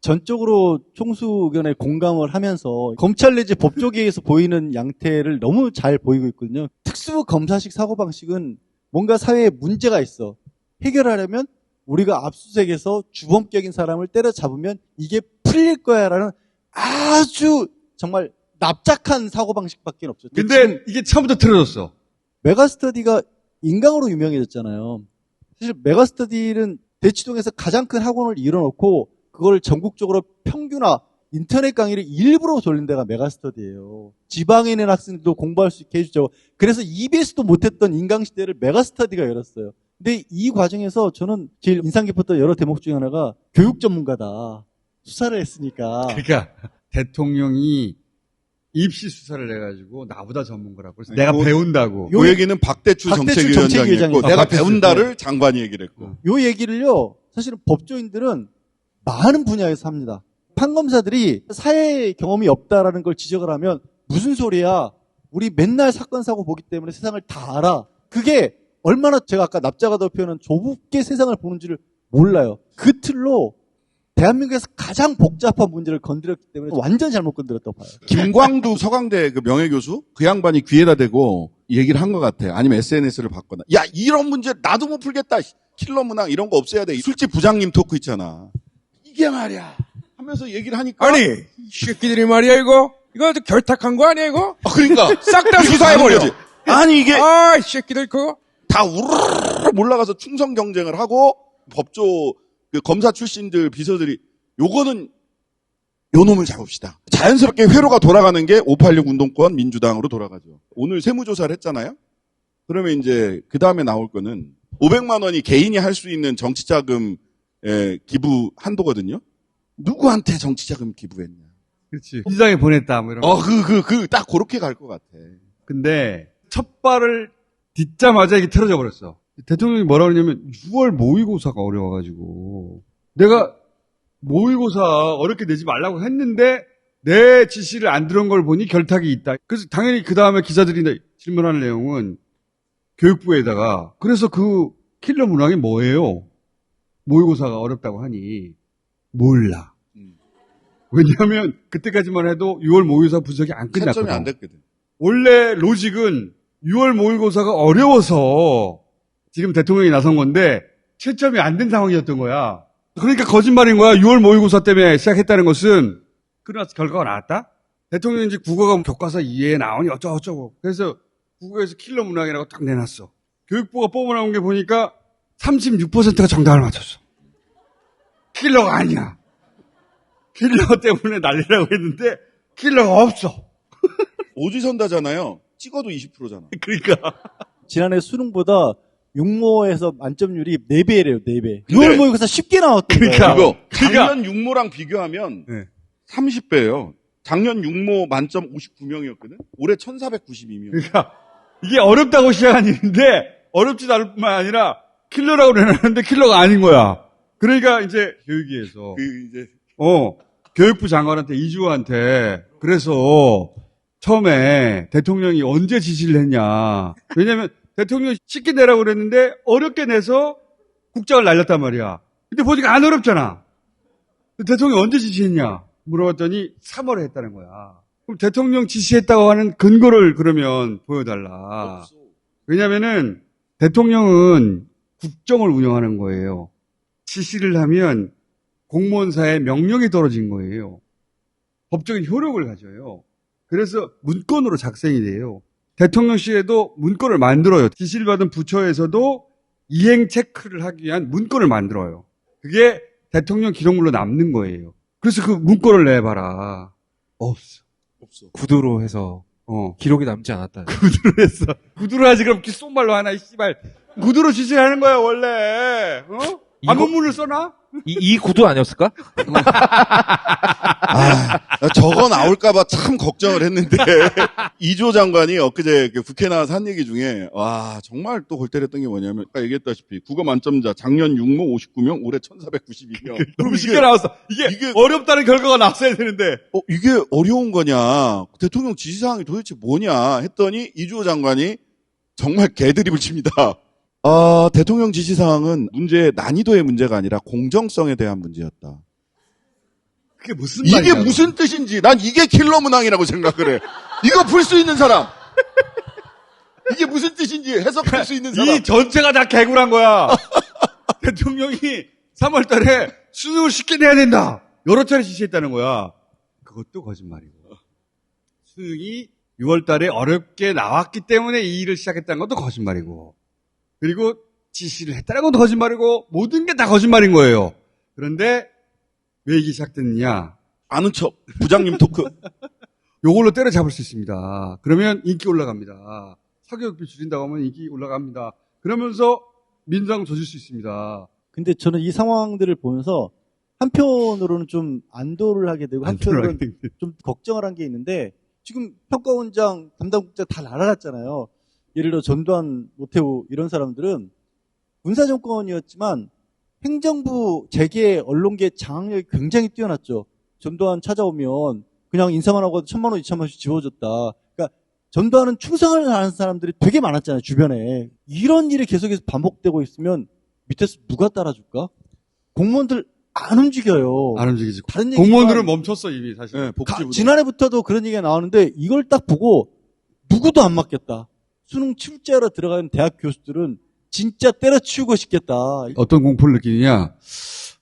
전적으로 총수 의견에 공감을 하면서 검찰 내지 법조계에서 보이는 양태를 너무 잘 보이고 있거든요. 특수 검사식 사고방식은 뭔가 사회에 문제가 있어. 해결하려면 우리가 압수수색에서 주범격인 사람을 때려잡으면 이게 풀릴 거야라는 아주 정말 납작한 사고방식밖에 없죠. 근데 이게 처음부터 틀어졌어. 메가스터디가 인강으로 유명해졌잖아요. 사실 메가스터디는 대치동에서 가장 큰 학원을 이뤄놓고 그걸 전국적으로 평균화 인터넷 강의를 일부러 돌린 데가 메가스터디예요. 지방에 있는 학생들도 공부할 수 있게 해주죠. 그래서 EBS도 못했던 인강시대를 메가스터디가 열었어요. 근데 이 과정에서 저는 제일 인상 깊었던 여러 대목 중에 하나가 교육 전문가다. 수사를 했으니까. 그러니까 대통령이 입시 수사를 해가지고 나보다 전문가라고. 그래서 내가 배운다고. 그 얘기는 박대출 정책위원장이 했고 내가 배운다를 장관이 얘기를 했고. 요 얘기를요. 사실은 법조인들은 많은 분야에서 합니다. 판검사들이 사회 경험이 없다라는 걸 지적을 하면 무슨 소리야. 우리 맨날 사건 사고 보기 때문에 세상을 다 알아. 그게 얼마나 제가 아까 납작하다고 표현한 좁게 세상을 보는지를 몰라요. 그 틀로 대한민국에서 가장 복잡한 문제를 건드렸기 때문에 완전 잘못 건드렸다고 봐요. 김광두 서강대 그 명예교수 그 양반이 귀에다 대고 얘기를 한 것 같아요. 아니면 SNS를 봤거나. 야 이런 문제 나도 못 풀겠다. 킬러 문항 이런 거 없애야 돼. 술집 부장님 토크 있잖아. 이게 말이야. 하면서 얘기를 하니까 아니 이 새끼들이 말이야 이거 결탁한 거 아니야 이거? 그러니까 싹 다 수사해버려. 아니 이게 이 새끼들 그거 다 우르르 몰라가서 충성 경쟁을 하고 법조 그 검사 출신들 비서들이 요거는 요 놈을 잡읍시다. 자연스럽게 회로가 돌아가는 게 586 운동권 민주당으로 돌아가죠. 오늘 세무조사를 했잖아요. 그러면 이제 그 다음에 나올 거는 500만 원이 개인이 할 수 있는 정치자금 기부 한도거든요. 누구한테 정치자금 기부했냐. 그렇지. 민주당에 보냈다, 뭐 이런 거. 딱 그렇게 갈 것 같아. 근데 첫 발을 딛자마자 이게 틀어져 버렸어. 대통령이 뭐라 그러냐면 6월 모의고사가 어려워가지고 내가 모의고사 어렵게 내지 말라고 했는데 내 지시를 안 들은 걸 보니 결탁이 있다. 그래서 당연히 그 다음에 기자들이 질문하는 내용은 교육부에다가 그래서 그 킬러 문항이 뭐예요? 모의고사가 어렵다고 하니 몰라. 왜냐하면 그때까지만 해도 6월 모의고사 분석이 안 끝났거든. 채점이 안 됐거든. 원래 로직은 6월 모의고사가 어려워서 지금 대통령이 나선 건데 채점이 안 된 상황이었던 거야. 그러니까 거짓말인 거야. 6월 모의고사 때문에 시작했다는 것은. 그러나 결과가 나왔다? 대통령이 이제 국어가 교과서 2에 나오니 어쩌고저쩌고. 그래서 국어에서 킬러 문항이라고 딱 내놨어. 교육부가 뽑아나온 게 보니까 36%가 정답을 맞췄어. 킬러가 아니야. 킬러 때문에 난리라고 했는데 킬러가 없어. 오지선다잖아요. 찍어도 20%잖아. 그러니까. 지난해 수능보다 육모에서 만점률이 4배래요, 4배. 6월 모의고사 쉽게 나왔던 그러니까 거예요. 작년 육모랑 비교하면 30배예요. 작년 육모 만점 59명이었거든. 올해 1492명. 그러니까 이게 어렵다고 시작한 일인데 어렵지도 않을 뿐만 아니라 킬러라고 내놨는데 킬러가 아닌 거야. 그러니까 이제 교육위에서 교육부 장관한테 이주호한테 그래서 처음에 대통령이 언제 지시를 했냐. 왜냐면 대통령이 쉽게 내라고 그랬는데 어렵게 내서 국장을 날렸단 말이야. 근데 보니까 안 어렵잖아. 대통령이 언제 지시했냐 물어봤더니 3월에 했다는 거야. 그럼 대통령 지시했다고 하는 근거를 그러면 보여달라. 왜냐면은 대통령은 국정을 운영하는 거예요. 지시를 하면 공무원사의 명령이 떨어진 거예요. 법적인 효력을 가져요. 그래서 문건으로 작성이 돼요. 대통령실에도 문건을 만들어요. 지시를 받은 부처에서도 이행 체크를 하기 위한 문건을 만들어요. 그게 대통령 기록물로 남는 거예요. 그래서 그 문건을 내봐라. 없어. 구두로 해서 기록이 남지 않았다. 구두로 했어. 구두로 하지 그럼 귓속말로 하나 씨발. 구두로 지시하는 거야 원래. 안문문을 써놔? 이 구두 아니었을까? 저거 나올까봐 참 걱정을 했는데 이조 장관이 엊그제 국회 나와서 한 얘기 중에 와 정말 또 골 때렸던 게 뭐냐면 아까 얘기했다시피 국어 만점자 작년 6모 59명 올해 1492명 너무 쉽게 나왔어. 이게 어렵다는 결과가 나왔어야 되는데 이게 어려운 거냐 대통령 지시사항이 도대체 뭐냐 했더니 이조 장관이 정말 개드립을 칩니다. 대통령 지시사항은 난이도의 문제가 아니라 공정성에 대한 문제였다. 그게 무슨 이게 말이야? 무슨 뜻인지 난 이게 킬러 문항이라고 생각을 해. 이거 풀 수 있는 사람. 이게 무슨 뜻인지 해석할 수 있는 사람. 이 전체가 다 개구란 거야. 대통령이 3월 달에 수능을 쉽게 내야 된다. 여러 차례 지시했다는 거야. 그것도 거짓말이고. 수능이 6월 달에 어렵게 나왔기 때문에 이 일을 시작했다는 것도 거짓말이고. 그리고 지시를 했다는 것도 거짓말이고 모든 게 다 거짓말인 거예요. 그런데 왜 이게 시작됐느냐? 아는 척 부장님 토크. 요걸로 때려잡을 수 있습니다. 그러면 인기 올라갑니다. 사교육비 줄인다고 하면 인기 올라갑니다. 그러면서 민주당 조질 수 있습니다. 근데 저는 이 상황들을 보면서 한편으로는 좀 안도를 하게 되고 한편으로는 좀 걱정을 한 게 있는데 지금 평가원장 담당국장 다 날아갔잖아요. 예를 들어 전두환, 노태우 이런 사람들은 군사정권이었지만 행정부, 재계, 언론계 장악력이 굉장히 뛰어났죠. 전두환 찾아오면 그냥 인사만 하고 1,000만 원, 2,000만 원씩 지워줬다. 그러니까 전두환은 충성을 하는 사람들이 되게 많았잖아요, 주변에. 이런 일이 계속해서 반복되고 있으면 밑에서 누가 따라줄까? 공무원들 안 움직여요. 안 움직이지. 다른 공무원들은 멈췄어 이미 사실. 네, 지난해부터도 그런 얘기가 나오는데 이걸 딱 보고 누구도 안 맞겠다. 수능 출제하러 들어가는 대학 교수들은 진짜 때려치우고 싶겠다. 어떤 공포를 느끼느냐?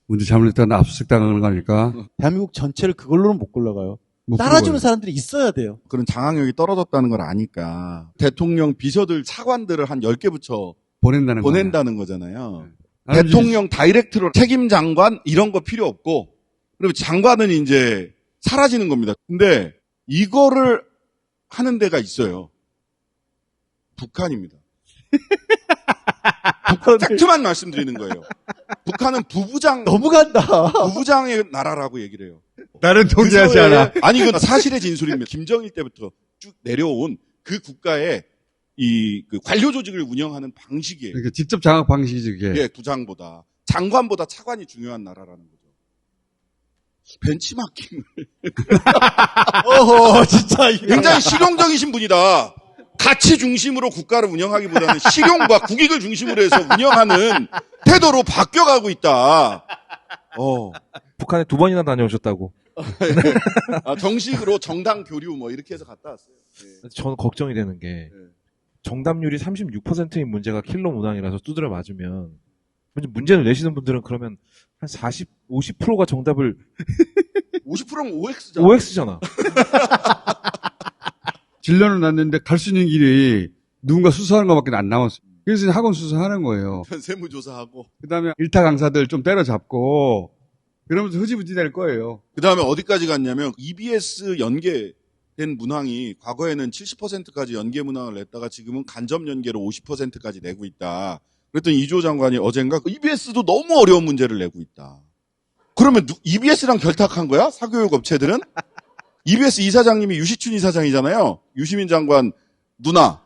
문제 잘못했다는 압수수색 당하는 거 아닐까? 대한민국 전체를 그걸로는 못 골라가요. 따라주는 사람들이 있어야 돼요. 그런 장악력이 떨어졌다는 걸 아니까 대통령 비서들 차관들을 한 10개 붙여 보낸다는 거잖아요. 대통령 다이렉트로 책임 장관 이런 거 필요 없고 그리고 장관은 이제 사라지는 겁니다. 근데 이거를 하는 데가 있어요. 북한입니다. 팩트만 말씀드리는 거예요. 북한은 부부장 넘어간다. 부부장의 나라라고 얘기를 해요. 나는 동의하지 않아. 아니 이건 사실의 진술입니다. 김정일 때부터 쭉 내려온 그 국가의 그 관료 조직을 운영하는 방식이에요. 그러니까 직접 장악 방식이지 그게. 예, 부장보다 장관보다 차관이 중요한 나라라는 거죠. 벤치마킹을. 진짜 굉장히 실용적이신 분이다. 가치 중심으로 국가를 운영하기보다는 실용과 국익을 중심으로 해서 운영하는 태도로 바뀌어가고 있다. 북한에 2번이나 다녀오셨다고. 정식으로 정당 교류 뭐 이렇게 해서 갔다 왔어요. 네. 저는 걱정이 되는 게 정답률이 36%인 문제가 킬러 문항이라서 두드려 맞으면 문제를 내시는 분들은 그러면 한 50%가 정답을 50%면 OX잖아. OX잖아. 진로를 놨는데 갈 수 있는 길이 누군가 수사하는 것밖에 안 남았어요. 그래서 학원 수사하는 거예요. 세무조사하고. 그 다음에 일타 강사들 좀 때려잡고 그러면서 흐지부지 될 거예요. 그 다음에 어디까지 갔냐면 EBS 연계된 문항이 과거에는 70%까지 연계 문항을 냈다가 지금은 간접 연계로 50%까지 내고 있다. 그랬더니 이조 장관이 어젠가 EBS도 너무 어려운 문제를 내고 있다. 그러면 EBS랑 결탁한 거야? 사교육 업체들은? EBS 이사장님이 유시춘 이사장이잖아요. 유시민 장관 누나.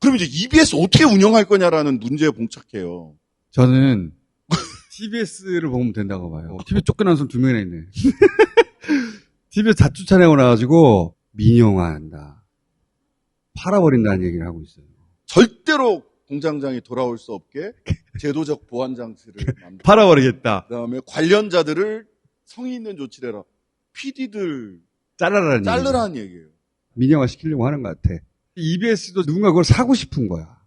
그럼 이제 EBS 어떻게 운영할 거냐라는 문제에 봉착해요. 저는 TBS를 보면 된다고 봐요. TBS 쫓겨난 사람 2명이나 있네. TBS 다 쫓아내고 나가지고 민영화한다. 팔아버린다는 얘기를 하고 있어요. 절대로 공장장이 돌아올 수 없게 제도적 보안 장치를 만들고 팔아버리겠다. 그다음에 관련자들을 성의 있는 조치를 해라. PD들 자르라는 얘기예요. 민영화 시키려고 하는 것 같아. EBS도 누군가 그걸 사고 싶은 거야.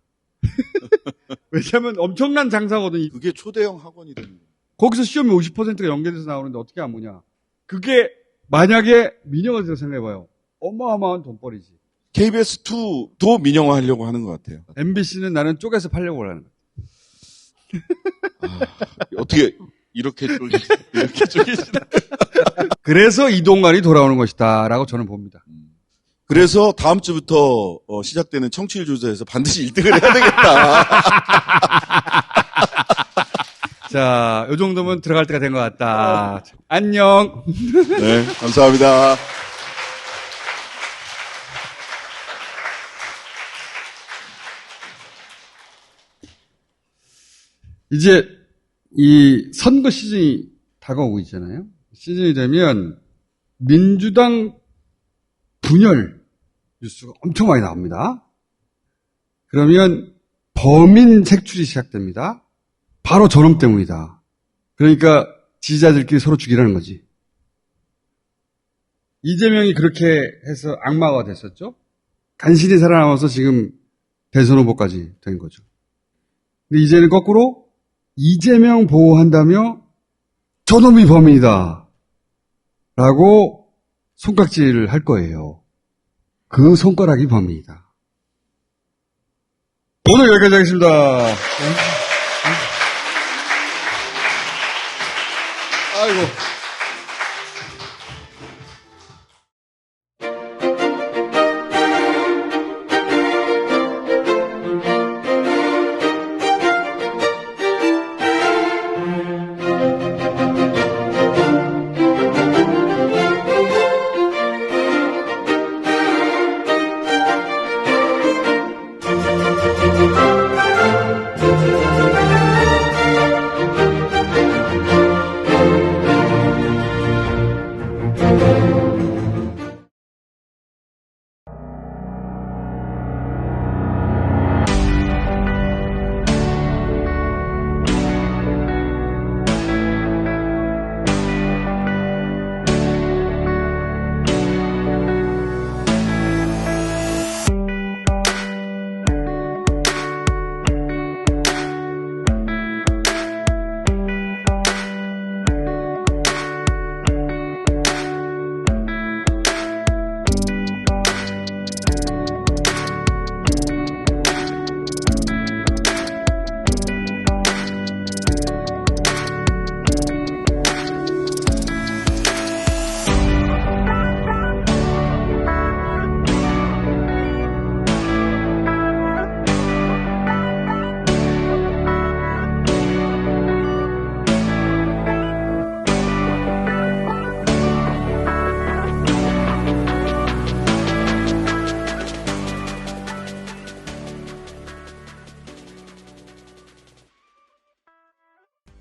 왜냐하면 엄청난 장사거든. 그게 초대형 학원이 됩니다. 거기서 시험이 50%가 연계돼서 나오는데 어떻게 안 보냐. 그게 만약에 민영화돼서 생각해봐요. 어마어마한 돈벌이지. KBS2도 민영화 하려고 하는 것 같아요. MBC는 나는 쪼개서 팔려고 하는 거야. 어떻게 이렇게 쪼개시나. 그래서 이동관이 돌아오는 것이다 라고 저는 봅니다. 그래서 다음 주부터 시작되는 청취율 조사에서 반드시 1등을 해야 되겠다. 자, 요 정도면 들어갈 때가 된 것 같다. 안녕. 네, 감사합니다. 이제 이 선거 시즌이 다가오고 있잖아요. 시즌이 되면 민주당 분열 뉴스가 엄청 많이 나옵니다. 그러면 범인 색출이 시작됩니다. 바로 저놈 때문이다. 그러니까 지지자들끼리 서로 죽이라는 거지. 이재명이 그렇게 해서 악마가 됐었죠. 간신히 살아남아서 지금 대선 후보까지 된 거죠. 근데 이제는 거꾸로 이재명 보호한다며 저놈이 범인이다 라고 손깍질을 할 거예요. 그 손가락이 범인이다. 오늘 여기까지 하겠습니다. 아이고.